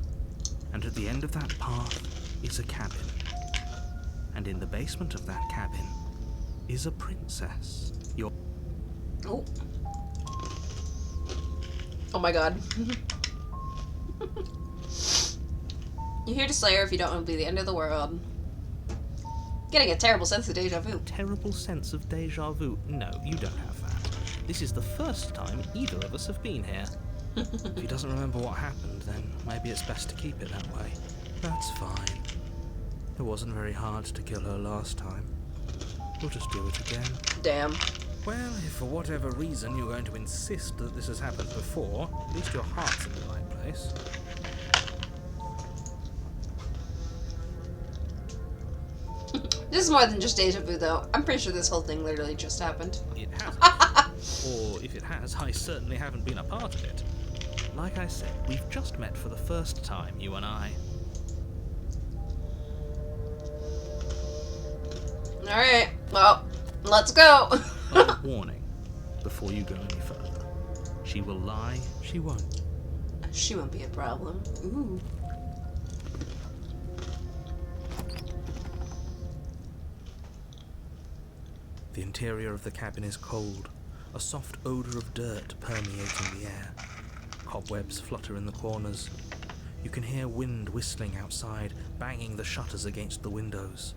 and at the end of that path is a cabin. And in the basement of that cabin is a princess. Oh. Oh my god. You're here to slay her if you don't want to be the end of the world. Getting a terrible sense of deja vu. Terrible sense of deja vu? No, you don't have that. This is the first time either of us have been here. If he doesn't remember what happened, then maybe it's best to keep it that way. That's fine. It wasn't very hard to kill her last time. We'll just do it again. Damn. Well, if for whatever reason you're going to insist that this has happened before, at least your heart's in the right place. This is more than just deja vu, though. I'm pretty sure this whole thing literally just happened. It hasn't. Or if it has, I certainly haven't been a part of it. Like I said, we've just met for the first time, you and I. Alright, well, let's go. A warning, before you go any further. She will lie. She won't. She won't be a problem. Ooh. The interior of the cabin is cold, a soft odor of dirt permeating the air. Cobwebs flutter in the corners. You can hear wind whistling outside, banging the shutters against the windows.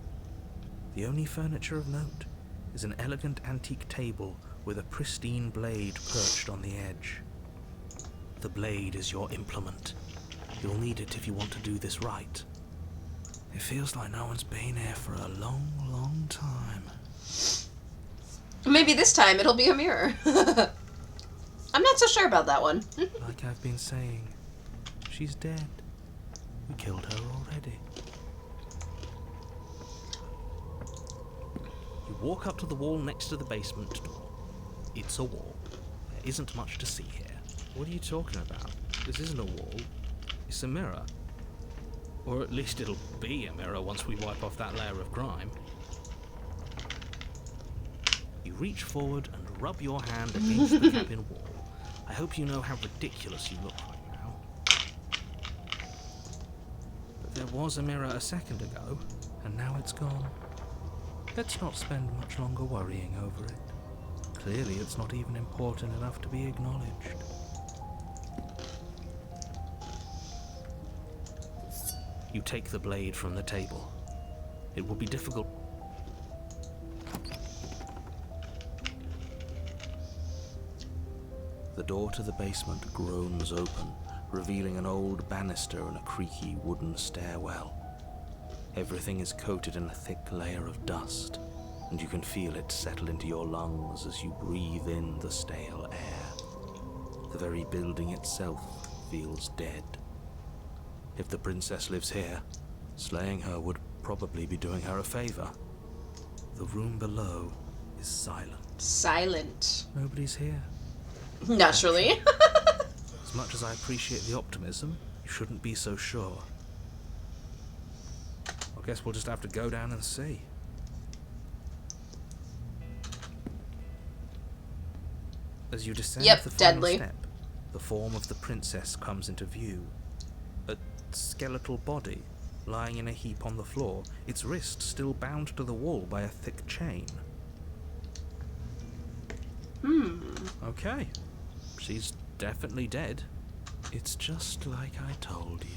The only furniture of note is an elegant antique table with a pristine blade perched on the edge. The blade is your implement. You'll need it if you want to do this right. It feels like no one's been here for a long, long time. Maybe this time it'll be a mirror. I'm not so sure about that one. Like I've been saying, she's dead. We killed her already. You walk up to the wall next to the basement door. It's a wall. There isn't much to see here. What are you talking about? This isn't a wall. It's a mirror. Or at least it'll be a mirror once we wipe off that layer of grime. You reach forward and rub your hand against the cabin wall. I hope you know how ridiculous you look right now. But there was a mirror a second ago, and now it's gone. Let's not spend much longer worrying over it. Clearly it's not even important enough to be acknowledged. You take the blade from the table. It will be difficult. The door to the basement groans open, revealing an old banister and a creaky wooden stairwell. Everything is coated in a thick layer of dust, and you can feel it settle into your lungs as you breathe in the stale air. The very building itself feels dead. If the princess lives here, Slaying her would probably be doing her a favor. The room below is silent. Silent. Nobody's here. Naturally. As much as I appreciate the optimism, you shouldn't be so sure. I guess we'll just have to go down and see. As you descend Yep, the final deadly. step, the form of the princess comes into view. A skeletal body lying in a heap on the floor, its wrist still bound to the wall by a thick chain. Okay, she's definitely dead. It's just like I told you.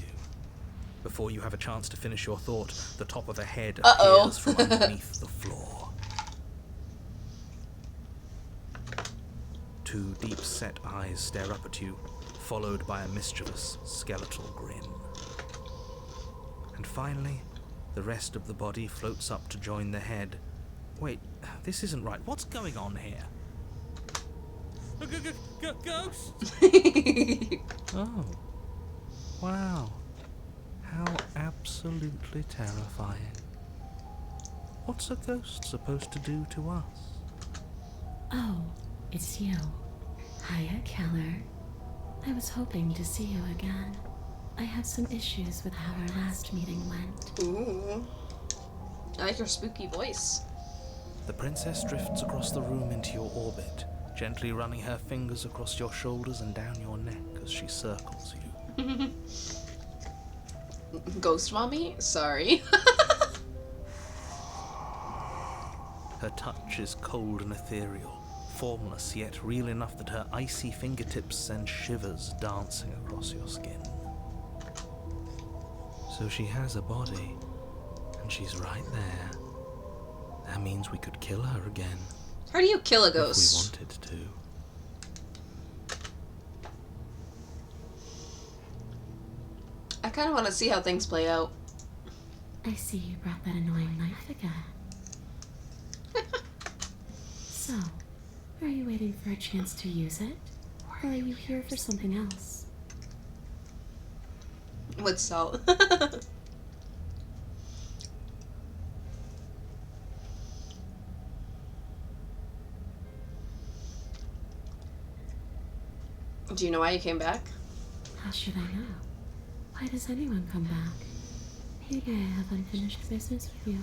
Before you have a chance to finish your thought, the top of a head appears from underneath the floor. Two deep-set eyes stare up at you, followed by a mischievous, skeletal grin. And finally, the rest of the body floats up to join the head. Wait, this isn't right. What's going on here? Ghosts! Oh. Wow. How absolutely terrifying. What's a ghost supposed to do to us? Oh, it's you. Hiya, Keller. I was hoping to see you again. I have some issues with how our last meeting went. Ooh. I like your spooky voice. The princess drifts across the room into your orbit, gently running her fingers across your shoulders and down your neck as she circles you. Ghost mommy? Sorry. Her touch is cold and ethereal, formless yet real enough that her icy fingertips send shivers dancing across your skin. So she has a body, and she's right there. That means we could kill her again. How do you kill a If we ghost? wanted to. I kind of want to see how things play out. I see you brought that annoying knife again. So, are you waiting for a chance to use it? Or are you here for something else? With salt. Do you know why you came back? How should I know? Why does anyone come back? Maybe I have unfinished business with you.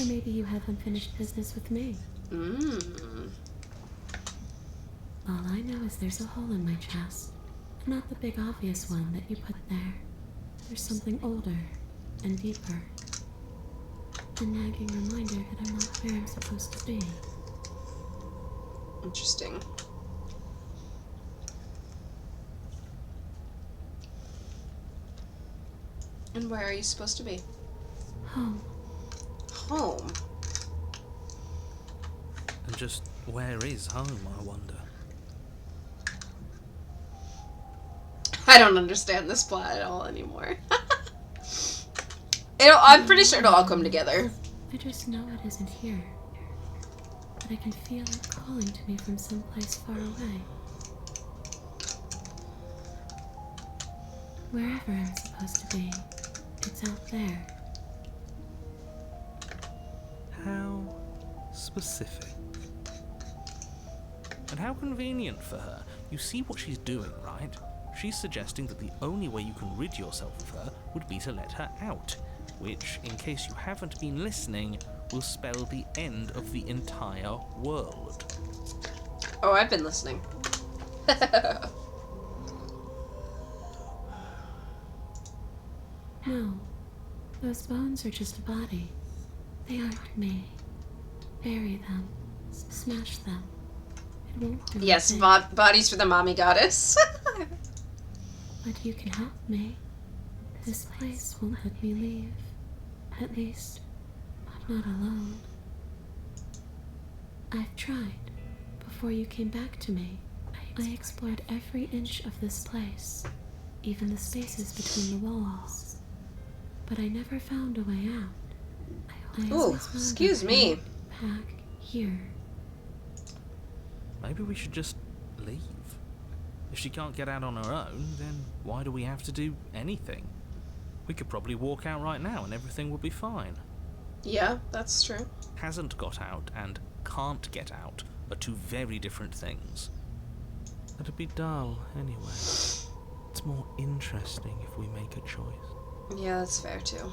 Or maybe you have unfinished business with me. All I know is there's a hole in my chest. Not the big obvious one that you put there. There's something older and deeper. A nagging reminder that I'm not where I'm supposed to be. Interesting. And where are you supposed to be? Home. Home? And just where is home, I wonder? I don't understand this plot at all anymore. I'm pretty sure it'll all come together. I just know it isn't here. But I can feel it calling to me from someplace far away. Wherever I'm supposed to be, it's out there. How specific. And how convenient for her. You see what she's doing, right? She's suggesting that the only way you can rid yourself of her would be to let her out, which, in case you haven't been listening, will spell the end of the entire world. Oh, I've been listening. No, those bones are just a body. They aren't me. Bury them. Smash them. It won't do Yes, anything. bodies for the mommy goddess. But you can help me. This place won't let me leave. At least, I'm not alone. I've tried. Before you came back to me, I explored every inch of this place, even the spaces between the walls. But I never found a way out. I Ooh, always found excuse a me. back here. Maybe we should just leave. If she can't get out on her own, then why do we have to do anything? We could probably walk out right now and everything would be fine. Yeah, that's true. Hasn't got out and can't get out are two very different things. It'd be dull anyway. It's more interesting if we make a choice. Yeah, that's fair too.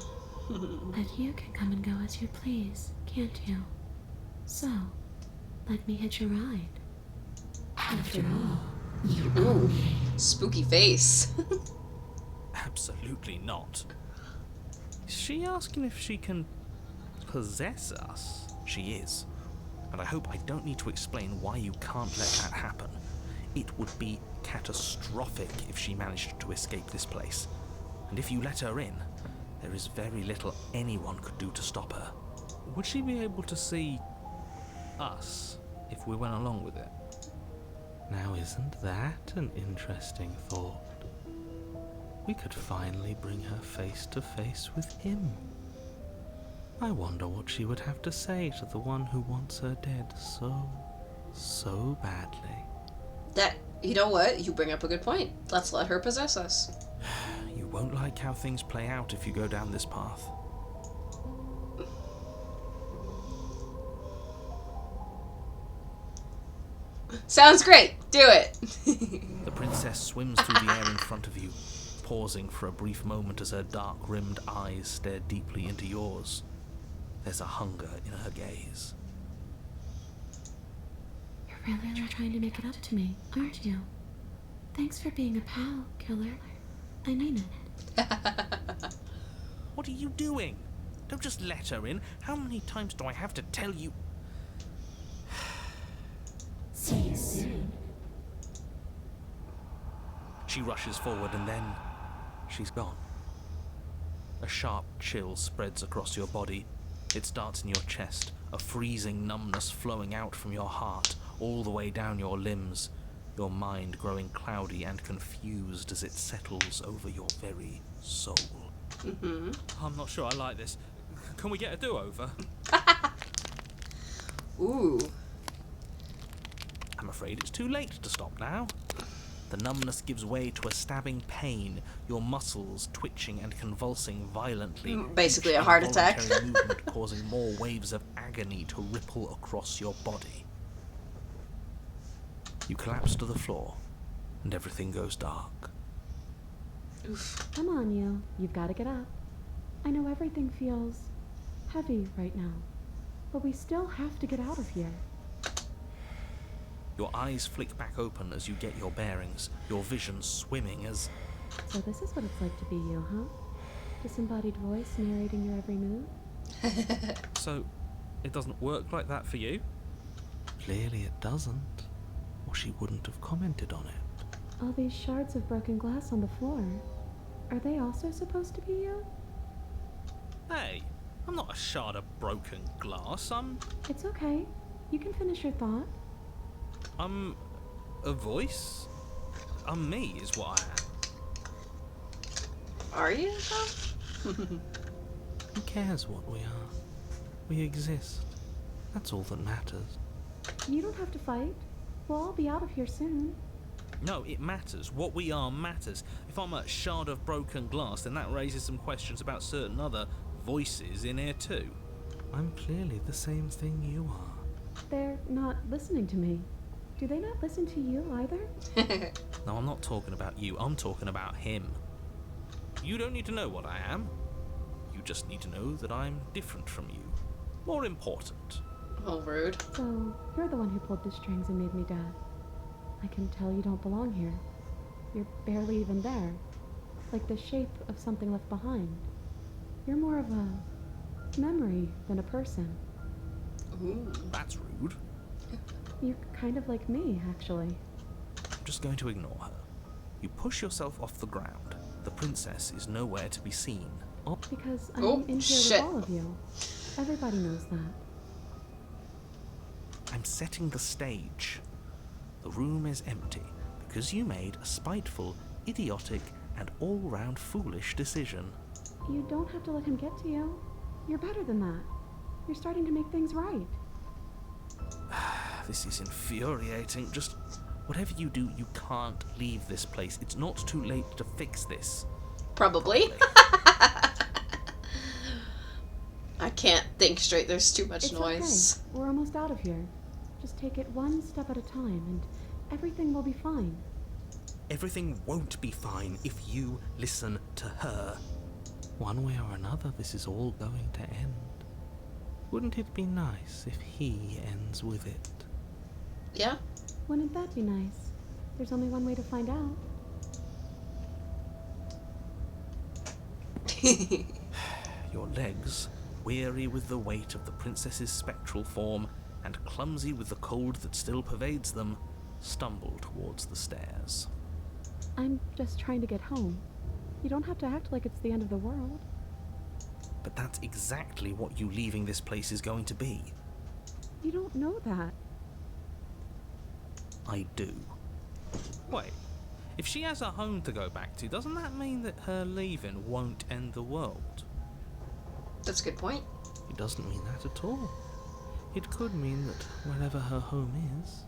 But you can come and go as you please, can't you? So, let me hitch a ride. After all, you Ooh, spooky face. Absolutely not. Is she asking if she can possess us? She is. And I hope I don't need to explain why you can't let that happen. It would be catastrophic if she managed to escape this place. And if you let her in, there is very little anyone could do to stop her. Would she be able to see us if we went along with it? Now, isn't that an interesting thought? We could finally bring her face to face with him. I wonder what she would have to say to the one who wants her dead so badly. You know what? You bring up a good point. Let's let her possess us. You won't like how things play out if you go down this path. Sounds great. Do it. The princess swims through the air in front of you, pausing for a brief moment as her dark-rimmed eyes stare deeply into yours. There's a hunger in her gaze. You're really trying to make it up to me, aren't you? Thanks for being a pal, killer. I mean it. What are you doing? Don't just let her in. How many times do I have to tell you? See you soon. She rushes forward and then she's gone. A sharp chill spreads across your body. It starts in your chest, a freezing numbness flowing out from your heart, all the way down your limbs, your mind growing cloudy and confused as it settles over your very soul. Mm-hmm. I'm not sure I like this. Can we get a do-over? Ooh. I'm afraid it's too late to stop now. The numbness gives way to a stabbing pain, your muscles twitching and convulsing violently. Basically each a heart attack. involuntary movement causing more waves of agony to ripple across your body. You collapse to the floor, and everything goes dark. Oof. Come on, you. You've got to get up. I know everything feels heavy right now, but we still have to get out of here. Your eyes flick back open as you get your bearings, your vision swimming as... So this is what it's like to be you, huh? Disembodied voice narrating your every move? So, it doesn't work like that for you? Clearly it doesn't, or she wouldn't have commented on it. All these shards of broken glass on the floor, are they also supposed to be you? Hey, I'm not a shard of broken glass, It's okay. You can finish your thought. I'm a voice? I'm me, is what I am. Are you? Who cares what we are? We exist. That's all that matters. You don't have to fight. We'll all be out of here soon. No, it matters. What we are matters. If I'm a shard of broken glass, then that raises some questions about certain other voices in here too. I'm clearly the same thing you are. They're not listening to me. Do they not listen to you either? No, I'm not talking about you. I'm talking about him. You don't need to know what I am. You just need to know that I'm different from you. More important. Oh, rude. So, you're the one who pulled the strings and made me dead. I can tell you don't belong here. You're barely even there. Like the shape of something left behind. You're more of a memory than a person. Ooh. That's rude. You're kind of like me, actually. I'm just going to ignore her. You push yourself off the ground. The princess is nowhere to be seen. Because I'm Oh, in here shit. with all of you. Everybody knows that. I'm setting the stage. The room is empty because you made a spiteful, idiotic, and all-round foolish decision. You don't have to let him get to you. You're better than that. You're starting to make things right. This is infuriating. Just whatever you do, you can't leave this place. It's not too late to fix this. Probably. I can't think straight. There's too much It's noise. okay. We're almost out of here. Just take it one step at a time, and everything will be fine. Everything won't be fine if you listen to her. One way or another, this is all going to end. Wouldn't it be nice if he ends with it? Yeah? Wouldn't that be nice? There's only one way to find out. Your legs, weary with the weight of the princess's spectral form and clumsy with the cold that still pervades them, stumble towards the stairs. I'm just trying to get home. You don't have to act like it's the end of the world. But that's exactly what you leaving this place is going to be. You don't know that. I do. Wait, if she has a home to go back to, doesn't that mean that her leaving won't end the world? That's a good point. It doesn't mean that at all. It could mean that wherever her home is,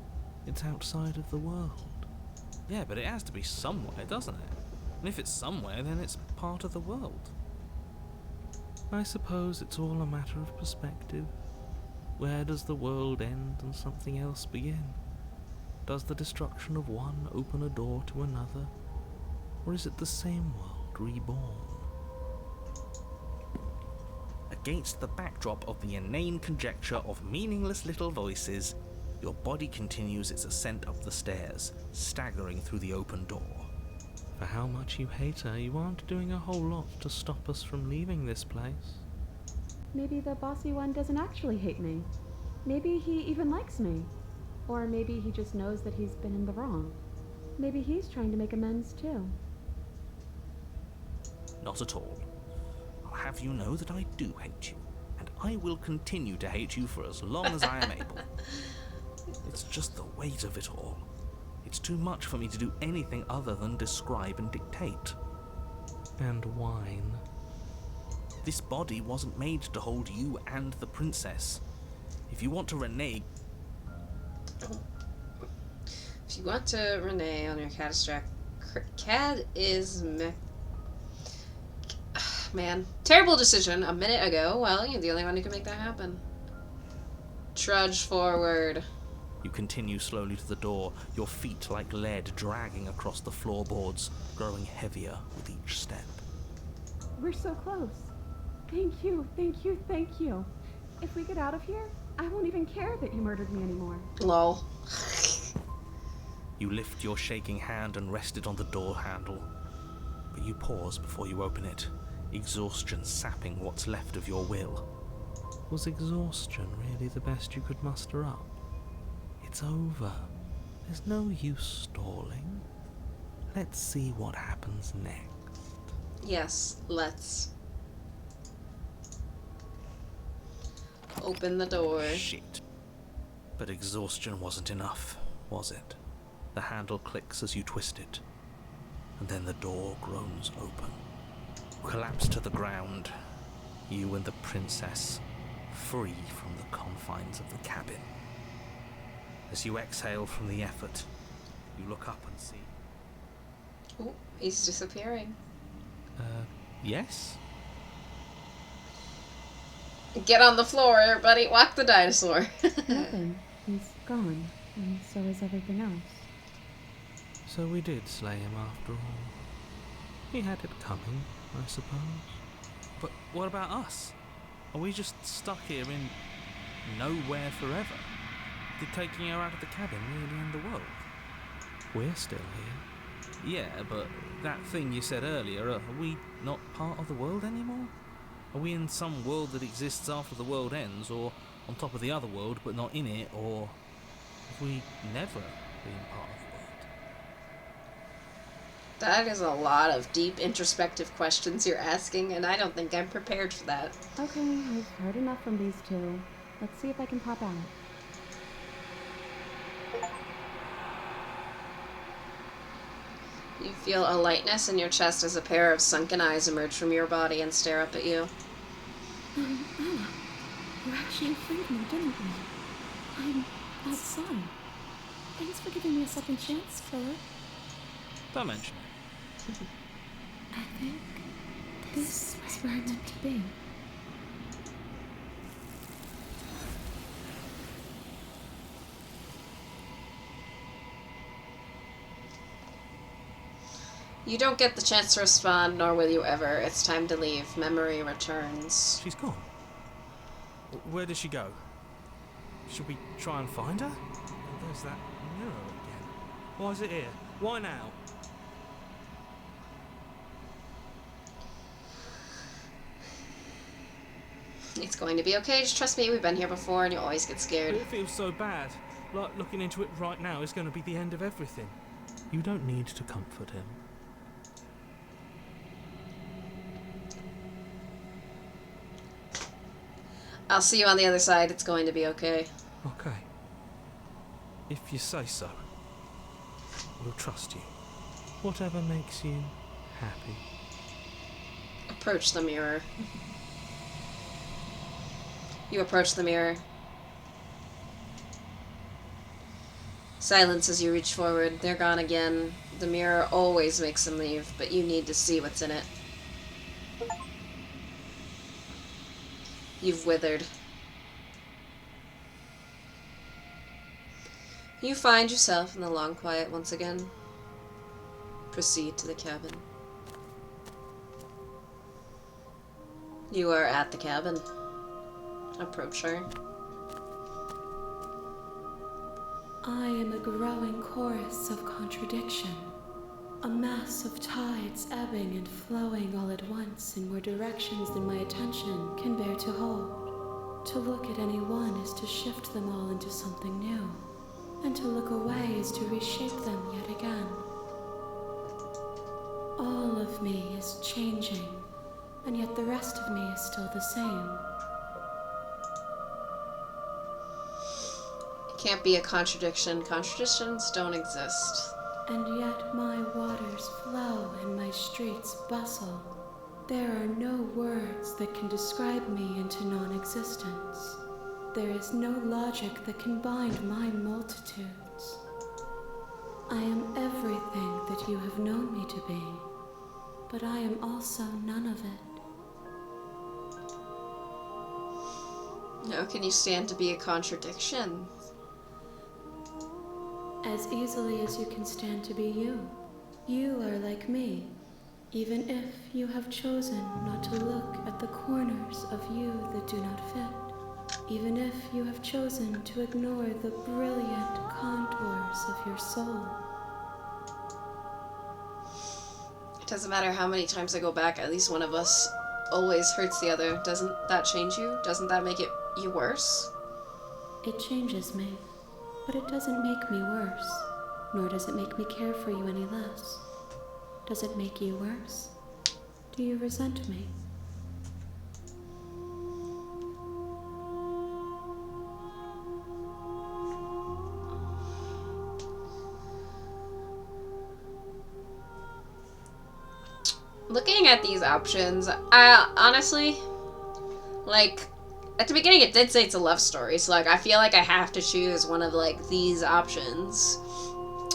it's outside of the world. Yeah, but it has to be somewhere, doesn't it? And if it's somewhere, then it's part of the world. I suppose it's all a matter of perspective. Where does the world end and something else begin? Does the destruction of one open a door to another? Or is it the same world reborn? Against the backdrop of the inane conjecture of meaningless little voices, your body continues its ascent up the stairs, staggering through the open door. For how much you hate her, you aren't doing a whole lot to stop us from leaving this place. Maybe the bossy one doesn't actually hate me. Maybe he even likes me. Or maybe he just knows that he's been in the wrong. Maybe he's trying to make amends too. Not at all. I'll have you know that I do hate you, and I will continue to hate you for as long as I am able. It's just the weight of it all. It's too much for me to do anything other than describe and dictate. And whine. This body wasn't made to hold you and the princess. If you want to renege... If you want to renege on your Man, terrible decision a minute ago. Well, you're the only one who can make that happen. Trudge forward. You continue slowly to the door, your feet like lead dragging across the floorboards, growing heavier with each step. We're so close. Thank you, thank you, thank you. If we get out of here, I won't even care that you murdered me anymore. Lol. You lift your shaking hand and rest it on the door handle, but you pause before you open it, exhaustion sapping what's left of your will. Was exhaustion really the best you could muster up? It's over. There's no use stalling. Let's see what happens next. Yes, let's. Open the door. Shit. But exhaustion wasn't enough, was it? The handle clicks as you twist it, and then the door groans open. You collapse to the ground, you and the princess, free from the confines of the cabin. As you exhale from the effort, you look up and see... Oh, he's disappearing. Yes? Get on the floor, everybody. Walk the dinosaur. Nothing. He's gone, and so is everything else. So we did slay him after all. He had it coming, I suppose. But what about us? Are we just stuck here in nowhere forever? Did taking her out of the cabin really end the world? We're still here. Yeah, but that thing you said earlier, are we not part of the world anymore? Are we in some world that exists after the world ends, or on top of the other world but not in it, or have we never been part of the world? That is a lot of deep introspective questions you're asking, and I don't think I'm prepared for that. Okay, I've heard enough from these two. Let's see if I can pop out. You feel a lightness in your chest as a pair of sunken eyes emerge from your body and stare up at you. Anna, you actually freed me, didn't you? I'm outside. Thanks for giving me a second chance, Philip. Don't mention it. I think this we're meant to be. You don't get the chance to respond, nor will you ever. It's time to leave. Memory returns. She's gone. Where did she go? Should we try and find her? And there's that mirror again. Why is it here? Why now? It's going to be okay. Just trust me. We've been here before, and you always get scared. It feels so bad. Like looking into it right now is going to be the end of everything. You don't need to comfort him. I'll see you on the other side. It's going to be okay. Okay. If you say so. We'll trust you. Whatever makes you happy. Approach the mirror. You approach the mirror. Silence as you reach forward. They're gone again. The mirror always makes them leave, but you need to see what's in it. You've withered. You find yourself in the long quiet once again. Proceed to the cabin. You are at the cabin. Approach her. I am a growing chorus of contradiction. A mass of tides ebbing and flowing all at once in more directions than my attention can bear to hold. To look at any one is to shift them all into something new, and to look away is to reshape them yet again. All of me is changing, and yet the rest of me is still the same. It can't be a contradiction. Contradictions don't exist. And yet my waters flow and my streets bustle. There are no words that can describe me into non-existence. There is no logic that can bind my multitudes. I am everything that you have known me to be, but I am also none of it. How can you stand to be a contradiction? As easily as you can stand to be you. You are like me, even if you have chosen not to look at the corners of you that do not fit. Even if you have chosen to ignore the brilliant contours of your soul. It doesn't matter how many times I go back, at least one of us always hurts the other. Doesn't that change you? Doesn't that make you worse? It changes me, but it doesn't make me worse, nor does it make me care for you any less. Does it make you worse? Do you resent me? Looking at these options, I honestly, like, at the beginning it did say it's a love story, so like I feel like I have to choose one of like these options.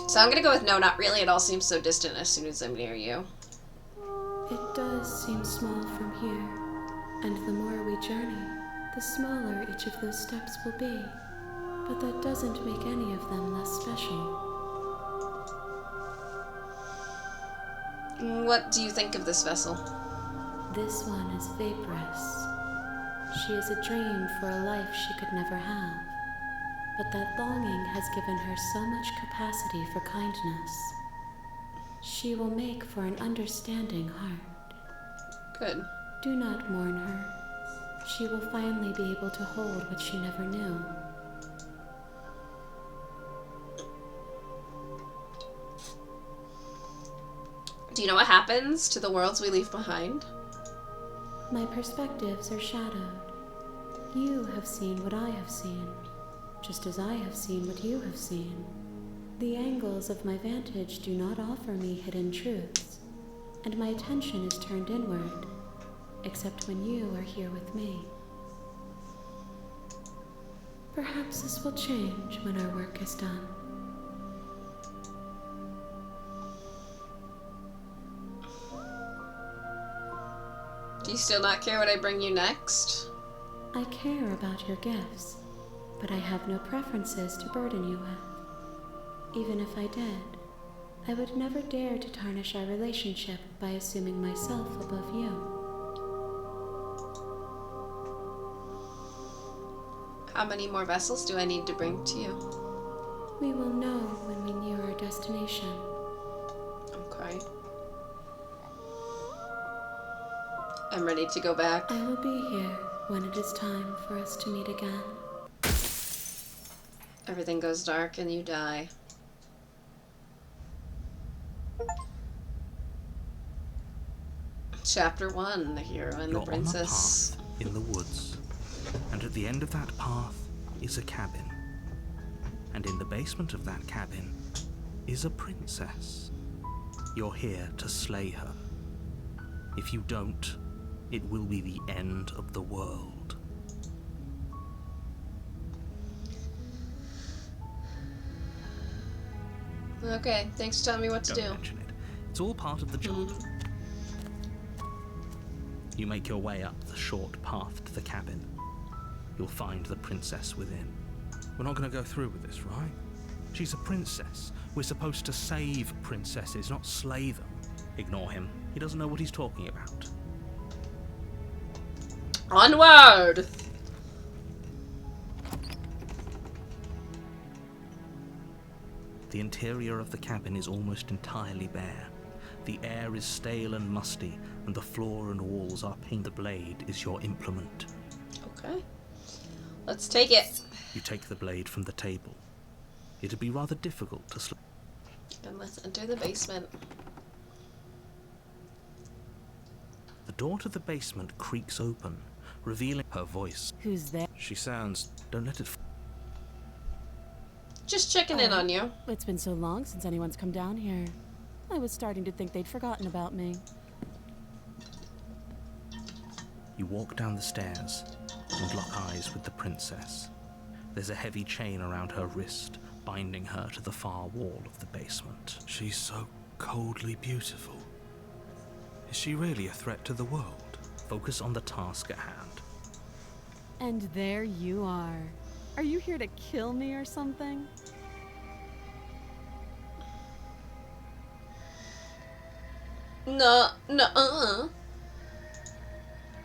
So I'm gonna go with no, not really. It all seems so distant as soon as I'm near you. It does seem small from here, and the more we journey, the smaller each of those steps will be. But that doesn't make any of them less special. What do you think of this vessel? This one is vaporous. She is a dream for a life she could never have. But that longing has given her so much capacity for kindness. She will make for an understanding heart. Good. Do not mourn her. She will finally be able to hold what she never knew. Do you know what happens to the worlds we leave behind? My perspectives are shadowed. You have seen what I have seen, just as I have seen what you have seen. The angles of my vantage do not offer me hidden truths, and my attention is turned inward, except when you are here with me. Perhaps this will change when our work is done. Do you still not care what I bring you next? I care about your gifts, but I have no preferences to burden you with. Even if I did, I would never dare to tarnish our relationship by assuming myself above you. How many more vessels do I need to bring to you? We will know when we near our destination. Okay. I'm ready to go back. I will be here when it is time for us to meet again. Everything goes dark and you die. Chapter 1, the hero and You're the princess. on a path in the woods, and at the end of that path is a cabin. And in the basement of that cabin is a princess. You're here to slay her. If you don't, it will be the end of the world. Okay, thanks for telling me what to Don't do. mention it. It's all part of the job. You make your way up the short path to the cabin. You'll find the princess within. We're not going to go through with this, right? She's a princess. We're supposed to save princesses, not slay them. Ignore him. He doesn't know what he's talking about. Onward! The interior of the cabin is almost entirely bare. The air is stale and musty, and the floor and walls are painted. The blade is your implement. Okay. Let's take it. You take the blade from the table. It'd be rather difficult to slay. And let's enter the basement. The door to the basement creaks open, revealing her voice. Who's there? She sounds... Don't let it... Just checking in on you. It's been so long since anyone's come down here. I was starting to think they'd forgotten about me. You walk down the stairs and lock eyes with the princess. There's a heavy chain around her wrist, binding her to the far wall of the basement. She's so coldly beautiful. Is she really a threat to the world? Focus on the task at hand. And there you are. Are you here to kill me or something? No.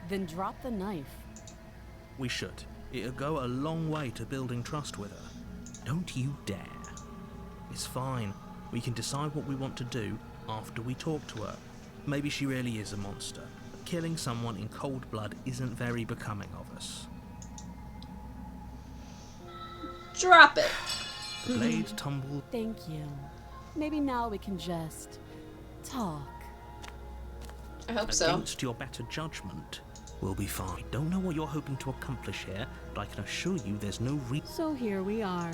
Then drop the knife. We should. It'll go a long way to building trust with her. Don't you dare. It's fine. We can decide what we want to do after we talk to her. Maybe she really is a monster. But killing someone in cold blood isn't very becoming of us. Drop it. The blade tumbled. Thank you. Maybe now we can just talk. I hope so. Against your better judgment, we'll be fine. I don't know what you're hoping to accomplish here, but I can assure you there's no reason. So here we are.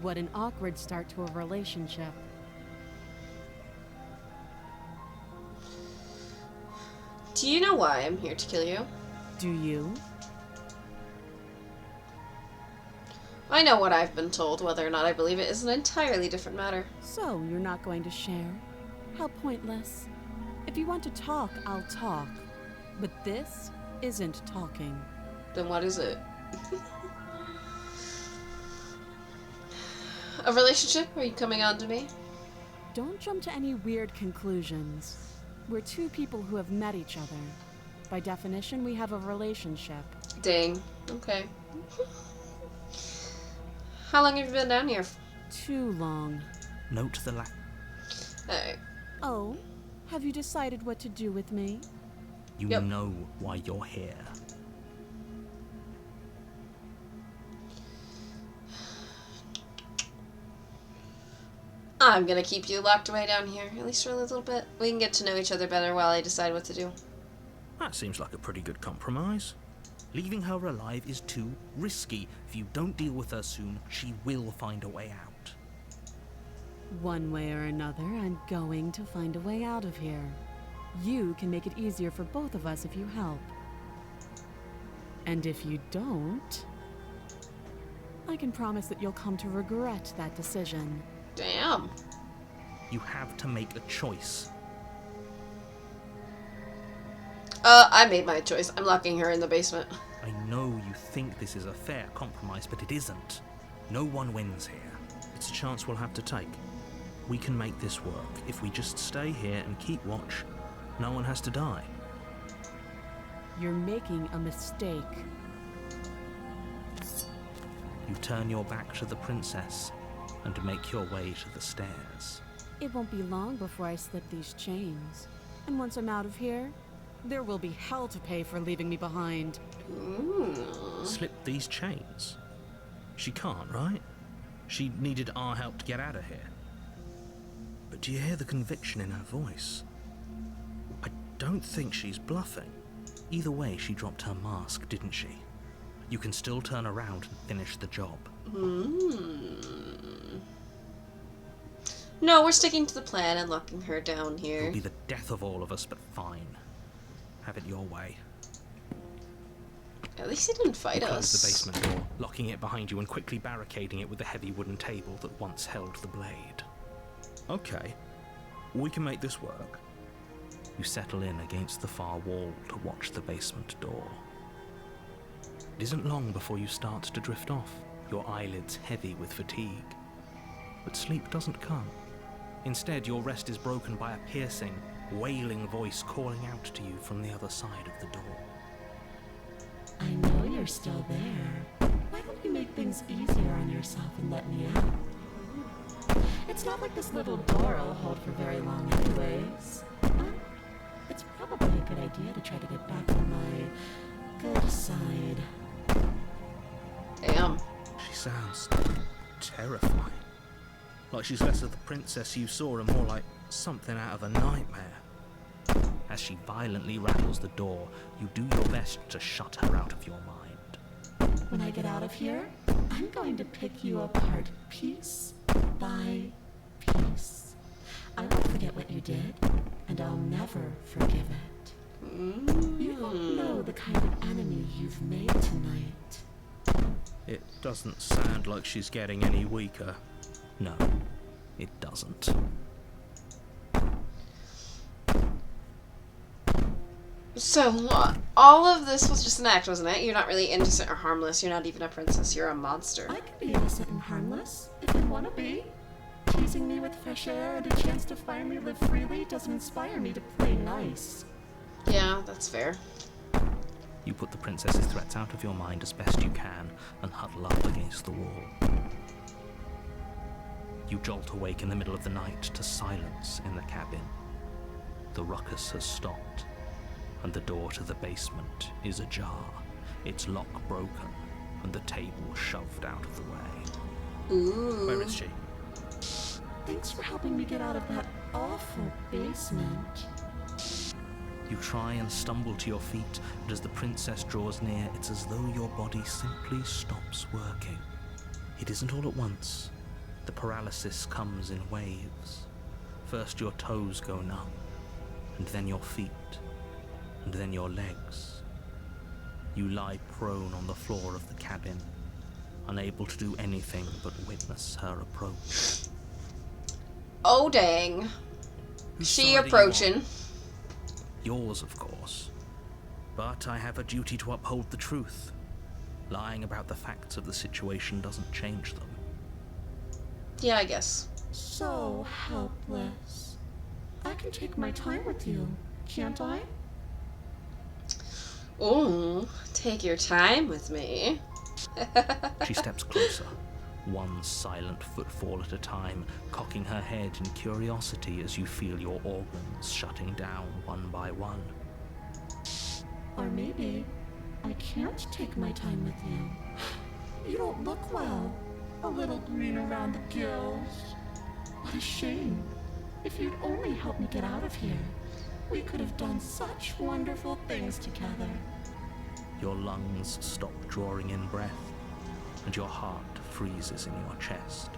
What an awkward start to a relationship. Do you know why I'm here to kill you? Do you? I know what I've been told. Whether or not I believe it is an entirely different matter. So you're not going to share? How pointless. If you want to talk, I'll talk. But this isn't talking. Then what is it? A relationship? Are you coming on to me? Don't jump to any weird conclusions. We're two people who have met each other. By definition, we have a relationship. Dang. Okay. How long have you been down here? Too long. Note the lack. Alright. Oh, have you decided what to do with me? You Yep. know why you're here. I'm gonna keep you locked away down here, at least for a little bit. We can get to know each other better while I decide what to do. That seems like a pretty good compromise. Leaving her alive is too risky. If you don't deal with her soon, she will find a way out. One way or another, I'm going to find a way out of here. You can make it easier for both of us if you help. And if you don't, I can promise that you'll come to regret that decision. Damn. You have to make a choice. I made my choice. I'm locking her in the basement. I know you think this is a fair compromise, but it isn't. No one wins here. It's a chance we'll have to take. We can make this work. If we just stay here and keep watch, no one has to die. You're making a mistake. You turn your back to the princess and make your way to the stairs. It won't be long before I slip these chains. And once I'm out of here, there will be hell to pay for leaving me behind. Slip these chains? She can't, right? She needed our help to get out of here. But do you hear the conviction in her voice? I don't think she's bluffing. Either way, she dropped her mask, didn't she? You can still turn around and finish the job. No, we're sticking to the plan and locking her down here. It'll be the death of all of us, but fine. Have it your way. At least he didn't fight Close us. the basement door, locking it behind you and quickly barricading it with the heavy wooden table that once held the blade. Okay, we can make this work. You settle in against the far wall to watch the basement door. It isn't long before you start to drift off, your eyelids heavy with fatigue. But sleep doesn't come. Instead, your rest is broken by a piercing, wailing voice calling out to you from the other side of the door. I know you're still there. Why don't you make things easier on yourself and let me out? It's not like this little door will hold for very long anyways. It's probably a good idea to try to get back on my good side. Damn. She sounds terrifying. Like she's less of the princess you saw and more like something out of a nightmare. As she violently rattles the door, you do your best to shut her out of your mind. When I get out of here, I'm going to pick you apart piece by piece. I won't forget what you did, and I'll never forgive it. You don't know the kind of enemy you've made tonight. It doesn't sound like she's getting any weaker. No, it doesn't. So, all of this was just an act, wasn't it? You're not really innocent or harmless. You're not even a princess. You're a monster. I can be innocent and harmless, if you want to be. Teasing me with fresh air and a chance to finally live freely doesn't inspire me to play nice. Yeah, that's fair. You put the princess's threats out of your mind as best you can and huddle up against the wall. You jolt awake in the middle of the night to silence in the cabin. The ruckus has stopped, and the door to the basement is ajar, its lock broken, and the table shoved out of the way. Ooh. Where is she? Thanks for helping me get out of that awful basement. You try and stumble to your feet, and as the princess draws near, it's as though your body simply stops working. It isn't all at once. The paralysis comes in waves. First your toes go numb, and then your feet, and then your legs. You lie prone on the floor of the cabin, unable to do anything but witness her approach. Oh, dang. Whose She side are you on? approaching. Yours, of course. But I have a duty to uphold the truth. Lying about the facts of the situation doesn't change them. Yeah, I guess. So helpless. I can take my time with you, can't I? Ooh, take your time with me. She steps closer, one silent footfall at a time, cocking her head in curiosity as you feel your organs shutting down one by one. Or maybe I can't take my time with you. You don't look well. A little green around the gills. What a shame. If you'd only helped me get out of here, we could have done such wonderful things together. Your lungs stop drawing in breath, and your heart freezes in your chest.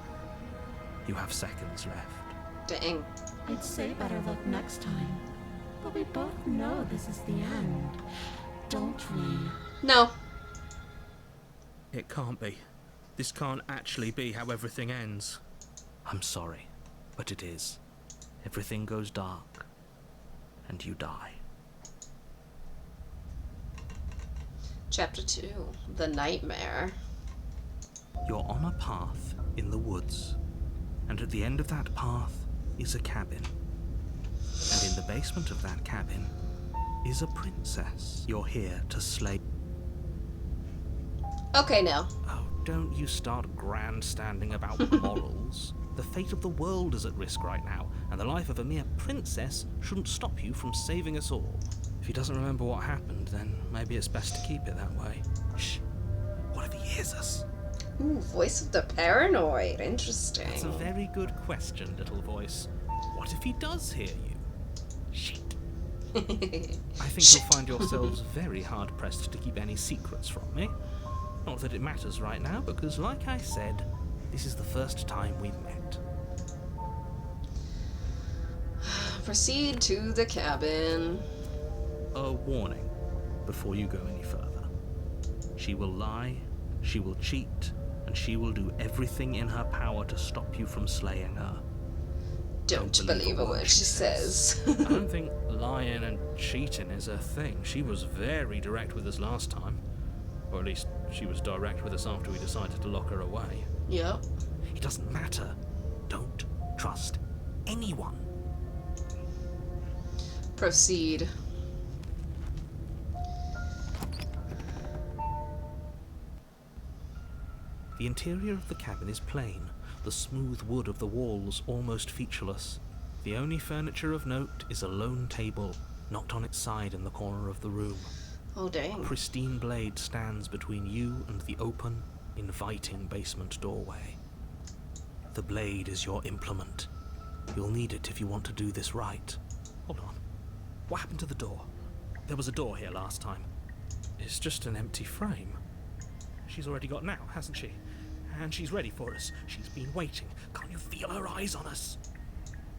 You have seconds left. Dang. I'd say better luck next time. But we both know this is the end, don't we? No. It can't be. This can't actually be how everything ends. I'm sorry, but it is. Everything goes dark, and you die. Chapter 2, The Nightmare. You're on a path in the woods, and at the end of that path is a cabin. And in the basement of that cabin is a princess you're here to slay. Okay, now. Oh, don't you start grandstanding about morals. The fate of the world is at risk right now, and the life of a mere princess shouldn't stop you from saving us all. If he doesn't remember what happened, then maybe it's best to keep it that way. Shh. What if he hears us? Ooh, voice of the paranoid. Interesting. That's a very good question, little voice. What if he does hear you? Shit. I think you'll find yourselves very hard-pressed to keep any secrets from me. Not that it matters right now, because like I said, this is the first time we've met. Proceed to the cabin. A warning before you go any further. She will lie, she will cheat, and she will do everything in her power to stop you from slaying her. Don't believe a word she says. I don't think lying and cheating is her thing. She was very direct with us last time. Or at least she was direct with us after we decided to lock her away. Yep. It doesn't matter. Don't trust anyone. Proceed. The interior of the cabin is plain, the smooth wood of the walls almost featureless. The only furniture of note is a lone table, knocked on its side in the corner of the room. Oh, dang. A pristine blade stands between you and the open, inviting basement doorway. The blade is your implement. You'll need it if you want to do this right. Hold on. What happened to the door? There was a door here last time. It's just an empty frame. She's already got an out, hasn't she? And she's ready for us. She's been waiting. Can't you feel her eyes on us?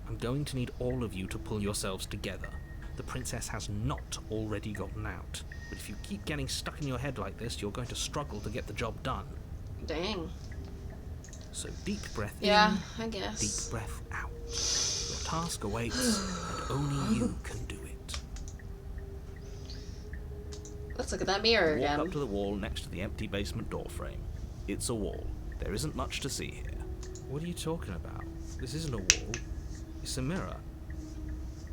I'm going to need all of you to pull yourselves together. The princess has not already gotten out. But if you keep getting stuck in your head like this, you're going to struggle to get the job done. Dang. So deep breath Yeah, in, I guess. deep breath out. Your task awaits, and only you can do it. Let's look at that mirror Walk again. up to the wall next to the empty basement door frame. It's a wall. There isn't much to see here. What are you talking about? This isn't a wall. It's a mirror.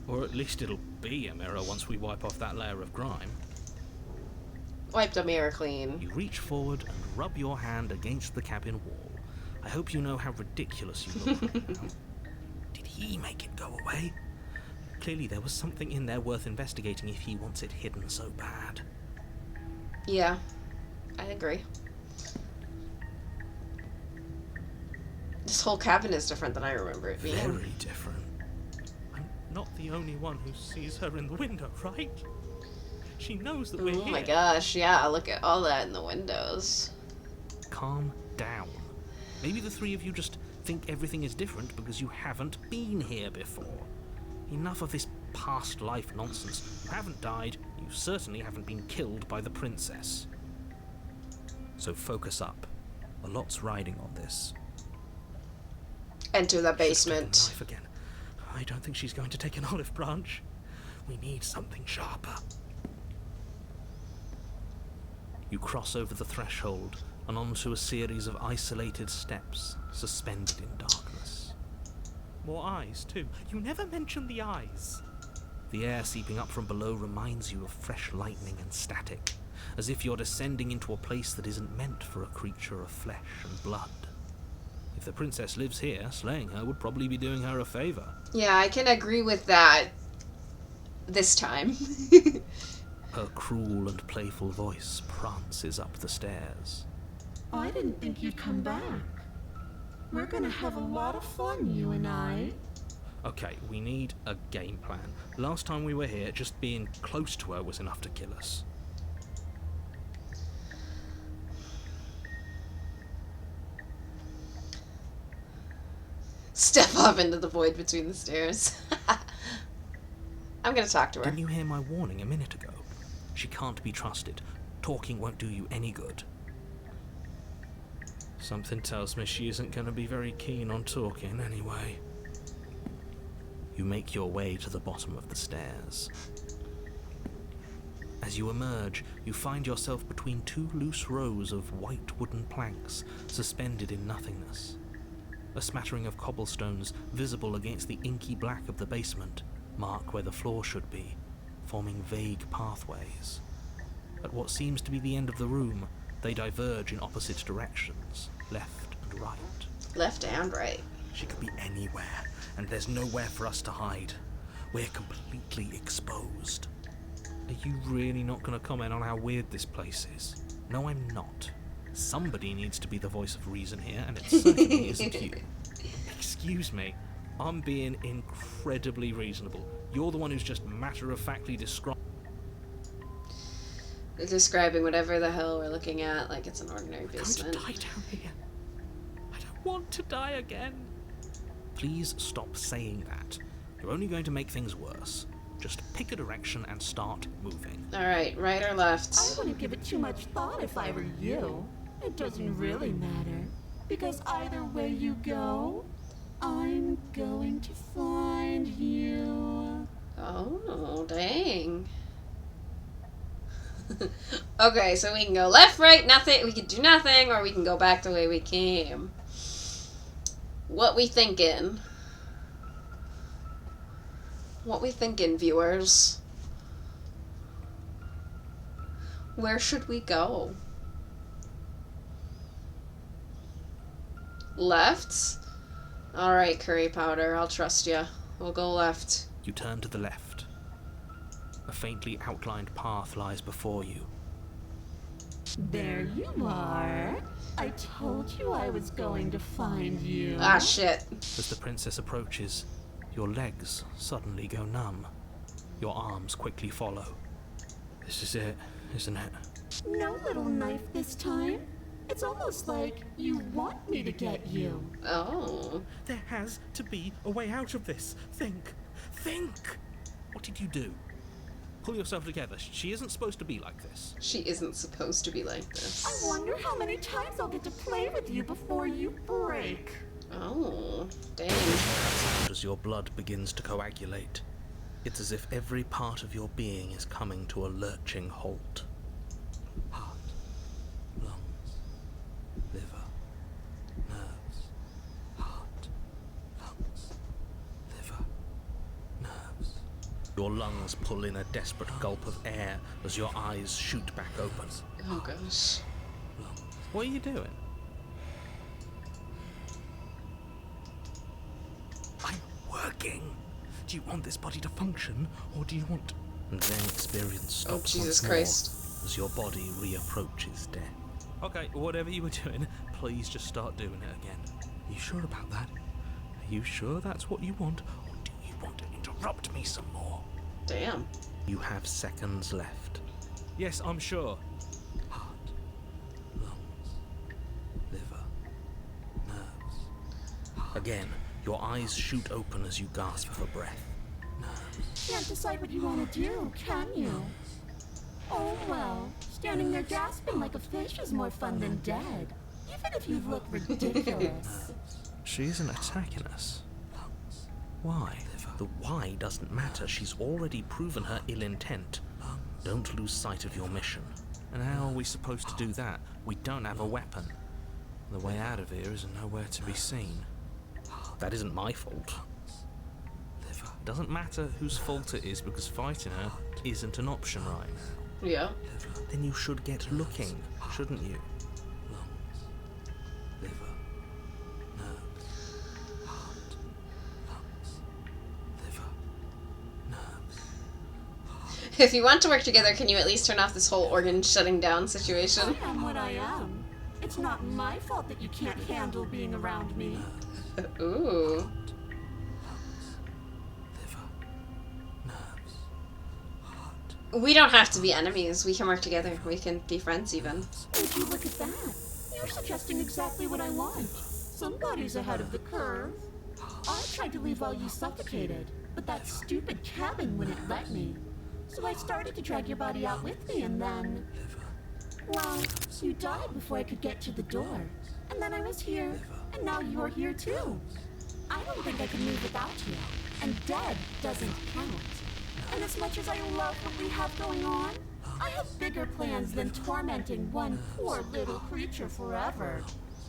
Or at least it'll be a mirror once we wipe off that layer of grime. Wipe the mirror clean. You reach forward and rub your hand against the cabin wall. I hope you know how ridiculous you look right now. Did he make it go away? Clearly there was something in there worth investigating if he wants it hidden so bad. Yeah, I agree. This whole cabin is different than I remember it being. Very different. I'm not the only one who sees her in the window, right? She knows that we're here. Oh my gosh, yeah, look at all that in the windows. Calm down. Maybe the three of you just think everything is different because you haven't been here before. Enough of this past life nonsense. You haven't died, you certainly haven't been killed by the princess. So focus up. A lot's riding on this. Enter the Should have taken basement. the knife again. I don't think she's going to take an olive branch. We need something sharper. You cross over the threshold and onto a series of isolated steps, suspended in darkness. More eyes, too. You never mention the eyes. The air seeping up from below reminds you of fresh lightning and static, as if you're descending into a place that isn't meant for a creature of flesh and blood. If the princess lives here, slaying her would probably be doing her a favor. Yeah, I can agree with that. This time. Her cruel and playful voice prances up the stairs. I didn't think you'd come back. We're gonna have a lot of fun, you and I. Okay, we need a game plan. Last time we were here, just being close to her was enough to kill us. Step off into the void between the stairs. I'm gonna talk to her. Didn't you hear my warning a minute ago? She can't be trusted. Talking won't do you any good. Something tells me she isn't going to be very keen on talking anyway. You make your way to the bottom of the stairs. As you emerge, you find yourself between two loose rows of white wooden planks suspended in nothingness. A smattering of cobblestones visible against the inky black of the basement mark where the floor should be, forming vague pathways. At what seems to be the end of the room, they diverge in opposite directions, left and right. Left and right. She could be anywhere, and there's nowhere for us to hide. We're completely exposed. Are you really not going to comment on how weird this place is? No, I'm not. Somebody needs to be the voice of reason here, and it certainly isn't you. Excuse me, I'm being incredibly reasonable. You're the one who's just matter-of-factly Describing whatever the hell we're looking at like it's an ordinary I'm going basement. to die down here. I don't want to die again. Please stop saying that. You're only going to make things worse. Just pick a direction and start moving. Alright, right or left? I wouldn't give it too much thought if I were you. It doesn't really matter. Because either way you go, I'm going to find you. Oh, dang. Okay, so we can go left, right, nothing. We can do nothing, or we can go back the way we came. What we thinking? What we thinking, viewers? Where should we go? Left? Alright, curry powder, I'll trust ya. We'll go left. You turn to the left. A faintly outlined path lies before you. There you are. I told you I was going to find you. Ah, shit. As the princess approaches, your legs suddenly go numb. Your arms quickly follow. This is it, isn't it? No little knife this time. It's almost like you want me to get you. Oh. There has to be a way out of this. Think. What did you do? Pull yourself together. She isn't supposed to be like this. She isn't supposed to be like I this. wonder how many times I'll get to play with you before you break. Oh, dang. As your blood begins to coagulate, it's as if every part of your being is coming to a lurching halt. Heart, lungs, liver, nerves. Heart, lungs, liver, nerves. Your lungs pull in a desperate gulp of air as your eyes shoot back open. Oh, gosh. What are you doing? I'm working. Do you want this body to function, or do you want... And then experience stops Jesus once more Christ. as your body reapproaches death. Okay, whatever you were doing, please just start doing it again. Are you sure about that? Are you sure that's what you want, or do you want to interrupt me some more? Damn. You have seconds left. Yes, I'm sure. Heart, lungs, liver, nerves. Again, your eyes shoot open as you gasp for breath. Nerves. Can't decide what you want to do, can you? Oh well, standing there gasping like a fish is more fun than dead. Even if you look ridiculous. She isn't attacking us. Why? The why doesn't matter. She's already proven her ill intent. Don't lose sight of your mission. And how are we supposed to do that? We don't have a weapon. The way out of here is nowhere to be seen. That isn't my fault. Doesn't matter whose fault it is, because fighting her isn't an option right now. Yeah. Then you should get looking, shouldn't you? If you want to work together, can you at least turn off this whole organ shutting down situation? I am what I am. It's not my fault that you can't handle being around me. Ooh. We don't have to be enemies. We can work together. We can be friends even. Would you look at that? You're suggesting exactly what I want. Somebody's ahead of the curve. I tried to leave while you suffocated, but that stupid cabin wouldn't let me. So I started to drag your body out with me, and then... Well, you died before I could get to the door. And then I was here, and now you're here too. I don't think I can move without you. And dead doesn't count. And as much as I love what we have going on, I have bigger plans than tormenting one poor little creature forever.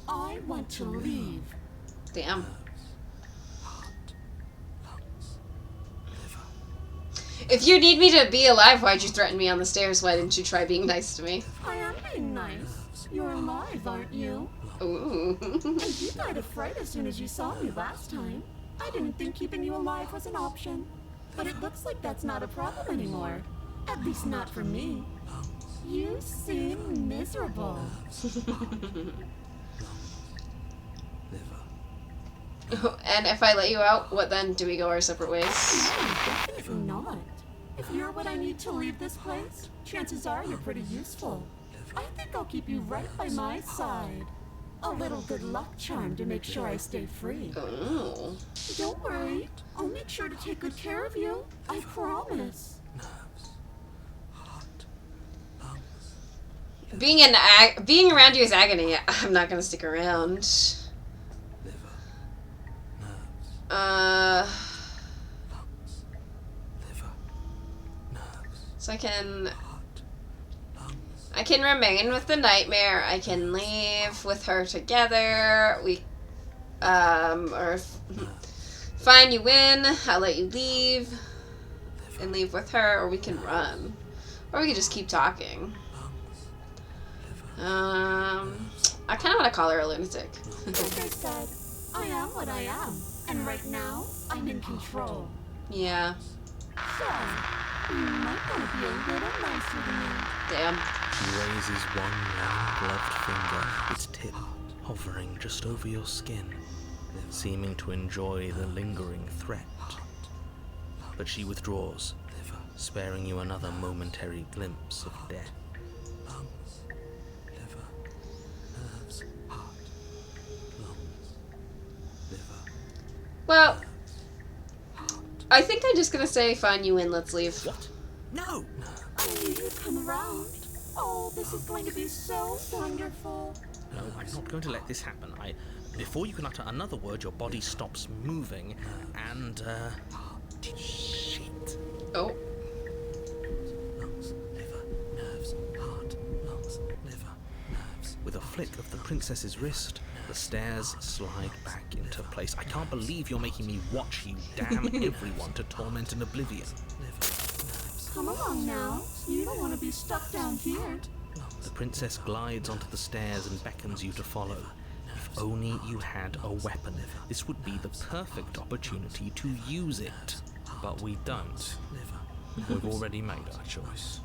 I want to leave. Damn. If you need me to be alive, why'd you threaten me on the stairs? Why didn't you try being nice to me? I am being nice. You're alive, aren't you? Ooh. And you died of fright as soon as you saw me last time. I didn't think keeping you alive was an option. But it looks like that's not a problem anymore. At least not for me. You seem miserable. And if I let you out, what then? Do we go our separate ways? No, definitely not. If you're what I need to leave this place, chances are you're pretty useful. I think I'll keep you right by my side. A little good luck charm to make sure I stay free. Ooh. Don't worry. I'll make sure to take good care of you. I promise. Being around you is agony. I'm not gonna stick around. So I can remain with the nightmare. I can leave with her together. Fine, you win. I'll let you leave and leave with her, or we can run, or we can just keep talking. I kind of want to call her a lunatic. Like I said, I am what I am, and right now I'm in control. Yeah. So, you might want to be a little nicer to me. Damn. She raises one long gloved finger, its tip hovering just over your skin, seeming to enjoy the lingering threat. But she withdraws, sparing you another momentary glimpse of death. Well, I think I'm just gonna say, fine, you win, let's leave. What? No! I knew you'd come around. Oh, this is going to be so wonderful. No, I'm not going to let this happen. Before you can utter another word, your body stops moving, and, shit. Oh. Lungs, liver, nerves, heart, lungs, liver, nerves. With a flick of the princess's wrist, the stairs slide back into place. I can't believe you're making me watch you damn everyone to torment and oblivion. Come along now. You don't want to be stuck down here. The princess glides onto the stairs and beckons you to follow. If only you had a weapon, this would be the perfect opportunity to use it. But we don't. We've already made our choice.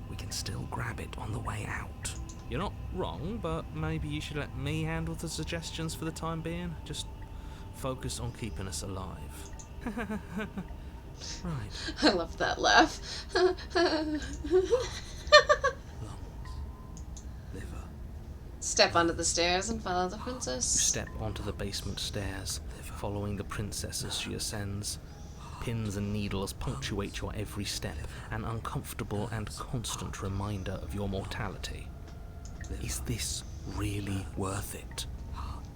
We can still grab it on the way out. You're not wrong, but maybe you should let me handle the suggestions for the time being. Just focus on keeping us alive. Right. I love that laugh. Liver. Step onto the stairs and follow the You princess. step onto the basement stairs, following the princess as she ascends. Pins and needles punctuate your every step, an uncomfortable and constant reminder of your mortality. Is this really worth it?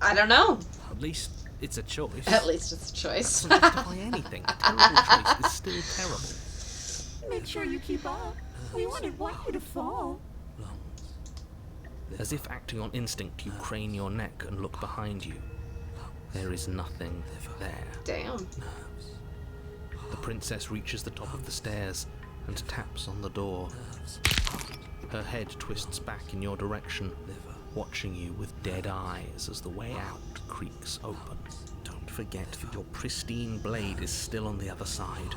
I don't know. At least it's a choice. At least it's a choice. Doesn't justify anything. A terrible choice is still terrible. Make sure you keep up. We wouldn't want you to fall. As if acting on instinct, you crane your neck and look behind you. There is nothing there. Damn. The princess reaches the top of the stairs and taps on the door. Her head twists back in your direction, watching you with dead eyes as the way out creaks open. Don't forget that your pristine blade is still on the other side.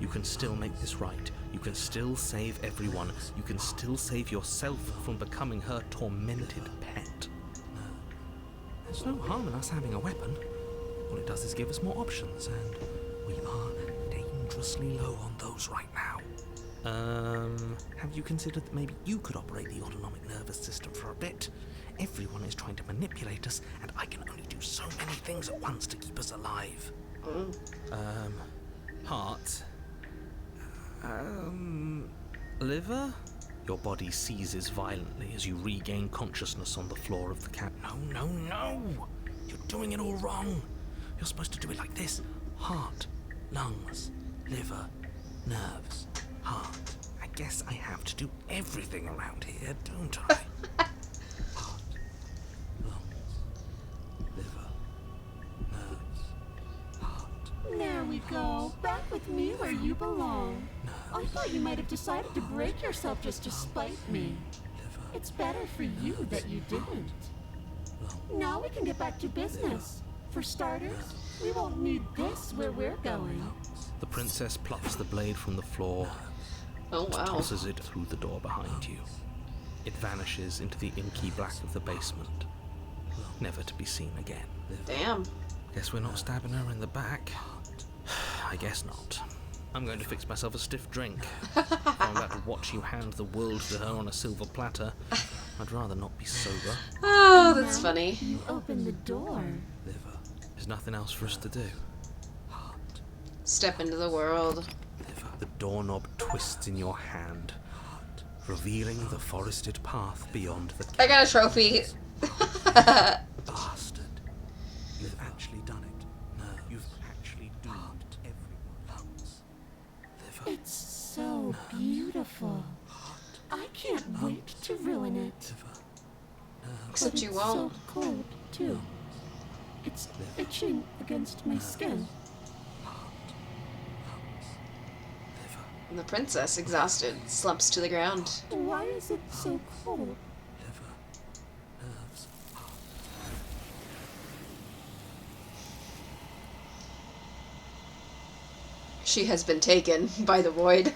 You can still make this right. You can still save everyone. You can still save yourself from becoming her tormented pet. There's no harm in us having a weapon. All it does is give us more options, and we are dangerously low on those right now. Have you considered that maybe you could operate the autonomic nervous system for a bit? Everyone is trying to manipulate us, and I can only do so many things at once to keep us alive. Heart. Liver? Your body seizes violently as you regain consciousness on the floor of the cabin. No! You're doing it all wrong. You're supposed to do it like this. Heart, lungs, liver, nerves, heart. I guess I have to do everything around here, don't I? Heart, lungs, liver, nerves, heart, There we go. Back with me where you belong. I thought you might have decided to break yourself just to spite me. liver, It's better for you that you didn't. Now we can get back to business. For starters, we won't need this where we're going. The princess plucks the blade from the floor, Oh wow. tosses it through the door behind you. It vanishes into the inky black of the basement, never to be seen again. Damn. Guess we're not stabbing her in the back. I guess not. I'm going to fix myself a stiff drink. If I'm about to watch you hand the world to her on a silver platter, I'd rather not be sober. Oh, that's funny. You open the door. Liver. There's nothing else for us to do. Step into the world. Liver. The doorknob twists in your hand, revealing the forested path beyond the I got a trophy. bastard. You've actually done it. No. You've actually doomed everyone else. Liver. It's so beautiful. I can't wait to ruin it. Except But you it's won't. so cold, too. It's itching against my skin. And the princess, exhausted, slumps to the ground. Why is it so cold? Nerves. She has been taken by the void.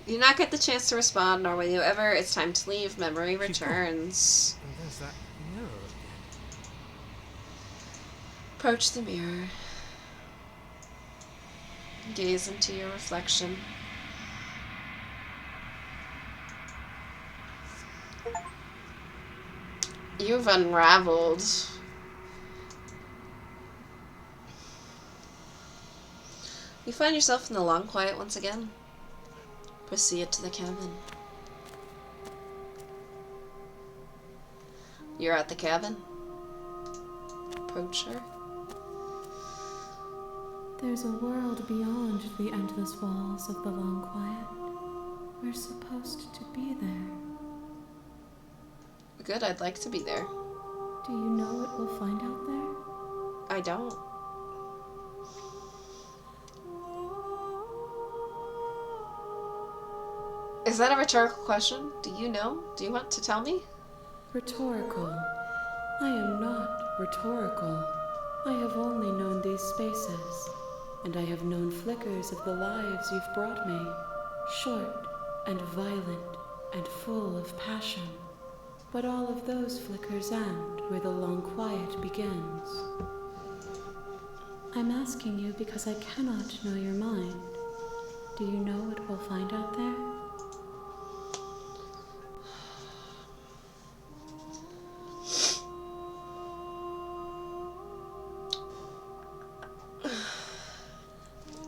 You do not get the chance to respond, nor will you ever. It's time to leave. Memory returns. And there's that mirror again. Approach the mirror. Gaze into your reflection. You've unraveled. You find yourself in the long quiet once again. Proceed to the cabin. You're at the cabin. Approach her. There's a world beyond the endless walls of the long quiet. We're supposed to be there. Good, I'd like to be there. Do you know what we'll find out there? I don't. Is that a rhetorical question? Do you know? Do you want to tell me? Rhetorical. I am not rhetorical. I have only known these spaces, and I have known flickers of the lives you've brought me, short and violent and full of passion. But all of those flickers end where the long quiet begins. I'm asking you because I cannot know your mind. Do you know what we'll find out there?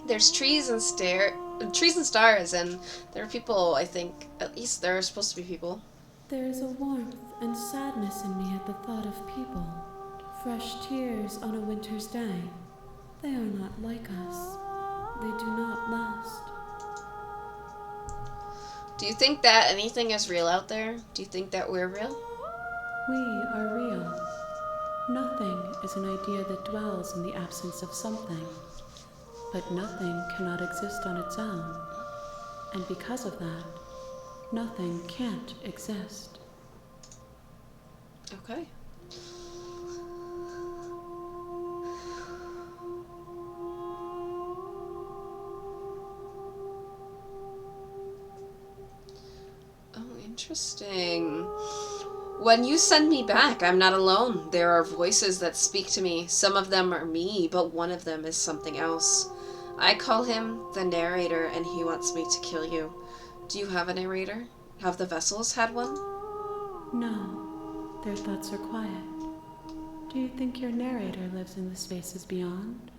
There's trees and stars, and there are people, I think. At least there are supposed to be people. There is a warmth and sadness in me at the thought of people. Fresh tears on a winter's day. They are not like us. They do not last. Do you think that anything is real out there? Do you think that we're real? We are real. Nothing is an idea that dwells in the absence of something. But nothing cannot exist on its own. And because of that, nothing can't exist. Okay. Oh, interesting. When you send me back, I'm not alone. There are voices that speak to me. Some of them are me, but one of them is something else. I call him the narrator, and he wants me to kill you. Do you have a narrator? Have the vessels had one? No, their thoughts are quiet. Do you think your narrator lives in the spaces beyond?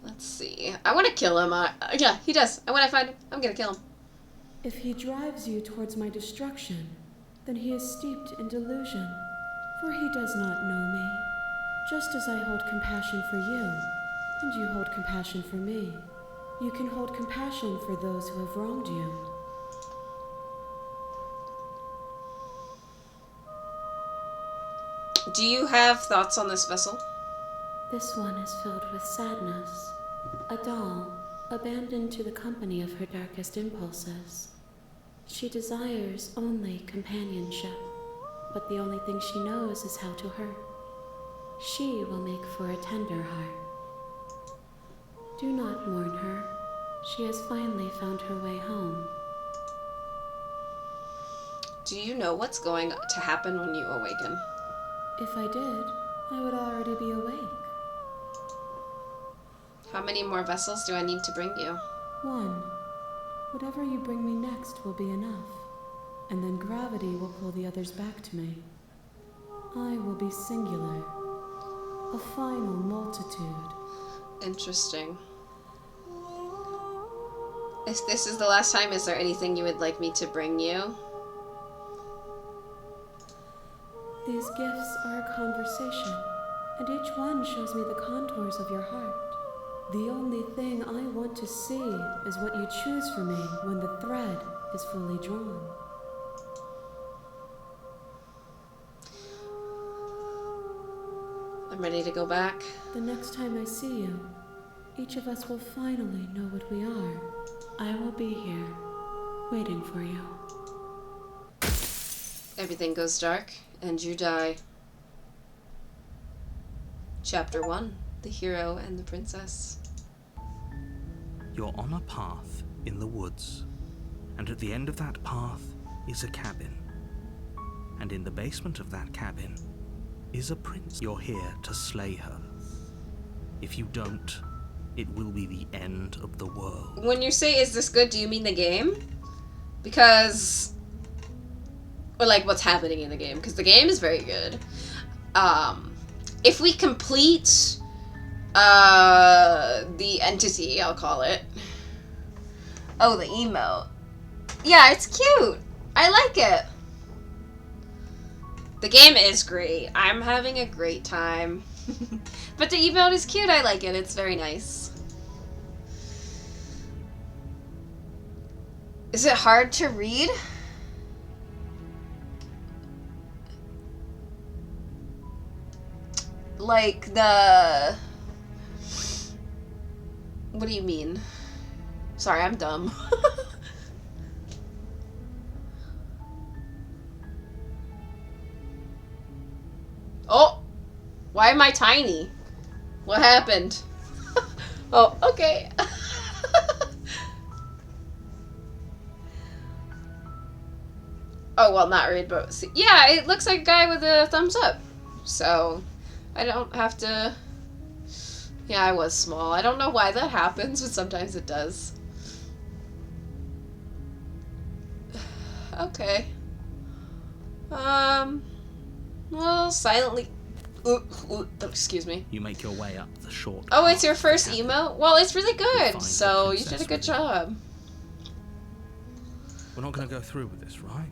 Let's see. I want to kill him. Yeah, he does. And when I find him, I'm gonna kill him. If he drives you towards my destruction, then he is steeped in delusion, for he does not know me. Just as I hold compassion for you, and you hold compassion for me, you can hold compassion for those who have wronged you. Do you have thoughts on this vessel? This one is filled with sadness. A doll, abandoned to the company of her darkest impulses. She desires only companionship, but the only thing she knows is how to hurt. She will make for a tender heart. Do not mourn her. She has finally found her way home. Do you know what's going to happen when you awaken? If I did, I would already be awake. How many more vessels do I need to bring you? One. Whatever you bring me next will be enough, and then gravity will pull the others back to me. I will be singular, a final multitude. Interesting. If this is the last time, is there anything you would like me to bring you? These gifts are a conversation, and each one shows me the contours of your heart. The only thing I want to see is what you choose for me when the thread is fully drawn. I'm ready to go back. The next time I see you, each of us will finally know what we are. I will be here, waiting for you. Everything goes dark, and you die. Chapter 1. The Hero and the Princess. You're on a path in the woods, and at the end of that path is a cabin. And in the basement of that cabin is a prince. You're here to slay her. If you don't, it will be the end of the world. When you say, is this good, do you mean the game? Because... Or like what's happening in the game, because the game is very good. If we complete the entity, I'll call it. Oh, the emote. Yeah, it's cute. I like it. The game is great. I'm having a great time. But the emote is cute. I like it. It's very nice. Is it hard to read? Like the... What do you mean? Sorry, I'm dumb. Oh! Why am I tiny? What happened? Oh, okay. Oh, well, not read, but see. Yeah, it looks like a guy with a thumbs up. So, I don't have to... Yeah, I was small. I don't know why that happens, but sometimes it does. Okay. Well, silently... excuse me. You make your way up the short Oh, it's path your to the first cabin. emote? Well, it's really good, Find the so you did a princess good with you. job. We're not going to go through with this, right?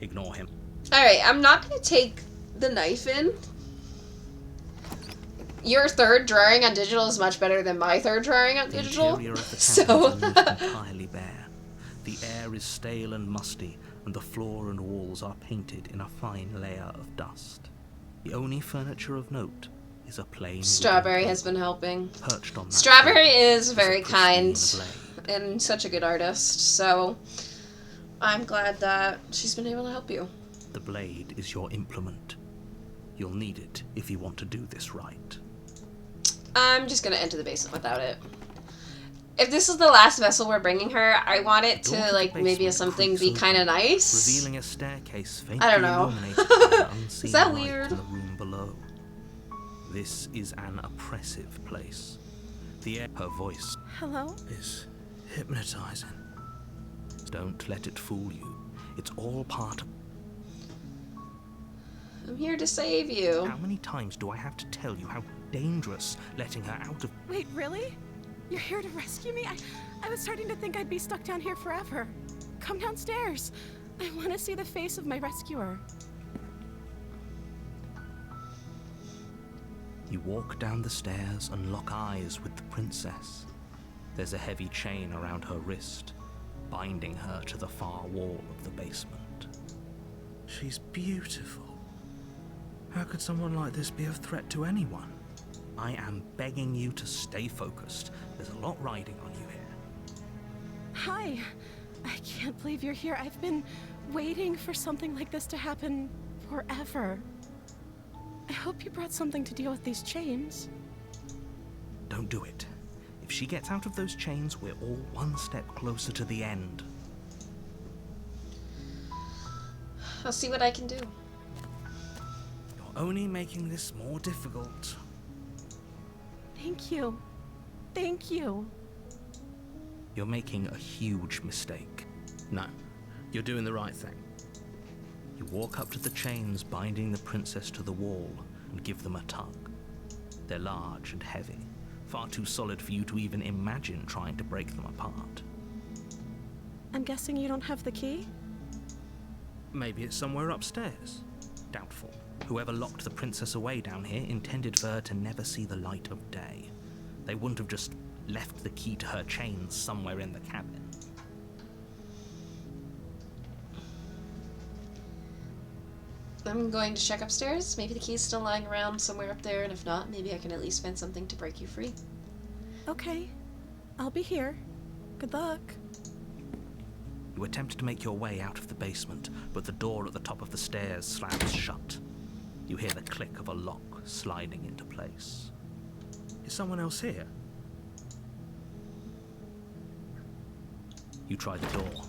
Ignore him. Alright, I'm not going to take the knife in. Your third drawing on digital is much better than my third drawing on The digital. interior of the cabin So, is almost entirely bare. The air is stale and musty, and the floor and walls are painted in a fine layer of dust. The only furniture of note is a plain wooden Strawberry has table. been helping. Perched on that Strawberry table is a very pristine kind blade. and such a good artist, so I'm glad that she's been able to help you. The blade is your implement. You'll need it if you want to do this right. I'm just gonna enter the basement without it. If this is the last vessel we're bringing her, I want it The door to, the like, maybe basement something creaks be open, kind of nice. revealing a staircase faintly I don't know. illuminated by an unseen Is that light weird? in the room below. This is an oppressive place. The air, her voice Hello? is hypnotizing. Don't let it fool you. It's all part of... I'm here to save you. How many times do I have to tell you how dangerous letting her out of... Wait, really? You're here to rescue me? I was starting to think I'd be stuck down here forever. Come downstairs. I want to see the face of my rescuer. You walk down the stairs and lock eyes with the princess. There's a heavy chain around her wrist, binding her to the far wall of the basement. She's beautiful. How could someone like this be a threat to anyone? I am begging you to stay focused. There's a lot riding on you here. Hi. I can't believe you're here. I've been waiting for something like this to happen forever. I hope you brought something to deal with these chains. Don't do it. If she gets out of those chains, we're all one step closer to the end. I'll see what I can do. You're only making this more difficult. Thank you. Thank you. You're making a huge mistake. No, you're doing the right thing. You walk up to the chains binding the princess to the wall and give them a tug. They're large and heavy, far too solid for you to even imagine trying to break them apart. I'm guessing you don't have the key? Maybe it's somewhere upstairs. Doubtful. Whoever locked the princess away down here intended for her to never see the light of day. They wouldn't have just left the key to her chains somewhere in the cabin. I'm going to check upstairs. Maybe the key's still lying around somewhere up there, and if not, maybe I can at least find something to break you free. Okay. I'll be here. Good luck. You attempt to make your way out of the basement, but the door at the top of the stairs slams shut. You hear the click of a lock sliding into place. Is someone else here? You try the door.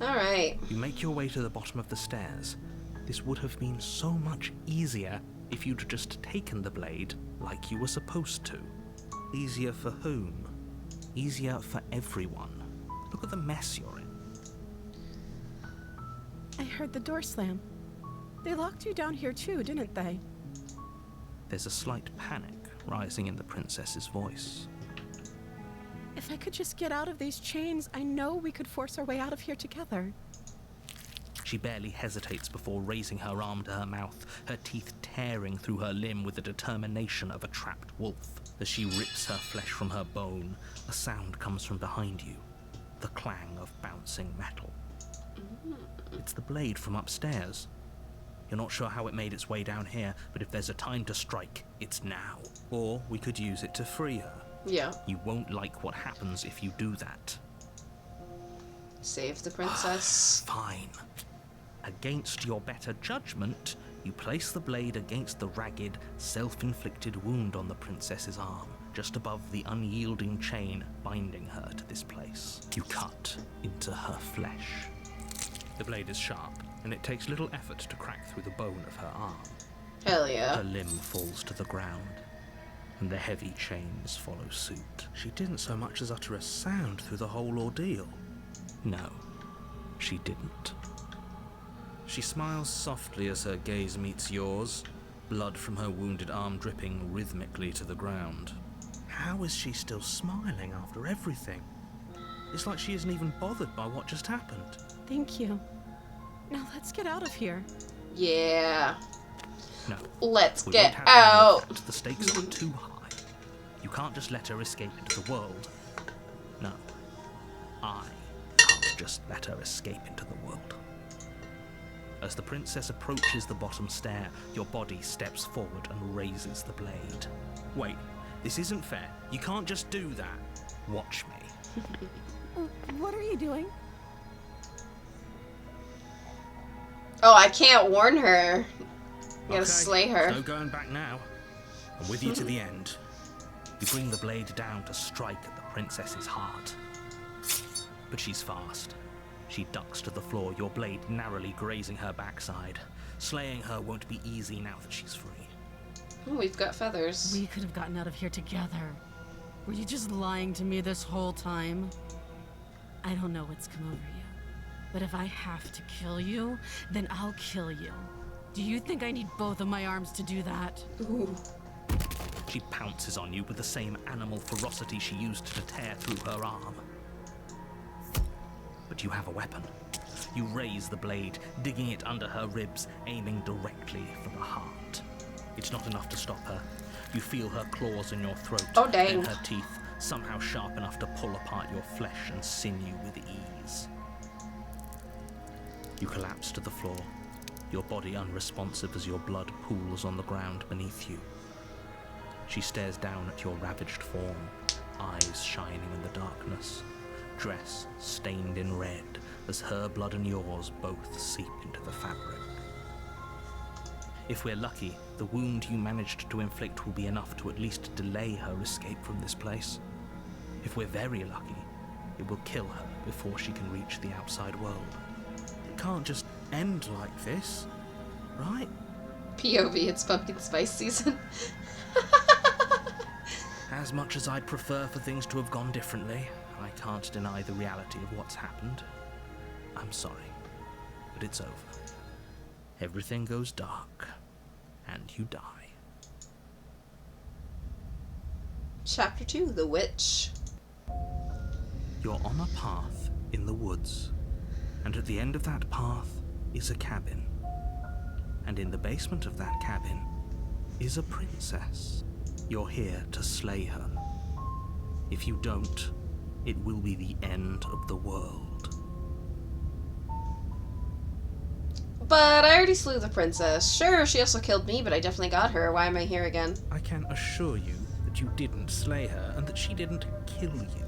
Alright. You make your way to the bottom of the stairs. This would have been so much easier if you'd just taken the blade like you were supposed to. Easier for whom? Easier for everyone. Look at the mess you're in. I heard the door slam. They locked you down here too, didn't they? There's a slight panic rising in the princess's voice. If I could just get out of these chains, I know we could force our way out of here together. She barely hesitates before raising her arm to her mouth, her teeth tearing through her limb with the determination of a trapped wolf. As she rips her flesh from her bone, a sound comes from behind you, the clang of bouncing metal. It's the blade from upstairs. You're not sure how it made its way down here, but if there's a time to strike, it's now. Or we could use it to free her. Yeah. You won't like what happens if you do that. Save the princess. Fine. Against your better judgment, you place the blade against the ragged, self-inflicted wound on the princess's arm, just above the unyielding chain binding her to this place. You cut into her flesh. The blade is sharp, and it takes little effort to crack through the bone of her arm. Hell yeah. Her limb falls to the ground, and the heavy chains follow suit. She didn't so much as utter a sound through the whole ordeal. No, she didn't. She smiles softly as her gaze meets yours, blood from her wounded arm dripping rhythmically to the ground. How is she still smiling after everything? It's like she isn't even bothered by what just happened. Thank you. Now let's get out of here. Yeah. No. Let's We get won't have any of out. that. The stakes are too high. You can't just let her escape into the world. No. I can't just let her escape into the world. As the princess approaches the bottom stair, your body steps forward and raises the blade. Wait, this isn't fair. You can't just do that. Watch me. What are you doing? Oh, I can't warn her. I gotta Okay, slay her. No going back now. I'm with you to the end. You bring the blade down to strike at the princess's heart. But she's fast. She ducks to the floor, your blade narrowly grazing her backside. Slaying her won't be easy now that she's free. Ooh, we've got feathers. We could have gotten out of here together. Were you just lying to me this whole time? I don't know what's come over you, but if I have to kill you, then I'll kill you. Do you think I need both of my arms to do that? Ooh. She pounces on you with the same animal ferocity she used to tear through her arm. But you have a weapon. You raise the blade, digging it under her ribs, aiming directly for the heart. It's not enough to stop her. You feel her claws in your throat, Oh, dang. and her teeth, somehow sharp enough to pull apart your flesh and sinew with ease. You collapse to the floor, your body unresponsive as your blood pools on the ground beneath you. She stares down at your ravaged form, eyes shining in the darkness, dress stained in red as her blood and yours both seep into the fabric. If we're lucky, the wound you managed to inflict will be enough to at least delay her escape from this place. If we're very lucky, it will kill her before she can reach the outside world. It can't just end like this, right? POV, it's pumpkin spice season. As much as I'd prefer for things to have gone differently, I can't deny the reality of what's happened. I'm sorry, but it's over. Everything goes dark, and you die. Chapter 2, The Witch. You're on a path in the woods, and at the end of that path is a cabin. And in the basement of that cabin is a princess. You're here to slay her. If you don't, it will be the end of the world. But I already slew the princess. Sure, she also killed me, but I definitely got her. Why am I here again? I can assure you that you didn't slay her and that she didn't kill you.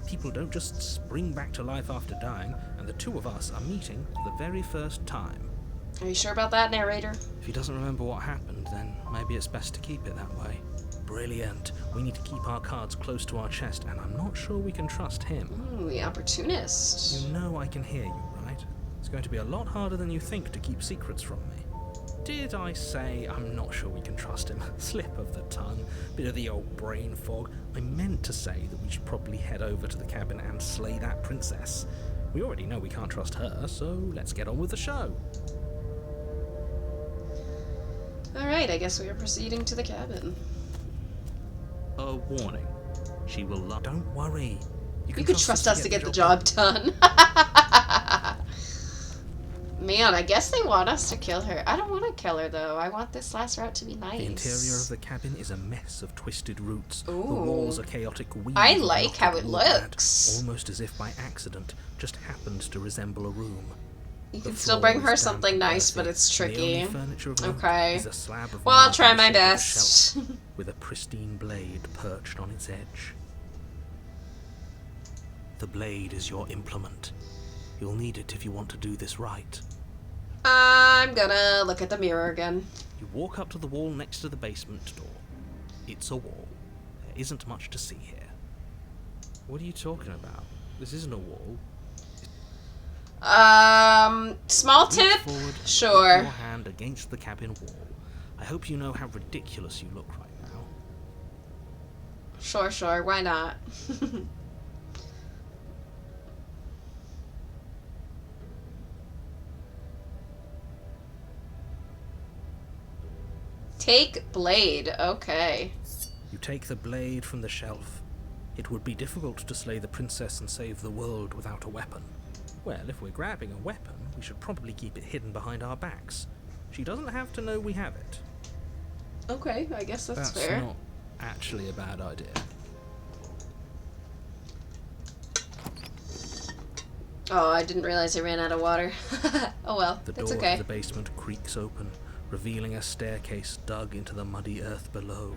People don't just spring back to life after dying, and the two of us are meeting for the very first time. Are you sure about that, narrator? If he doesn't remember what happened, then maybe it's best to keep it that way. Brilliant. We need to keep our cards close to our chest, and I'm not sure we can trust him. Ooh, the opportunist. You know I can hear you, right? It's going to be a lot harder than you think to keep secrets from me. Did I say I'm not sure we can trust him? Slip of the tongue, bit of the old brain fog. I meant to say that we should probably head over to the cabin and slay that princess. We already know we can't trust her, so let's get on with the show. Alright, I guess we are proceeding to the cabin. A warning. She will lie. Don't worry. You can trust us to get the job done. Man, I guess they want us to kill her. I don't want to kill her, though. I want this last route to be nice. The interior of the cabin is a mess of twisted roots. Ooh. The walls are chaotic weeds. I of like how it knotted woodland, looks. Almost as if by accident, just happened to resemble a room. You The can still floor bring her is damp something and nice, earthy, but it's and the only tricky. furniture of note Okay. is a slab of Well, I'll mud try on the my shape of a best. shelf, with a pristine blade perched on its edge. The blade is your implement. You'll need it if you want to do this right. I'm gonna look at the mirror again. You walk up to the wall next to the basement door. It's a wall. There isn't much to see here. What are you talking about? This isn't a wall. Small Reach tip? forward and put Sure. your hand against the cabin wall. I hope you know how ridiculous you look right now. Sure, why not? Take blade, okay. You take the blade from the shelf. It would be difficult to slay the princess and save the world without a weapon. Well, if we're grabbing a weapon, we should probably keep it hidden behind our backs. She doesn't have to know we have it. Okay, I guess that's fair. not actually a bad idea. Oh, I didn't realize I ran out of water. Oh well, The that's door okay. to the basement creaks open, revealing a staircase dug into the muddy earth below.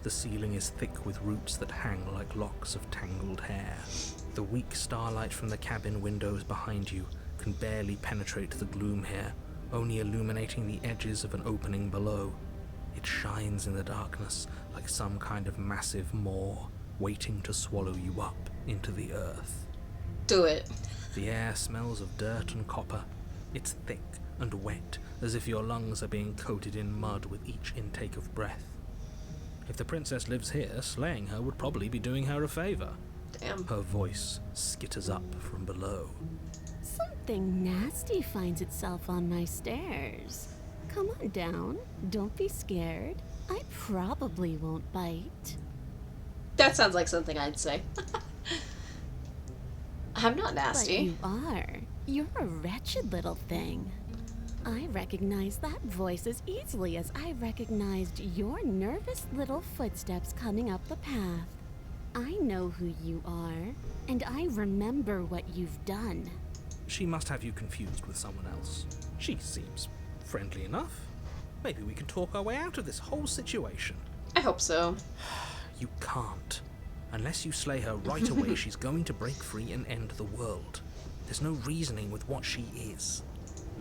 The ceiling is thick with roots that hang like locks of tangled hair. The weak starlight from the cabin windows behind you can barely penetrate the gloom here, only illuminating the edges of an opening below. It shines in the darkness like some kind of massive maw, waiting to swallow you up into the earth. Do it. The air smells of dirt and copper. It's thick and wet, as if your lungs are being coated in mud with each intake of breath. If the princess lives here, slaying her would probably be doing her a favor. Damn. Her voice skitters up from below. Something nasty finds itself on my stairs. Come on down. Don't be scared. I probably won't bite. That sounds like something I'd say. I'm not But nasty. you are. You're a wretched little thing. I recognize that voice as easily as I recognized your nervous little footsteps coming up the path. I know who you are, and I remember what you've done. She must have you confused with someone else. She seems friendly enough. Maybe we can talk our way out of this whole situation. I hope so. You can't. Unless you slay her right away, she's going to break free and end the world. There's no reasoning with what she is.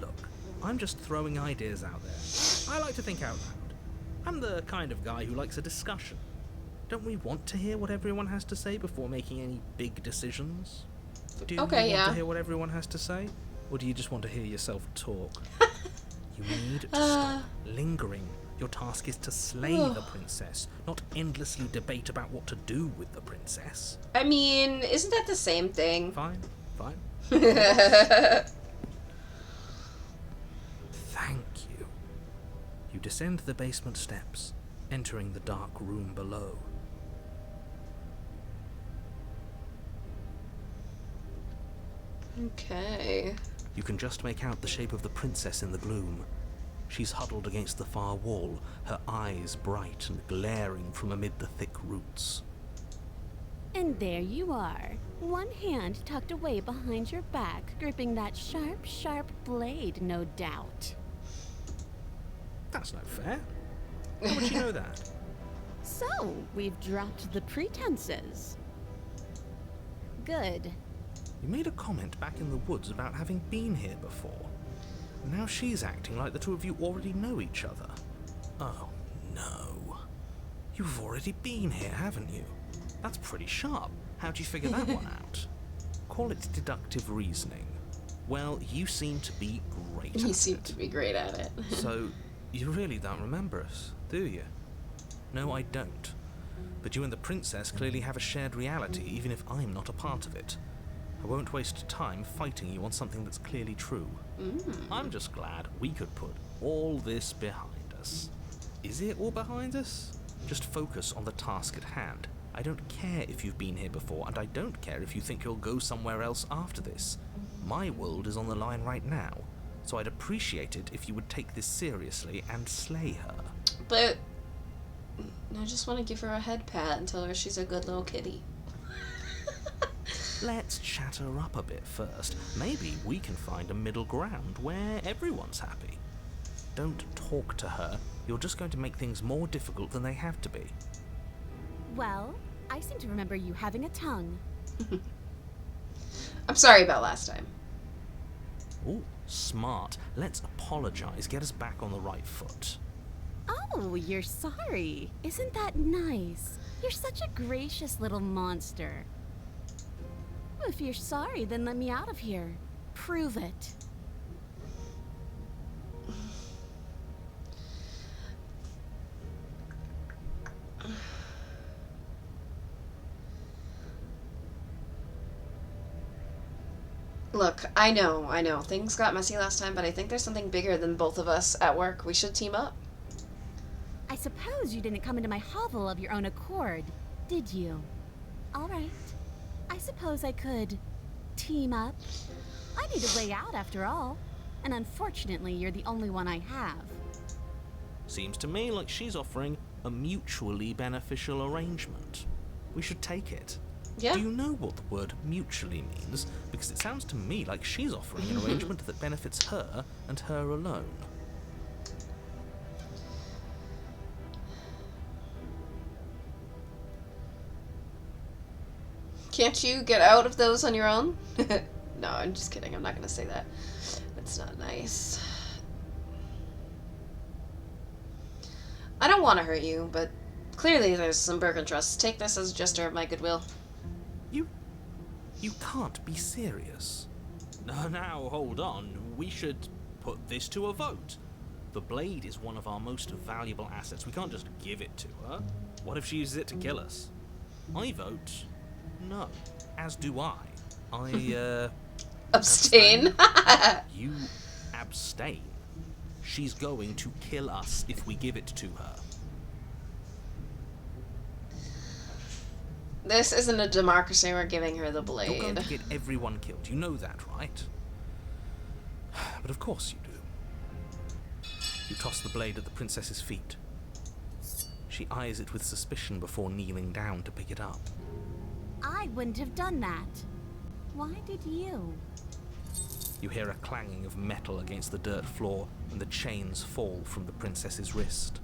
Look, I'm just throwing ideas out there. I like to think out loud. I'm the kind of guy who likes a discussion. Don't we want to hear what everyone has to say before making any big decisions? Do you want to hear what everyone has to say? Or do you just want to hear yourself talk? You need to stop lingering. Your task is to slay the princess, not endlessly debate about what to do with the princess. I mean, isn't that the same thing? Fine, fine. Thank Thank you. You descend the basement steps, entering the dark room below. Okay. You can just make out the shape of the princess in the gloom. She's huddled against the far wall, her eyes bright and glaring from amid the thick roots. And there you are, one hand tucked away behind your back, gripping that sharp, sharp blade, no doubt. That's no fair. How would you know that? So, we've dropped the pretenses. Good. You made a comment back in the woods about having been here before. Now she's acting like the two of you already know each other. Oh, no. You've already been here, haven't you? That's pretty sharp. How'd you figure that one out? Call it deductive reasoning. Well, you seem to be great at it. You seem to be great at it. So, you really don't remember us, do you? No, I don't. But you and the princess clearly have a shared reality, even if I'm not a part of it. I won't waste time fighting you on something that's clearly true. I'm just glad we could put all this behind us. Is it all behind us? Just focus on the task at hand. I don't care if you've been here before, and I don't care if you think you'll go somewhere else after this. My world is on the line right now, so I'd appreciate it if you would take this seriously and slay her. But I just want to give her a head pat and tell her she's a good little kitty. Let's chat her up a bit first. Maybe we can find a middle ground where everyone's happy. Don't talk to her. You're just going to make things more difficult than they have to be. Well, I seem to remember you having a tongue. I'm sorry about last time. Ooh, smart. Let's apologize. Get us back on the right foot. Oh, you're sorry. Isn't that nice? You're such a gracious little monster. If you're sorry, then let me out of here. Prove it. Look, I know. Things got messy last time, but I think there's something bigger than both of us at work. We should team up. I suppose you didn't come into my hovel of your own accord, did you? All right. I suppose I could team up. I need a way out after all. And unfortunately, you're the only one I have. Seems to me like she's offering a mutually beneficial arrangement. We should take it. Yeah. Do you know what the word mutually means? Because it sounds to me like she's offering an arrangement that benefits her and her alone. Can't you get out of those on your own? No, I'm just kidding. I'm not going to say that. That's not nice. I don't want to hurt you, but clearly there's some broken trust. Take this as a gesture of my goodwill. You can't be serious. Now, hold on. We should put this to a vote. The blade is one of our most valuable assets. We can't just give it to her. What if she uses it to kill us? I vote no, as do I. Abstain. You abstain. She's going to kill us if we give it to her. This isn't a democracy. We're giving her the You're going blade. to get everyone killed. You know that, right? But of course you do. You toss the blade at the princess's feet. She eyes it with suspicion before kneeling down to pick it up. I wouldn't have done that. Why did you? You hear a clanging of metal against the dirt floor, and the chains fall from the princess's wrist.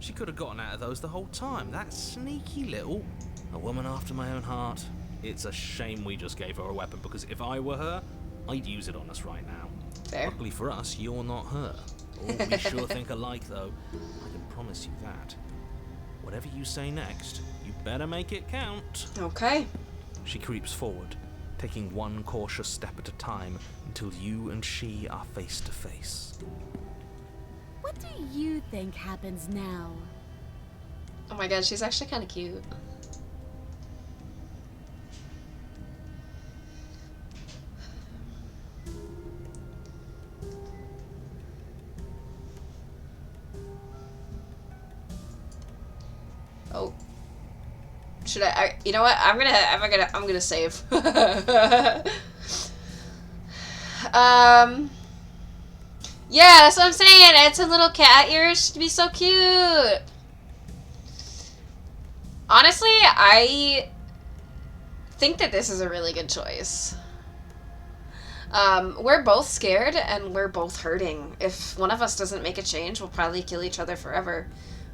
She could have gotten out of those the whole time. That sneaky little... A woman after my own heart. It's a shame we just gave her a weapon, because if I were her, I'd use it on us right now. Fair. Luckily for us, you're not her. Oh, we sure think alike, though. I can promise you that. Whatever you say next, you better make it count. Okay. She creeps forward, taking one cautious step at a time until you and she are face to face. What do you think happens now? Oh my god, she's actually kind of cute. Oh. Should I you know what? I'm gonna save. Yeah, that's what I'm saying. It's a little cat ears. Should be so cute. Honestly, I think that this is a really good choice. We're both scared and we're both hurting. If one of us doesn't make a change, we'll probably kill each other forever.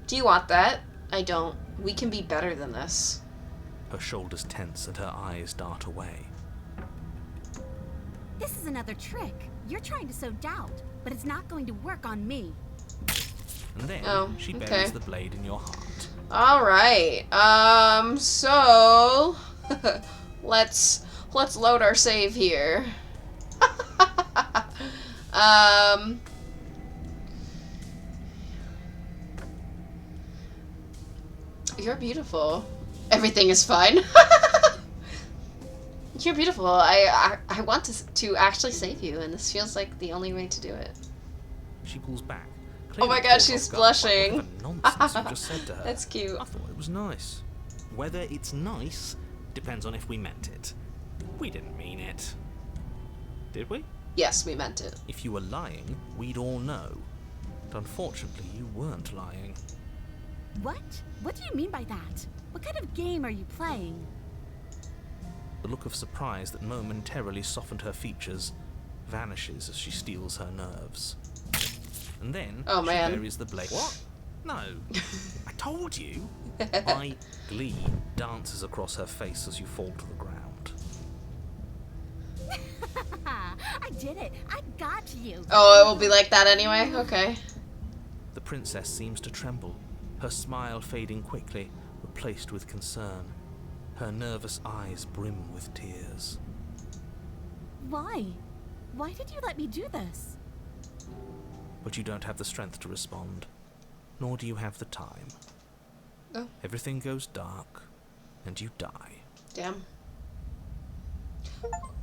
Do you want that? I don't. We can be better than this. Her shoulders tense and her eyes dart away. This is another trick. You're trying to sow doubt, but it's not going to work on me. And then she okay. buries the blade in your heart. Alright. So let's load our save here. You're beautiful. Everything is fine. You're beautiful. I want to actually save you, and this feels like the only way to do it. She pulls back. Oh my clearly god, caught she's off guard by blushing. whatever nonsense you just said to her. That's cute. I thought it was nice. Whether it's nice depends on if we meant it. We didn't mean it. Did we? Yes, we meant it. If you were lying, we'd all know. But unfortunately, you weren't lying. What? What do you mean by that? What kind of game are you playing? The look of surprise that momentarily softened her features vanishes as she steals her nerves. And then Oh, she man. buries the blade. What? No. I told you. Glee dances across her face as you fall to the ground. I did it. I got you. Oh, it will be like that anyway? Okay. The princess seems to tremble, her smile fading quickly, replaced with concern. Her nervous eyes brim with tears. Why? Why did you let me do this? But you don't have the strength to respond, nor do you have the time. Oh. Everything goes dark, and you die. Damn.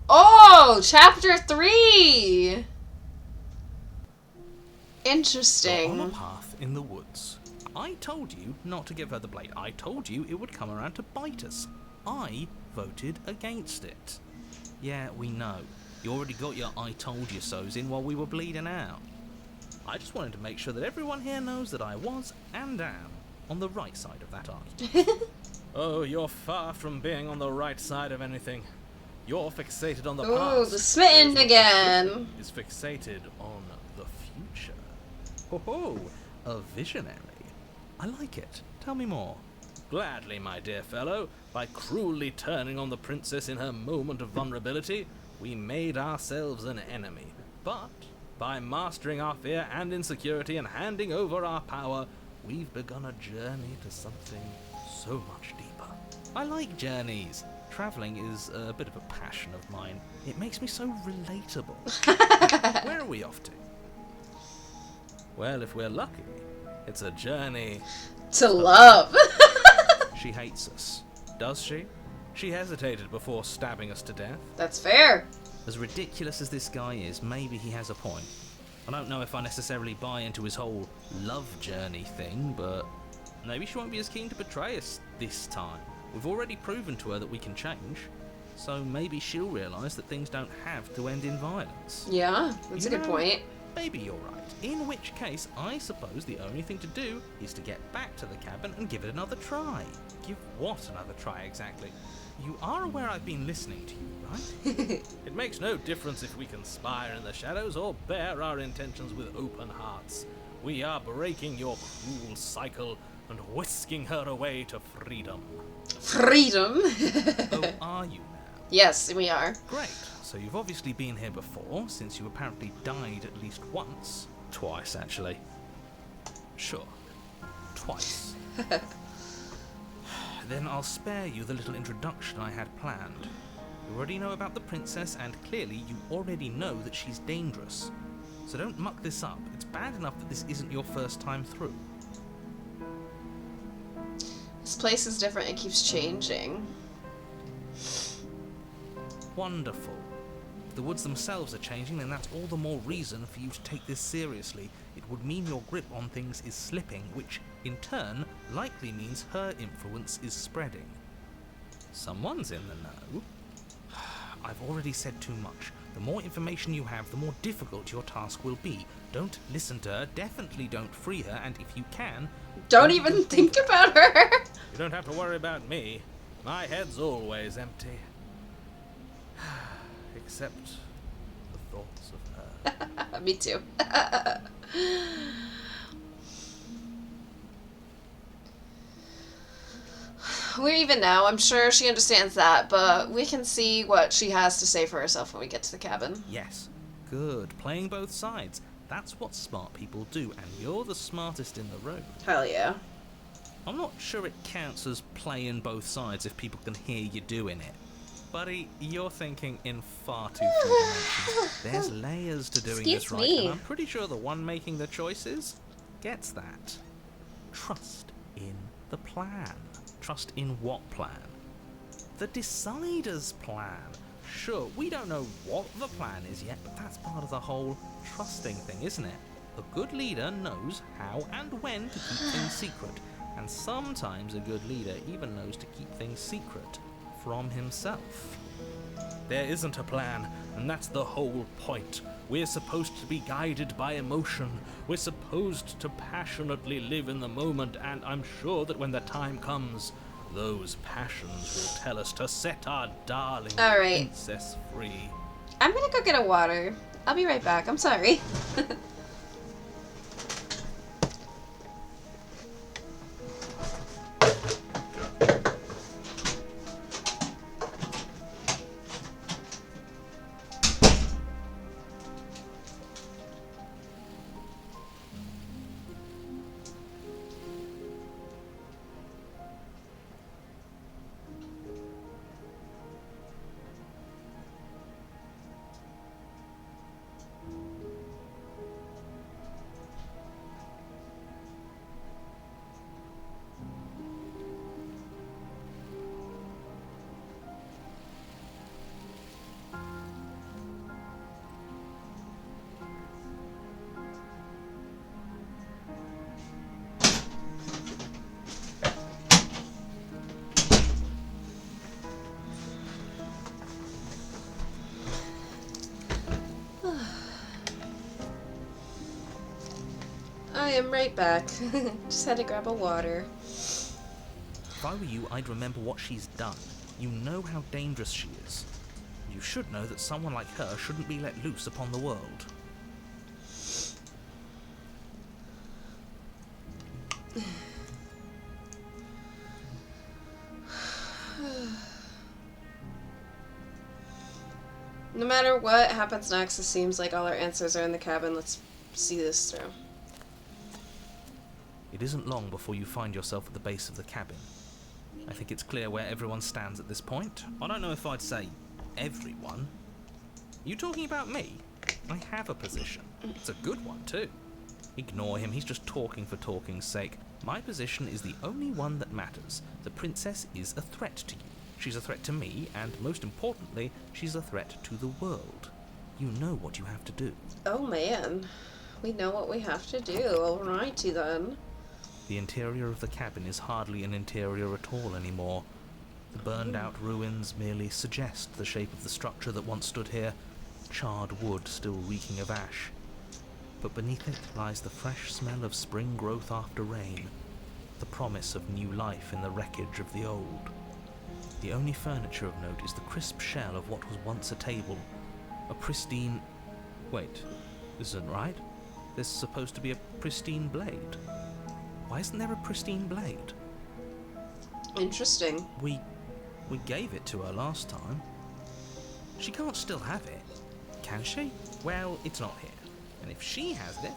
Oh, chapter 3! Interesting. You're on a path in the woods. I told you not to give her the blade. I told you it would come around to bite us. I voted against it. Yeah, we know. You already got your I told you so's in while we were bleeding out. I just wanted to make sure that everyone here knows that I was and am on the right side of that argument. Oh, you're far from being on the right side of anything. You're fixated on the Ooh, past. the smitten whereas again. is fixated on the future. Ho-ho, a visionary. I like it. Tell me more. Gladly, my dear fellow. By cruelly turning on the princess in her moment of vulnerability, we made ourselves an enemy. But by mastering our fear and insecurity and handing over our power, we've begun a journey to something so much deeper. I like journeys. Traveling is a bit of a passion of mine. It makes me so relatable. Where are we off to? Well, if we're lucky, it's a journey To love. She hates us. Does she? She hesitated before stabbing us to death. That's fair. As ridiculous as this guy is, maybe he has a point. I don't know if I necessarily buy into his whole love journey thing, but maybe she won't be as keen to betray us this time. We've already proven to her that we can change, so maybe she'll realise that things don't have to end in violence. Yeah, that's a You good know, point. Maybe you're right. In which case, I suppose the only thing to do is to get back to the cabin and give it another try. Give what another try exactly? You are aware I've been listening to you, right? It makes no difference if we conspire in the shadows or bear our intentions with open hearts. We are breaking your cruel cycle and whisking her away to freedom. Freedom! Oh, are you now? Yes, we are. Great. So you've obviously been here before, since you apparently died at least once. Twice, actually. Sure. Twice. Then I'll spare you the little introduction I had planned. You already know about the princess, and clearly you already know that she's dangerous. So don't muck this up. It's bad enough that this isn't your first time through. This place is different. It keeps changing. Wonderful. If the woods themselves are changing, then that's all the more reason for you to take this seriously. It would mean your grip on things is slipping, which, in turn, likely means her influence is spreading. Someone's in the know. I've already said too much. The more information you have, the more difficult your task will be. Don't listen to her, definitely don't free her, and if you can... Don't even think about her! You don't have to worry about me. My head's always empty. Except the thoughts of her. Me too. We're even now. I'm sure she understands that, but we can see what she has to say for herself when we get to the cabin. Yes. Good. Playing both sides. That's what smart people do, and you're the smartest in the room. Hell yeah. I'm not sure it counts as playing both sides if people can hear you doing it. Buddy, you're thinking in far too few dimensions. There's layers to doing Excuse this right, me. and I'm pretty sure the one making the choices gets that. Trust in the plan. Trust in what plan? The decider's plan. Sure, we don't know what the plan is yet, but that's part of the whole trusting thing, isn't it? A good leader knows how and when to keep things secret, and sometimes a good leader even knows to keep things secret from himself. There isn't a plan, and that's the whole point. We're supposed to be guided by emotion. We're supposed to passionately live in the moment, and I'm sure that when the time comes, those passions will tell us to set our darling All right. princess free. I'm gonna go get a water. I'll be right back. I'm sorry. I am right back. Just had to grab a water. If I were you, I'd remember what she's done. You know how dangerous she is. You should know that someone like her shouldn't be let loose upon the world. No matter what happens next, it seems like all our answers are in the cabin. Let's see this through. It isn't long before you find yourself at the base of the cabin. I think it's clear where everyone stands at this point. I don't know if I'd say everyone. You talking about me? I have a position. It's a good one, too. Ignore him, he's just talking for talking's sake. My position is the only one that matters. The princess is a threat to you. She's a threat to me, and most importantly, she's a threat to the world. You know what you have to do. Oh man, we know what we have to do. Alrighty then. The interior of the cabin is hardly an interior at all anymore. The burned-out ruins merely suggest the shape of the structure that once stood here, charred wood still reeking of ash. But beneath it lies the fresh smell of spring growth after rain, the promise of new life in the wreckage of the old. The only furniture of note is the crisp shell of what was once a table, a pristine... Wait, this isn't right. There's supposed to be a pristine blade. Why isn't there a pristine blade? Interesting. We gave it to her last time. She can't still have it, can she? Well, it's not here. And if she has it,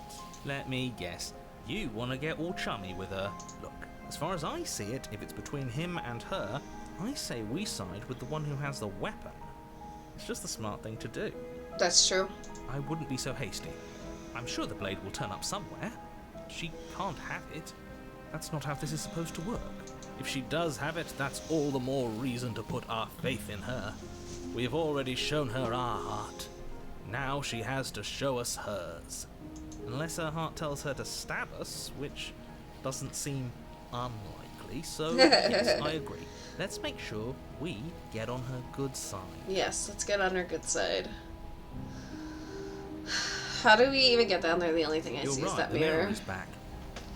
let me guess, you want to get all chummy with her. Look, as far as I see it, if it's between him and her, I say we side with the one who has the weapon. It's just the smart thing to do. That's true. I wouldn't be so hasty. I'm sure the blade will turn up somewhere. She can't have it. That's not how this is supposed to work. If she does have it, that's all the more reason to put our faith in her. We have already shown her our heart. Now she has to show us hers. Unless her heart tells her to stab us, which doesn't seem unlikely, so yes, I agree. Let's make sure we get on her good side. Yes, let's get on her good side. How do we even get down there? The only thing I You're see right, is that the mirror. is back.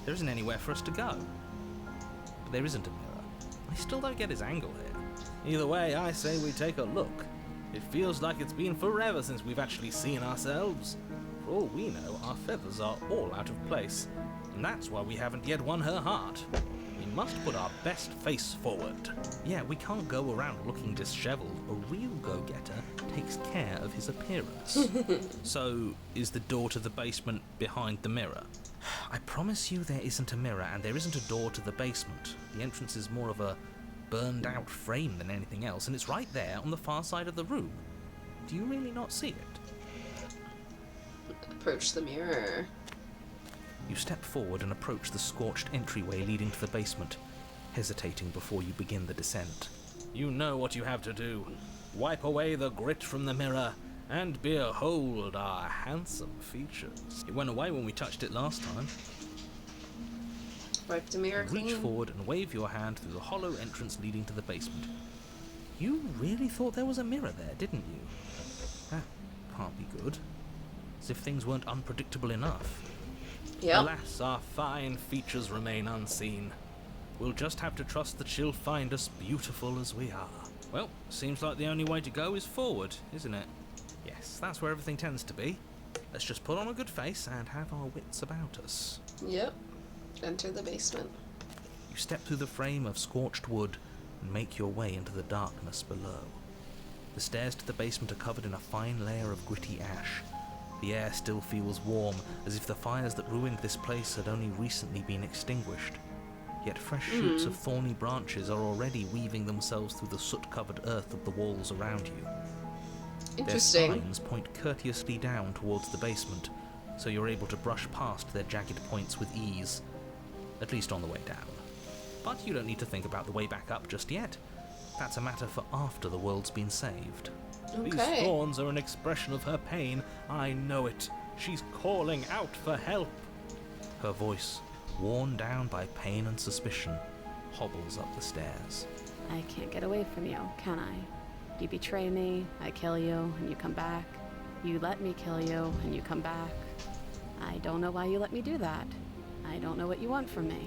There isn't anywhere for us to go. But there isn't a mirror. I still don't get his angle here. Either way, I say we take a look. It feels like it's been forever since we've actually seen ourselves. For all we know, our feathers are all out of place. And that's why we haven't yet won her heart. We must put our best face forward. Yeah, we can't go around looking disheveled. A real go-getter takes care of his appearance. So, is the door to the basement behind the mirror? I promise you there isn't a mirror, and there isn't a door to the basement. The entrance is more of a burned-out frame than anything else, and it's right there on the far side of the room. Do you really not see it? Approach the mirror. You step forward and approach the scorched entryway leading to the basement, hesitating before you begin the descent. You know what you have to do. Wipe away the grit from the mirror, and behold our handsome features. It went away when we touched it last time. Wipe the mirror clean. Reach forward and wave your hand through the hollow entrance leading to the basement. You really thought there was a mirror there, didn't you? That can't be good. As if things weren't unpredictable enough. Yep. Alas, our fine features remain unseen. We'll just have to trust that she'll find us beautiful as we are. Well, seems like the only way to go is forward, isn't it? Yes, that's where everything tends to be. Let's just put on a good face and have our wits about us. Yep. Enter the basement. You step through the frame of scorched wood and make your way into the darkness below. The stairs to the basement are covered in a fine layer of gritty ash. The air still feels warm, as if the fires that ruined this place had only recently been extinguished. Yet fresh shoots of thorny branches are already weaving themselves through the soot-covered earth of the walls around you. Interesting. Their spines point courteously down towards the basement, so you're able to brush past their jagged points with ease, at least on the way down. But you don't need to think about the way back up just yet. That's a matter for after the world's been saved. Okay. These thorns are an expression of her pain. I know it. She's calling out for help. Her voice, worn down by pain and suspicion, hobbles up the stairs. I can't get away from you, can I? You betray me, I kill you, and you come back. You let me kill you, and you come back. I don't know why you let me do that. I don't know what you want from me.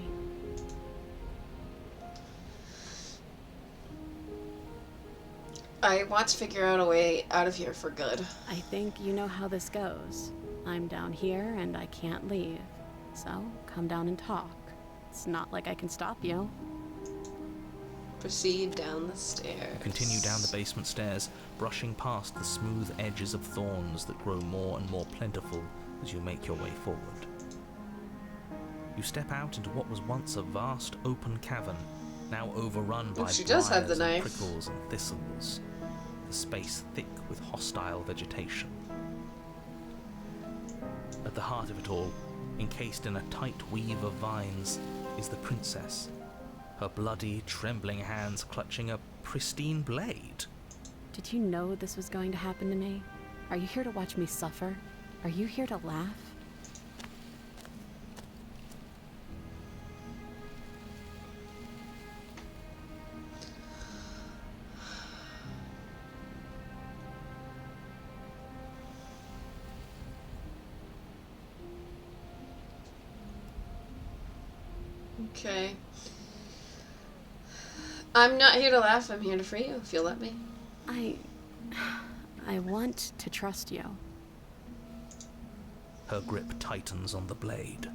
I want to figure out a way out of here for good. I think you know how this goes. I'm down here and I can't leave. So, come down and talk. It's not like I can stop you. Proceed down the stairs. Continue down the basement stairs, brushing past the smooth edges of thorns that grow more and more plentiful as you make your way forward. You step out into what was once a vast open cavern, now overrun by she does have the briars and knife. prickles and thistles, the space thick with hostile vegetation. At the heart of it all, encased in a tight weave of vines, is the princess, her bloody, trembling hands clutching a pristine blade. Did you know this was going to happen to me? Are you here to watch me suffer? Are you here to laugh? Okay. I'm not here to laugh, I'm here to free you, if you'll let me. I want to trust you. Her grip tightens on the blade.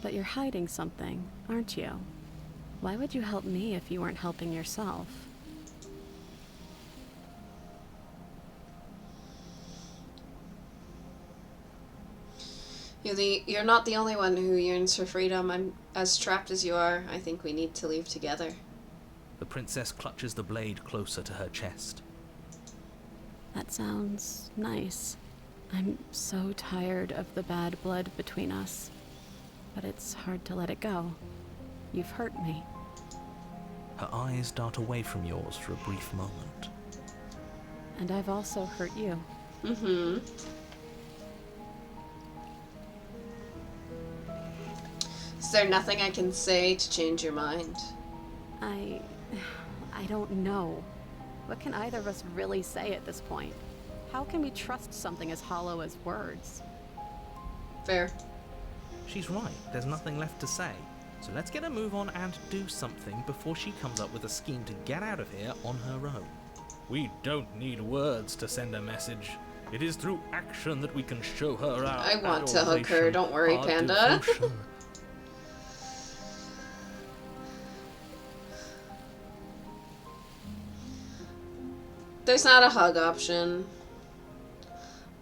But you're hiding something, aren't you? Why would you help me if you weren't helping yourself? You're not the only one who yearns for freedom. I'm as trapped as you are. I think we need to leave together. The princess clutches the blade closer to her chest. That sounds nice. I'm so tired of the bad blood between us. But it's hard to let it go. You've hurt me. Her eyes dart away from yours for a brief moment. And I've also hurt you. Mm-hmm. Is there nothing I can say to change your mind? I don't know. What can either of us really say at this point? How can we trust something as hollow as words? Fair. She's right, there's nothing left to say. So let's get a move on and do something before she comes up with a scheme to get out of here on her own. We don't need words to send a message. It is through action that we can show her our I want to hug her, don't worry, our Panda. devotion. There's not a hug option.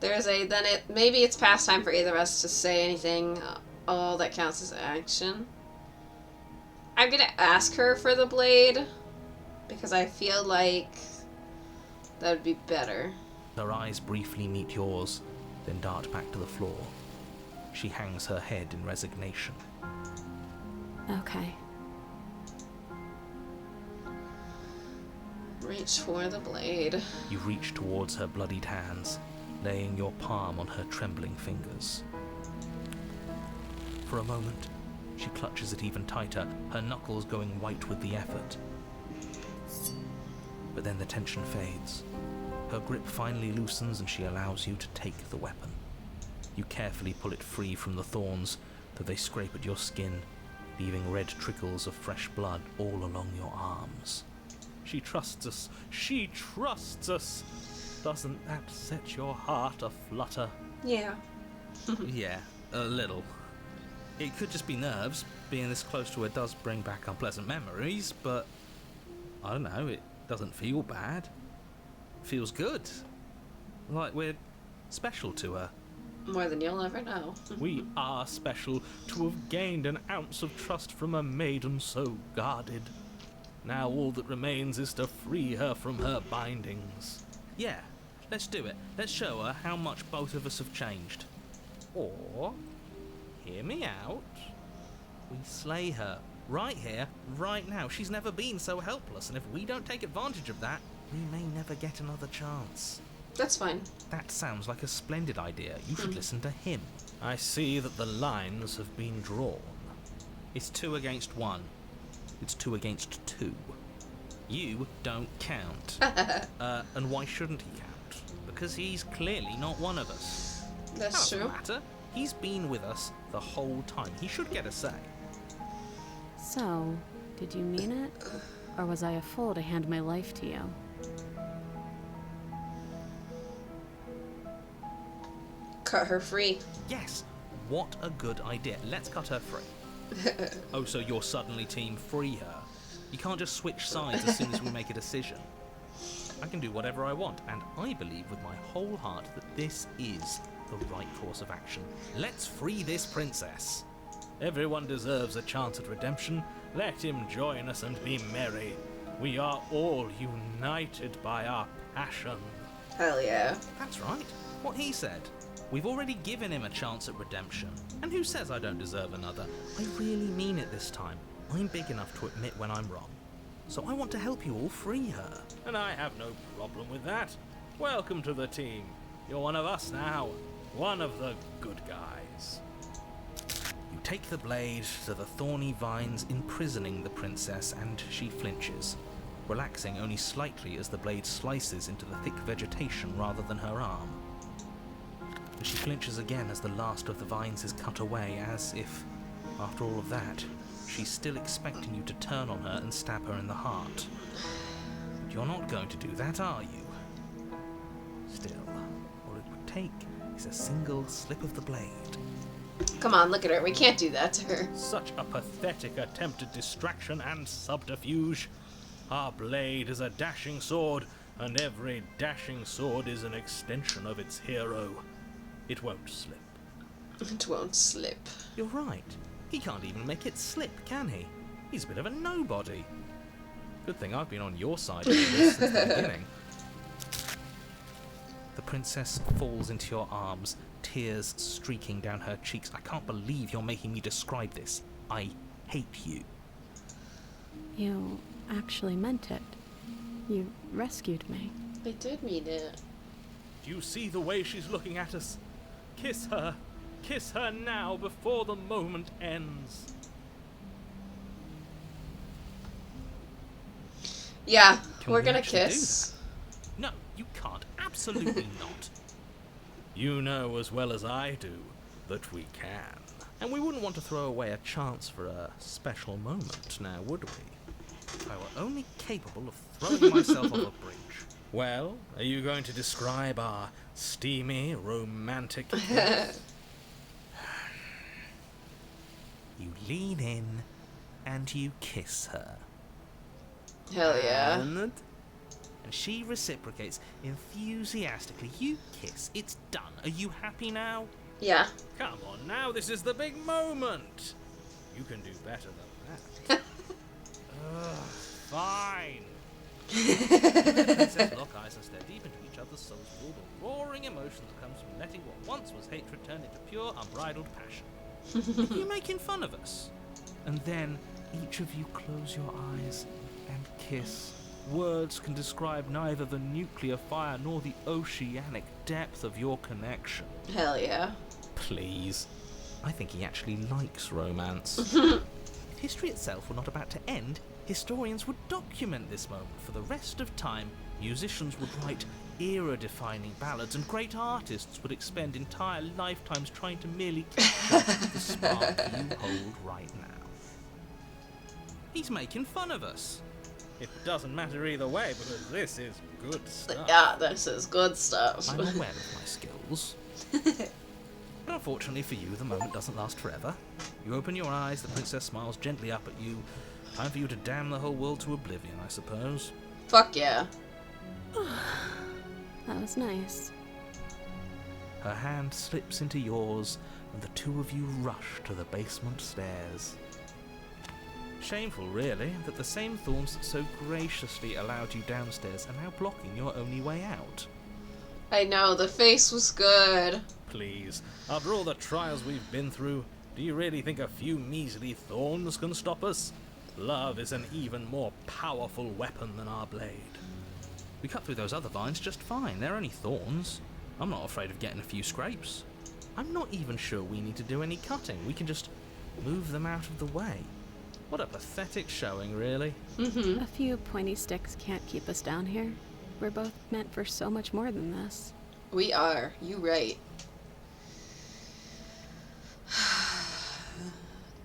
Maybe it's past time for either of us to say anything. All that counts as action. I'm gonna ask her for the blade, because I feel like that would be better. Her eyes briefly meet yours, then dart back to the floor. She hangs her head in resignation. Okay. Reach for the blade. You reach towards her bloodied hands, laying your palm on her trembling fingers. For a moment, she clutches it even tighter, her knuckles going white with the effort. But then the tension fades. Her grip finally loosens and she allows you to take the weapon. You carefully pull it free from the thorns, though they scrape at your skin, leaving red trickles of fresh blood all along your arms. She trusts us. She trusts us. Doesn't that set your heart aflutter? Yeah. Yeah, a little. It could just be nerves. Being this close to her does bring back unpleasant memories, but I don't know, it doesn't feel bad. It feels good. Like we're special to her. More than you'll ever know. We are special to have gained an ounce of trust from a maiden so guarded. Now all that remains is to free her from her bindings. Yeah, let's do it. Let's show her how much both of us have changed. Or, hear me out, we slay her. Right here, right now. She's never been so helpless, and if we don't take advantage of that, we may never get another chance. That's fine. That sounds like a splendid idea. You should listen to him. I see that the lines have been drawn. It's 2 against 1. It's 2 against 2. You don't count. And why shouldn't he count? Because he's clearly not one of us. That's Doesn't true. matter. He's been with us the whole time. He should get a say. So, did you mean it? Or was I a fool to hand my life to you? Cut her free. Yes. What a good idea. Let's cut her free. Oh, so you're suddenly team free her. You can't just switch sides as soon as we make a decision. I can do whatever I want, and I believe with my whole heart that this is the right course of action. Let's free this princess. Everyone deserves a chance at redemption. Let him join us and be merry. We are all united by our passion. Hell yeah. That's right. What he said. We've already given him a chance at redemption. And who says I don't deserve another? I really mean it this time. I'm big enough to admit when I'm wrong. So I want to help you all free her. And I have no problem with that. Welcome to the team. You're one of us now. One of the good guys. You take the blade to the thorny vines imprisoning the princess, and she flinches, relaxing only slightly as the blade slices into the thick vegetation rather than her arm. And she flinches again as the last of the vines is cut away, as if After all of that, she's still expecting you to turn on her and stab her in the heart. But you're not going to do that, are you? Still, all it would take is a single slip of the blade. Come on, look at her. We can't do that to her. Such a pathetic attempt at distraction and subterfuge. Our blade is a dashing sword, and every dashing sword is an extension of its hero. It won't slip. It won't slip. You're right. He can't even make it slip, can he? He's a bit of a nobody. Good thing I've been on your side of this since the beginning. The princess falls into your arms, tears streaking down her cheeks. I can't believe you're making me describe this. I hate you. You actually meant it. You rescued me. I did mean it. Do you see the way she's looking at us? Kiss her. Kiss her now before the moment ends. Yeah, Can we're we gonna actually do kiss. No, you can't. Absolutely not. You know as well as I do that we can. And we wouldn't want to throw away a chance for a special moment, now would we? If I were only capable of throwing myself off a bridge. Well, are you going to describe our steamy, romantic kiss? You lean in and you kiss her. Hell yeah. And she reciprocates enthusiastically. You kiss. It's done. Are you happy now? Yeah. Come on now, this is the big moment. You can do better than that. Fine. Princess lock eyes and stare deep into each other's souls with all the roaring emotion that comes from letting what once was hatred turn into pure, unbridled passion. Are you making fun of us? And then each of you close your eyes and kiss. Words can describe neither the nuclear fire nor the oceanic depth of your connection. Hell yeah. Please. I think he actually likes romance. If history itself were not about to end, historians would document this moment for the rest of time. Musicians would write era-defining ballads, and great artists would expend entire lifetimes trying to merely capture the spark you hold right now. He's making fun of us. It doesn't matter either way because this is good stuff. Yeah, this is good stuff. I'm aware of my skills. But unfortunately for you, the moment doesn't last forever. You open your eyes, the princess smiles gently up at you. Time for you to damn the whole world to oblivion, I suppose. Fuck yeah. That was nice. Her hand slips into yours, and the two of you rush to the basement stairs. Shameful, really, that the same thorns that so graciously allowed you downstairs are now blocking your only way out. I know, the face was good. Please, after all the trials we've been through, do you really think a few measly thorns can stop us? Love is an even more powerful weapon than our blade. We cut through those other vines just fine. They're only thorns. I'm not afraid of getting a few scrapes. I'm not even sure we need to do any cutting. We can just move them out of the way. What a pathetic showing, really. A few pointy sticks can't keep us down here. We're both meant for so much more than this. We are. You right.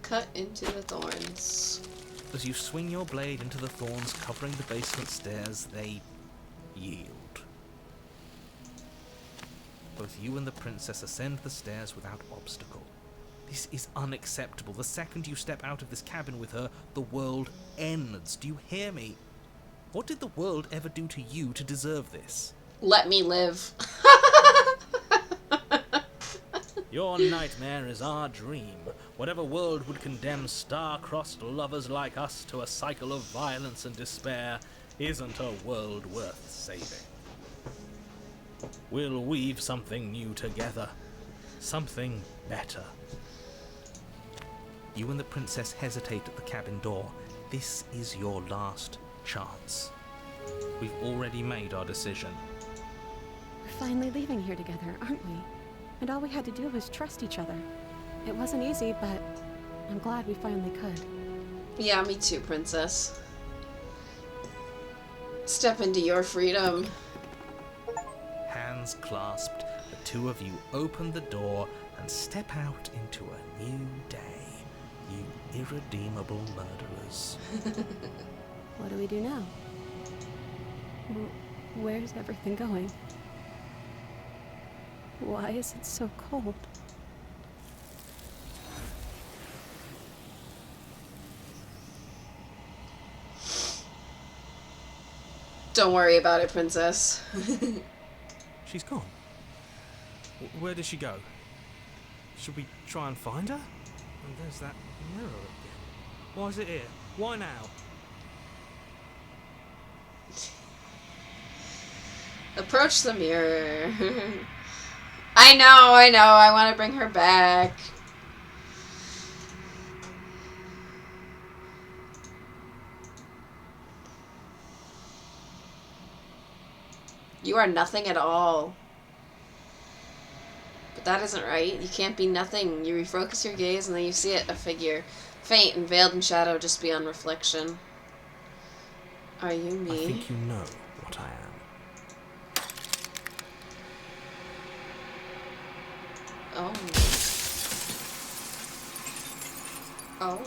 Cut into the thorns. As you swing your blade into the thorns covering the basement stairs, they yield. Both you and the princess ascend the stairs without obstacle. This is unacceptable. The second you step out of this cabin with her, the world ends. Do you hear me? What did the world ever do to you to deserve this? Let me live. Your nightmare is our dream. Whatever world would condemn star-crossed lovers like us to a cycle of violence and despair isn't a world worth saving. We'll weave something new together. Something better. You and the princess hesitate at the cabin door. This is your last chance. We've already made our decision. We're finally leaving here together, aren't we? And all we had to do was trust each other. It wasn't easy, but I'm glad we finally could. Yeah, me too, princess. Step into your freedom. Hands clasped, the two of you open the door and step out into a new day. You irredeemable murderers. What do we do now? Where's everything going? Why is it so cold? Don't worry about it, princess. She's gone. Where did she go? Should we try and find her? And there's that mirror again. Why is it here? Why now? Approach the mirror. I know, I want to bring her back. You are nothing at all. But that isn't right. You can't be nothing. You refocus your gaze and then you see it, a figure. Faint and veiled in shadow just beyond reflection. Are you me? I think you know what I am. Oh. Oh.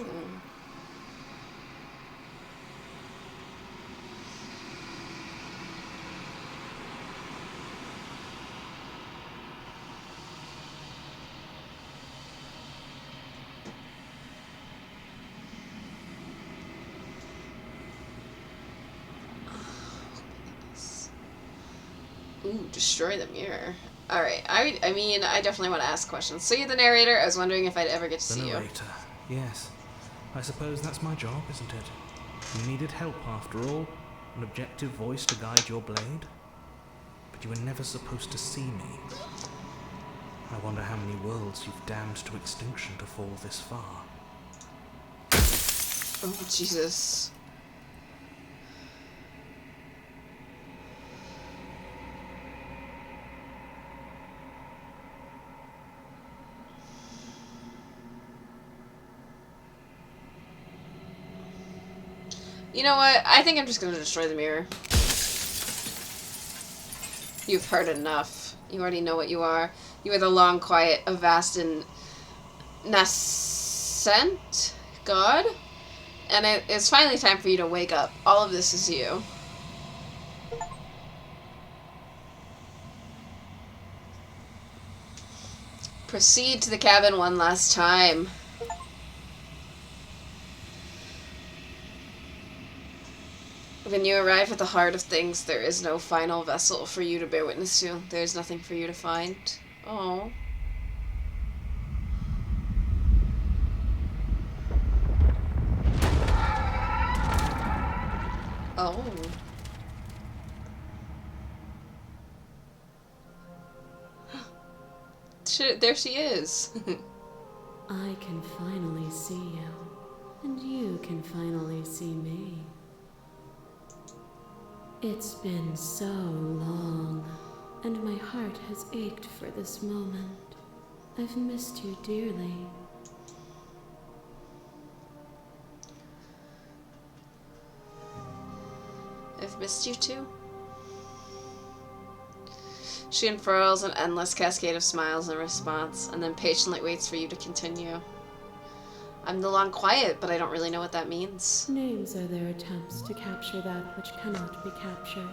Ooh, destroy the mirror. Alright, I mean, I definitely want to ask questions. So you're the narrator? I was wondering if I'd ever get to The see you. narrator. Yes. I suppose that's my job, isn't it? You needed help after all. An objective voice to guide your blade. But you were never supposed to see me. I wonder how many worlds you've damned to extinction to fall this far. Oh, Jesus. You know what? I think I'm just gonna destroy the mirror. You've heard enough. You already know what you are. You are the long, quiet, Avastin nascent god. And it's finally time for you to wake up. All of this is you. Proceed to the cabin one last time. When you arrive at the heart of things, there is no final vessel for you to bear witness to. There is nothing for you to find. Oh. Oh. Shit, there she is. I can finally see you, and you can finally see me. It's been so long, and my heart has ached for this moment. I've missed you dearly. I've missed you too. She unfurls an endless cascade of smiles in response, and then patiently waits for you to continue. I'm the long quiet, but I don't really know what that means. Names are their attempts to capture that which cannot be captured.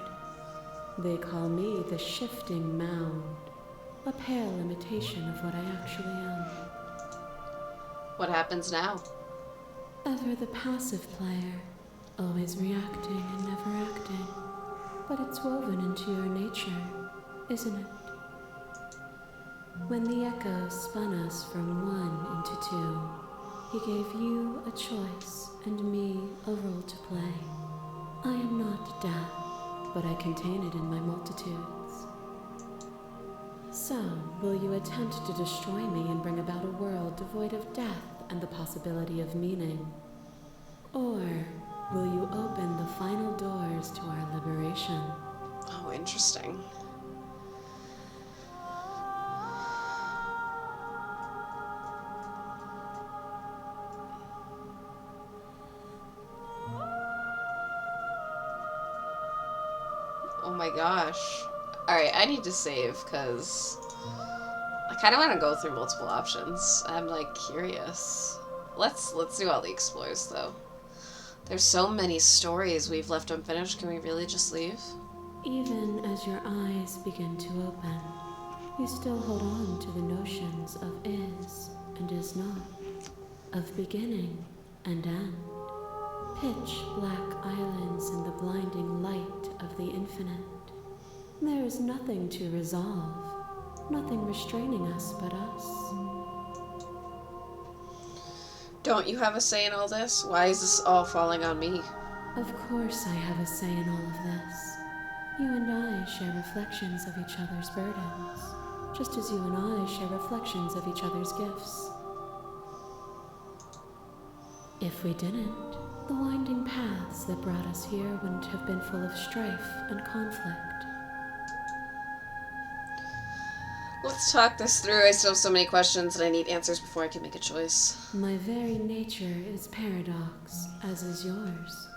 They call me the shifting mound, a pale imitation of what I actually am. What happens now? Ever the passive player, always reacting and never acting. But it's woven into your nature, isn't it? When the echo spun us from one into two, he gave you a choice and me a role to play. I am not death, but I contain it in my multitudes. So, will you attempt to destroy me and bring about a world devoid of death and the possibility of meaning? Or will you open the final doors to our liberation? Oh, interesting. Oh my gosh. Alright, I need to save, because I kind of want to go through multiple options. I'm, like, curious. Let's do all the explores though. There's so many stories we've left unfinished. Can we really just leave? Even as your eyes begin to open, you still hold on to the notions of is and is not, of beginning and end. Pitch black islands in the blinding light of the infinite. There is nothing to resolve, nothing restraining us but us. Don't you have a say in all this? Why is this all falling on me? Of course I have a say in all of this. You and I share reflections of each other's burdens, just as you and I share reflections of each other's gifts. If we didn't, the winding paths that brought us here wouldn't have been full of strife and conflict. Let's talk this through. I still have so many questions and I need answers before I can make a choice. My very nature is paradox, as is yours.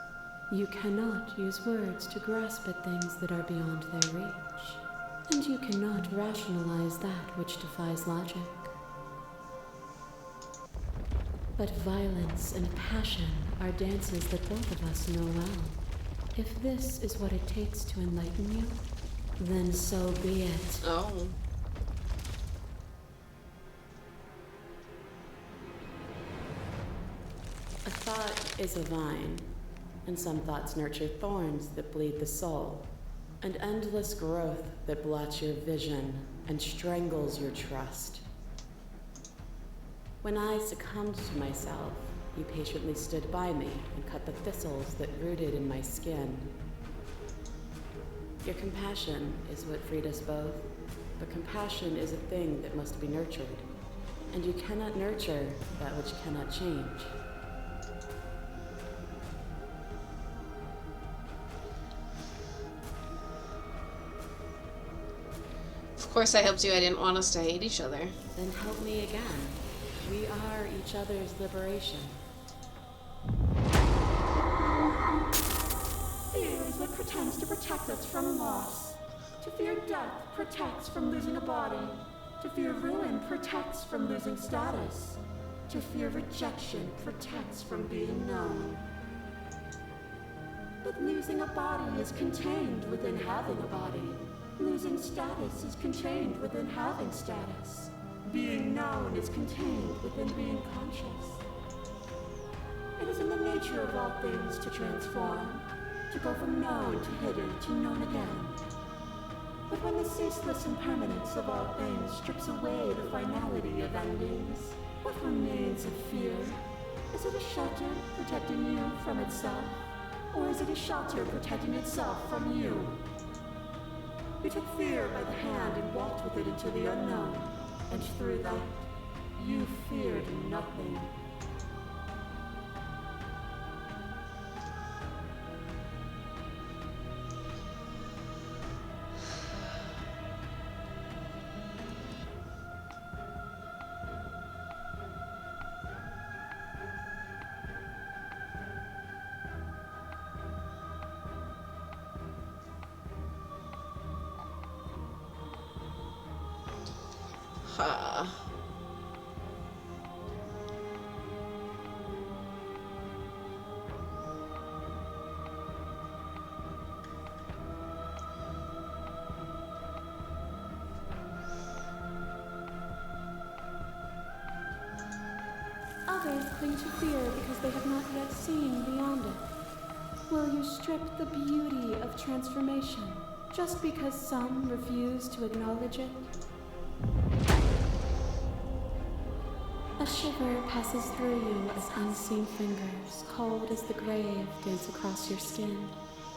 You cannot use words to grasp at things that are beyond their reach, and you cannot rationalize that which defies logic. But violence and passion are dances that both of us know well. If this is what it takes to enlighten you, then so be it. Oh. A thought is a vine, and some thoughts nurture thorns that bleed the soul, and endless growth that blots your vision and strangles your trust. When I succumbed to myself, you patiently stood by me and cut the thistles that rooted in my skin. Your compassion is what freed us both, but compassion is a thing that must be nurtured, and you cannot nurture that which cannot change. Of course I helped you. I didn't want us to hate each other. Then help me again. We are each other's liberation. Fear is what pretends to protect us from loss. To fear death protects from losing a body. To fear ruin protects from losing status. To fear rejection protects from being known. But losing a body is contained within having a body. Losing status is contained within having status. Being known is contained within being conscious. It is in the nature of all things to transform, to go from known to hidden to known again. But when the ceaseless impermanence of all things strips away the finality of endings, what remains of fear? Is it a shelter protecting you from itself? Or is it a shelter protecting itself from you? You took fear by the hand and walked with it into the unknown, and through that, you feared nothing. Huh. Others cling to fear because they have not yet seen beyond it. Will you strip the beauty of transformation just because some refuse to acknowledge it? A shiver passes through you as unseen fingers, cold as the grave, dance across your skin.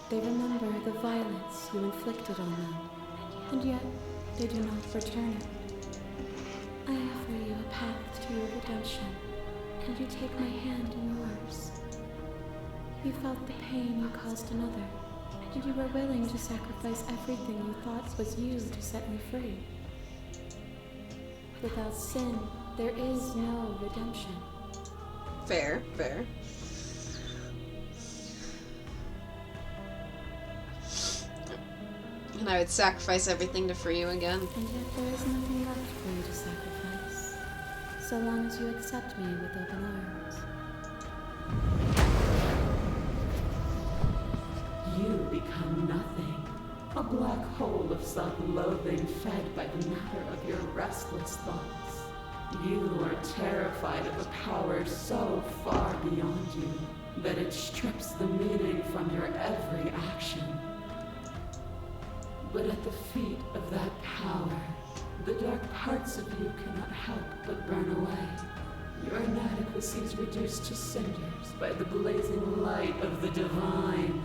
They remember the violence you inflicted on them, and yet they do not return it. I offer you a path to your redemption, and you take my hand in yours. You felt the pain you caused another, and you were willing to sacrifice everything you thought was you to set me free. Without sin, there is no redemption. Fair, fair. And I would sacrifice everything to free you again. And yet there is nothing left for you to sacrifice. so long as you accept me with open arms. You become nothing. A black hole of self-loathing fed by the matter of your restless thoughts. You are terrified of a power so far beyond you that it strips the meaning from your every action. But at the feet of that power, the dark parts of you cannot help but burn away. Your inadequacy is reduced to cinders by the blazing light of the divine.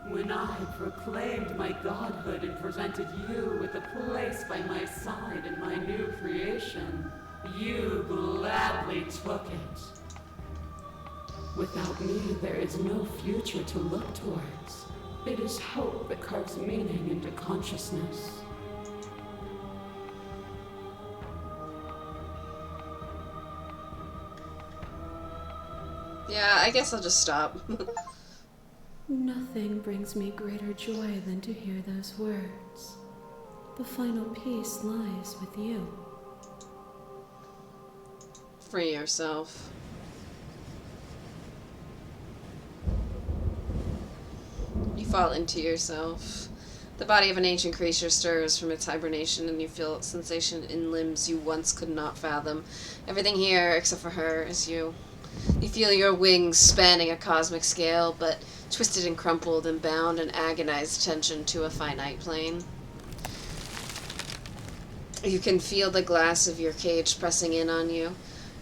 When I proclaimed my godhood and presented you with a place by my side in my new creation, you gladly took it. Without me, there is no future to look towards. It is hope that carves meaning into consciousness. Yeah, I guess I'll just stop. Nothing brings me greater joy than to hear those words. The final piece lies with you. Free yourself. You fall into yourself. The body of an ancient creature stirs from its hibernation, and you feel sensation in limbs you once could not fathom. Everything here, except for her, is you. You feel your wings spanning a cosmic scale, but twisted and crumpled and bound in agonized tension to a finite plane. You can feel the glass of your cage pressing in on you,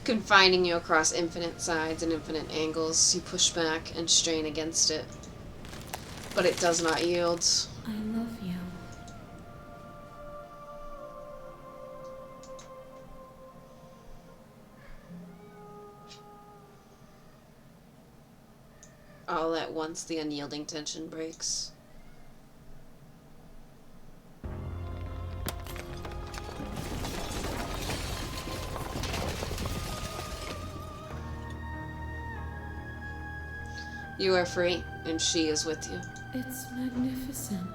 confining you across infinite sides and infinite angles. You push back and strain against it, but it does not yield. I love you. All at once, the unyielding tension breaks. You are free, and she is with you. It's magnificent.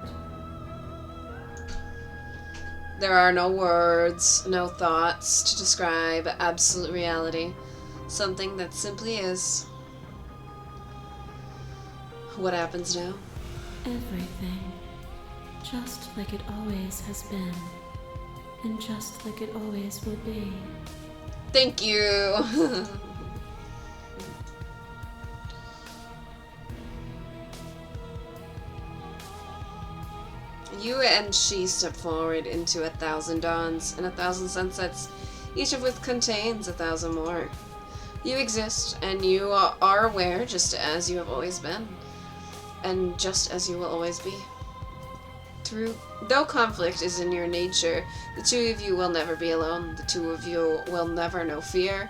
There are no words, no thoughts to describe absolute reality. Something that simply is. What happens now? Everything. Just like it always has been. And just like it always will be. Thank you! You and she step forward into 1,000 dawns and 1,000 sunsets, each of which contains 1,000 more. You exist, and you are aware just as you have always been, and just as you will always be. Though conflict is in your nature, the two of you will never be alone. The two of you will never know fear.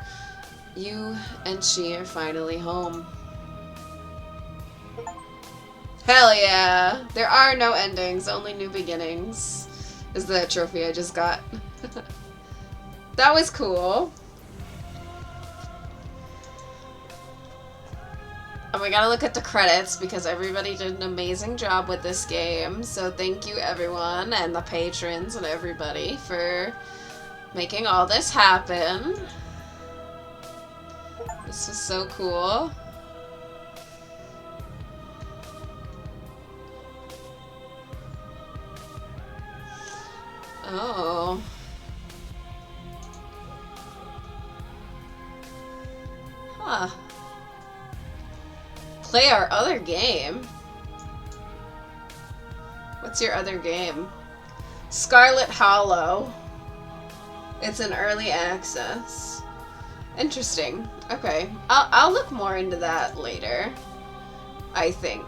You and she are finally home. Hell yeah! There are no endings, only new beginnings. Is the trophy I just got. That was cool. And we gotta look at the credits because everybody did an amazing job with this game. So thank you everyone and the patrons and everybody for making all this happen. This was so cool. Oh. Huh. Play our other game. What's your other game? Scarlet Hollow. It's an early access. Interesting. Okay. I'll look more into that later. I think.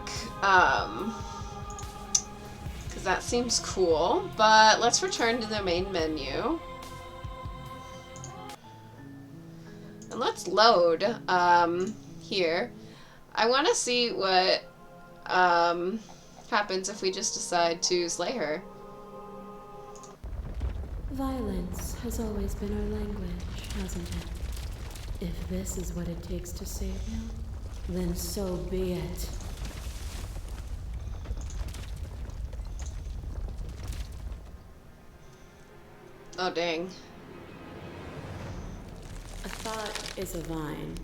Because that seems cool. But let's return to the main menu. And let's load here. I want to see what happens if we just decide to slay her. Violence has always been our language, hasn't it? If this is what it takes to save you, then so be it. Oh, dang. A thought is a vine,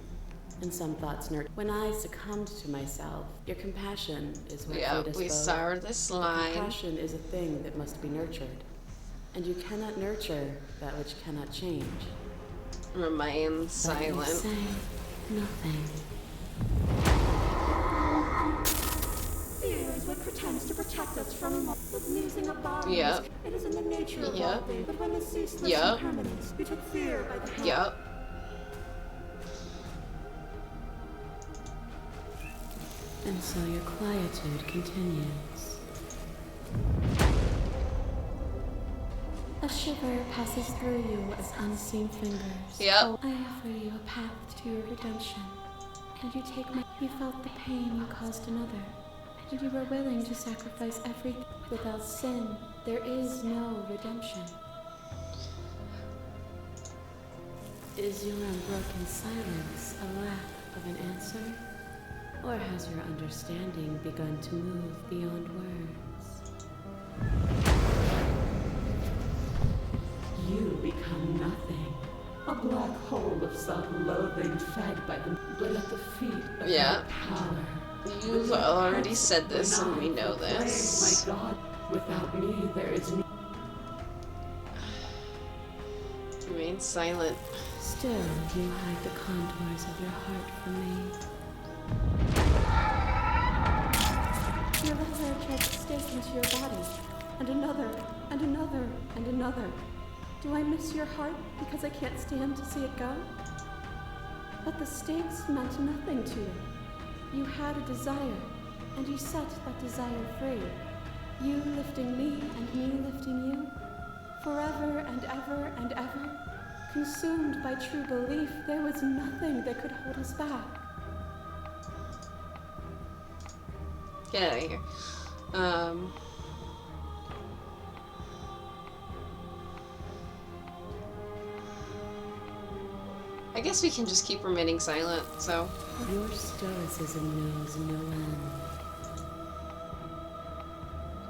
and some thoughts nurture. When I succumbed to myself, your compassion is what Yeah, freed us we both. saw this line. Compassion is a thing that must be nurtured, and you cannot nurture that which cannot change. Remain But you silent. say nothing. Fear is what pretends to protect us from losing a body. Yep. It is in the nature of Yep. all things, but when the ceaseless Yep. impermanence, you took fear by the hand. Yup. And so your quietude continues. A shiver passes through you as unseen fingers. Yep. I offer you a path to your redemption. And you take my... You felt the pain you caused another. And you were willing to sacrifice everything. Without sin, there is no redemption. Is your unbroken silence a lack of an answer? Or has your understanding begun to move beyond words? You become nothing. A black hole of self-loathing fed by the but at the feet of Yeah. power. You've already said this and we know this. My God, without me there is no... Remain silent. Still, you hide the contours of your heart from me. Your little hair tried to stake into your body, and another, and another, and another. Do I miss your heart because I can't stand to see it go? But the stakes meant nothing to you. You had a desire, and you set that desire free. You lifting me and me lifting you. Forever and ever and ever. Consumed by true belief, there was nothing that could hold us back. Get out of here. I guess we can just keep remaining silent, so. Your stoicism knows no end.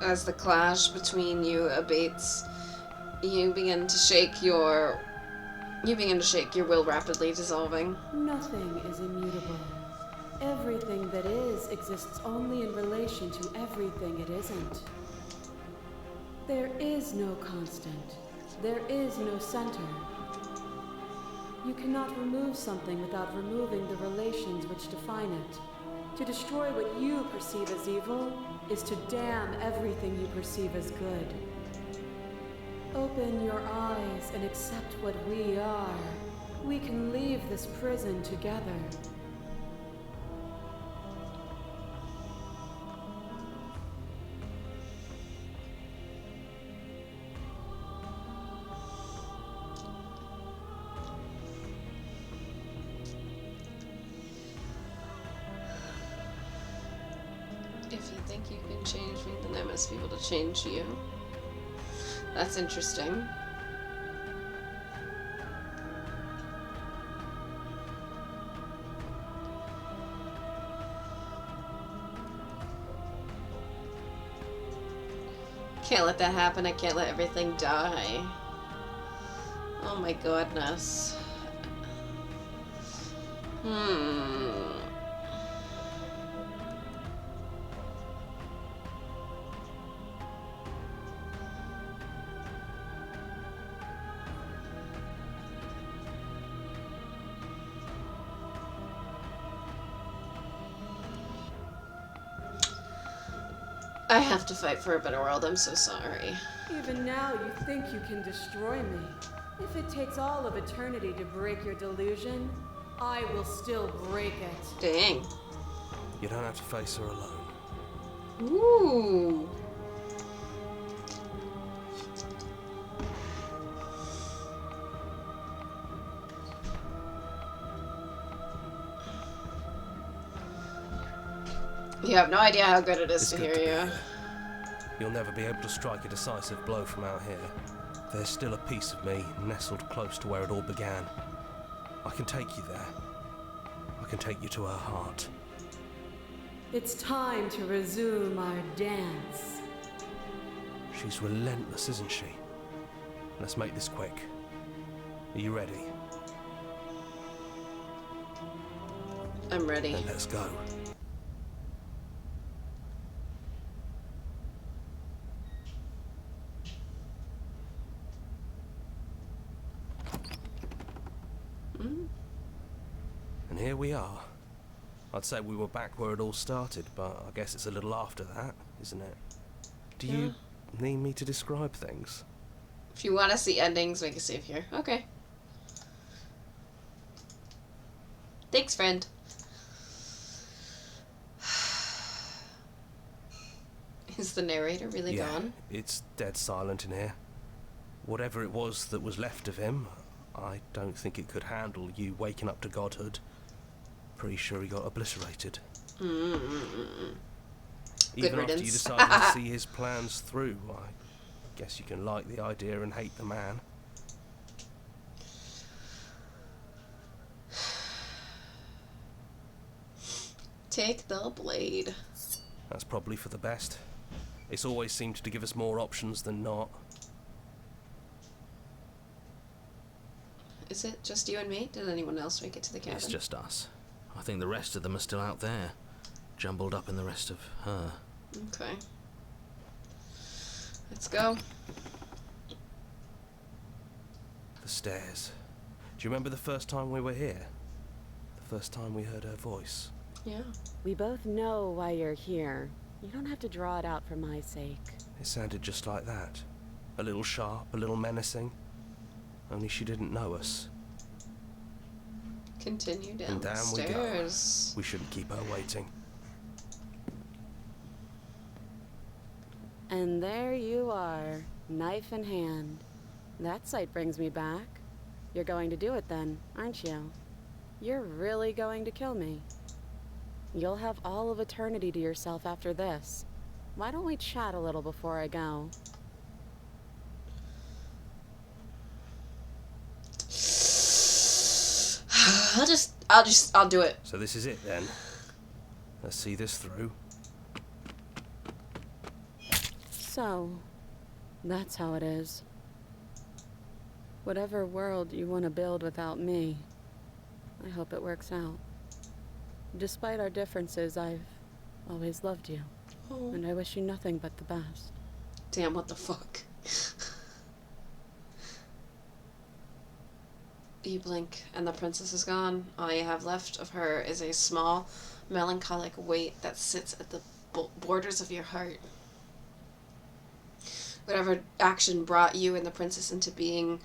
As the clash between you abates, you begin to shake your will rapidly dissolving. Nothing is immutable. Everything that is exists only in relation to everything it isn't. There is no constant. There is no center. You cannot remove something without removing the relations which define it. To destroy what you perceive as evil is to damn everything you perceive as good. Open your eyes and accept what we are. We can leave this prison together. If you think you can change me, then I must be able to change you. That's interesting. Can't let that happen. I can't let everything die. Oh my goodness. I have to fight for a better world. I'm so sorry. Even now, you think you can destroy me. If it takes all of eternity to break your delusion, I will still break it. Dang. You don't have to face her alone. Ooh. You have no idea how good it is It's to good hear to be you. here. You'll never be able to strike a decisive blow from out here. There's still a piece of me nestled close to where it all began. I can take you there. I can take you to her heart. It's time to resume our dance. She's relentless, isn't she? Let's make this quick. Are you ready? I'm ready. Then let's go. Mm. And here we are. I'd say we were back where it all started, but I guess it's a little after that, isn't it? Do you need me to describe things? If you want to see endings, make a save here. Okay. Thanks, friend. Is the narrator really gone? It's dead silent in here. Whatever it was that was left of him, I don't think it could handle you waking up to godhood. Pretty sure he got obliterated. Mm-mm-mm. Even after you riddance. decided to see his plans through, I guess you can like the idea and hate the man. Take the blade. That's probably for the best. It's always seemed to give us more options than not. Is it just you and me? Did anyone else make it to the cabin? It's just us. I think the rest of them are still out there, jumbled up in the rest of her. Okay. Let's go. The stairs. Do you remember the first time we were here? The first time we heard her voice? Yeah. We both know why you're here. You don't have to draw it out for my sake. It sounded just like that. A little sharp, a little menacing. Only she didn't know us. Continue down And the down we go. stairs. We shouldn't keep her waiting. And there you are, knife in hand. That sight brings me back. You're going to do it then, aren't you? You're really going to kill me. You'll have all of eternity to yourself after this. Why don't we chat a little before I go? I'll do it. So this is it then. Let's see this through. So, that's how it is. Whatever world you want to build without me, I hope it works out. Despite our differences, I've always loved you, Oh. and I wish you nothing but the best. Damn, what the fuck? You blink, and the princess is gone. All you have left of her is a small, melancholic weight that sits at the borders of your heart. Whatever action brought you and the princess into being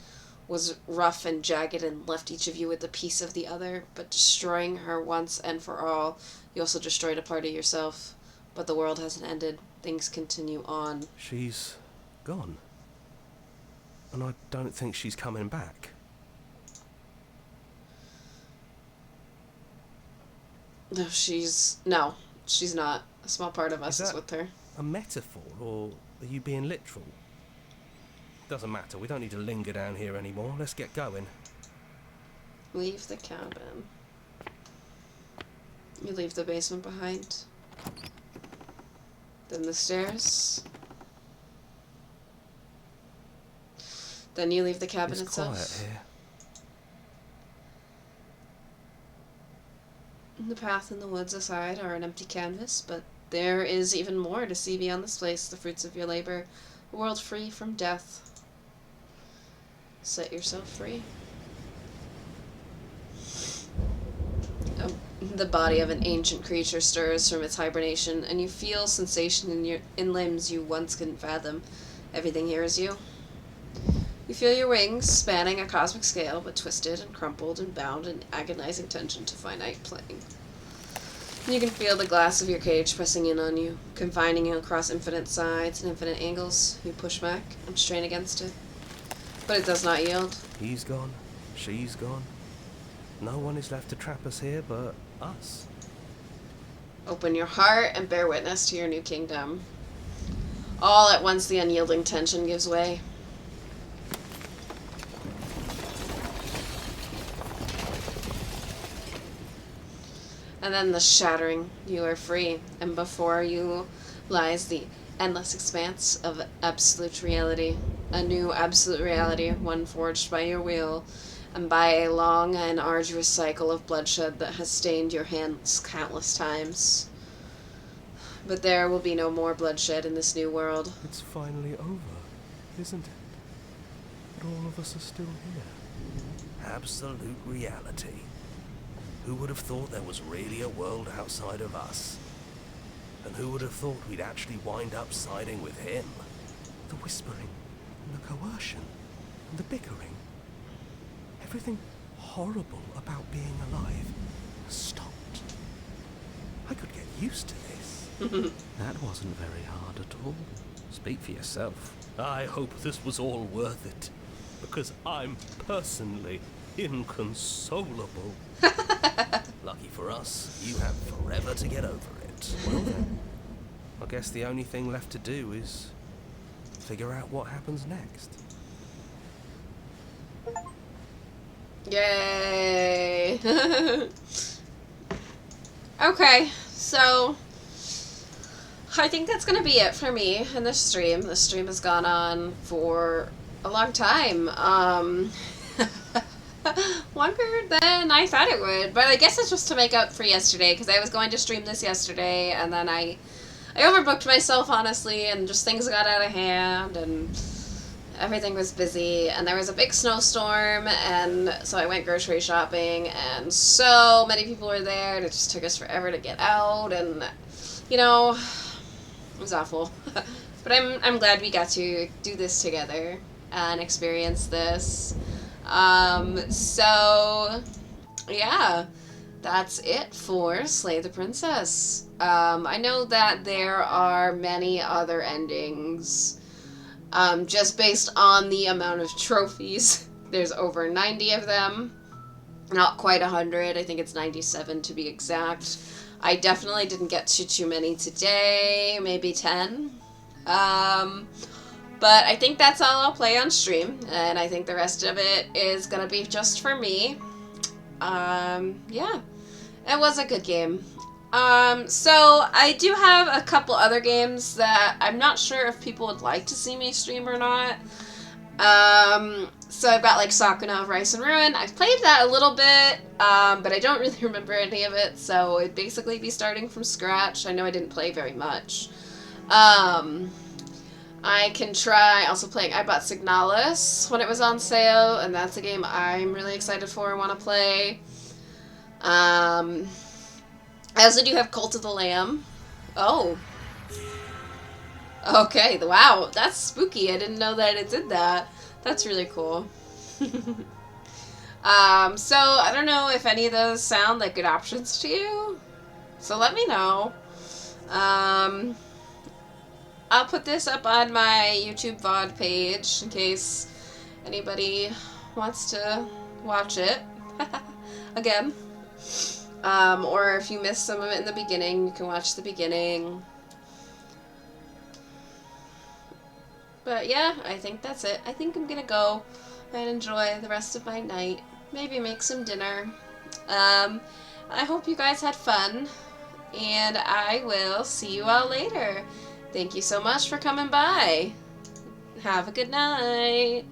was rough and jagged and left each of you with a piece of the other, but destroying her once and for all, you also destroyed a part of yourself. But the world hasn't ended. Things continue on. She's gone. And I don't think she's coming back. No, she's not. A small part of us is with her. A metaphor, or are you being literal? Doesn't matter, we don't need to linger down here anymore. Let's get going. Leave the cabin. You leave the basement behind. Then the stairs. Then you leave the cabin It's itself. quiet here. The path and the woods aside are an empty canvas, but there is even more to see beyond this place, the fruits of your labor, a world free from death. Set yourself free. The body of an ancient creature stirs from its hibernation, and you feel sensation in limbs you once couldn't fathom. Everything here is you. You feel your wings spanning a cosmic scale, but twisted and crumpled and bound in agonizing tension to finite plane. You can feel the glass of your cage pressing in on you, confining you across infinite sides and infinite angles. You push back and strain against it, but it does not yield. He's gone. She's gone. No one is left to trap us here but us. Open your heart and bear witness to your new kingdom. All at once the unyielding tension gives way. And then the shattering. You are free, and before you lies the endless expanse of absolute reality. A new absolute reality, one forged by your will, and by a long and arduous cycle of bloodshed that has stained your hands countless times. But there will be no more bloodshed in this new world. It's finally over, isn't it? But all of us are still here. Absolute reality. Who would have thought there was really a world outside of us? And who would have thought we'd actually wind up siding with him? The whispering, and the coercion, and the bickering. Everything horrible about being alive has stopped. I could get used to this. That wasn't very hard at all. Speak for yourself. I hope this was all worth it, because I'm personally inconsolable. Lucky for us, you have forever to get over it. Well then, I guess the only thing left to do is figure out what happens next. Yay! Okay, so I think that's gonna be it for me in this stream. This stream has gone on for a long time. Longer than I thought it would, but I guess it's just to make up for yesterday, because I was going to stream this yesterday, and then I overbooked myself, honestly, and just things got out of hand, and everything was busy, and there was a big snowstorm, and so I went grocery shopping, and so many people were there, and it just took us forever to get out, and, you know, it was awful. But I'm glad we got to do this together and experience this. So, yeah, that's it for Slay the Princess. I know that there are many other endings, just based on the amount of trophies. There's over 90 of them, not quite 100, I think it's 97 to be exact. I definitely didn't get to too many today, maybe 10. But I think that's all I'll play on stream, and I think the rest of it is gonna be just for me. Yeah, it was a good game. So I do have a couple other games that I'm not sure if people would like to see me stream or not. So I've got like Sakuna of Rice and Ruin. I've played that a little bit, but I don't really remember any of it, so it'd basically be starting from scratch. I know I didn't play very much. I can try also playing. I bought Signalis when it was on sale, and that's a game I'm really excited for and want to play. I also do have Cult of the Lamb. Oh. Okay, wow, that's spooky. I didn't know that it did that. That's really cool. So I don't know if any of those sound like good options to you. So let me know. I'll put this up on my YouTube VOD page in case anybody wants to watch it again. Or if you missed some of it in the beginning, you can watch the beginning. But yeah, I think that's it. I think I'm gonna go and enjoy the rest of my night. Maybe make some dinner. I hope you guys had fun, and I will see you all later. Thank you so much for coming by. Have a good night.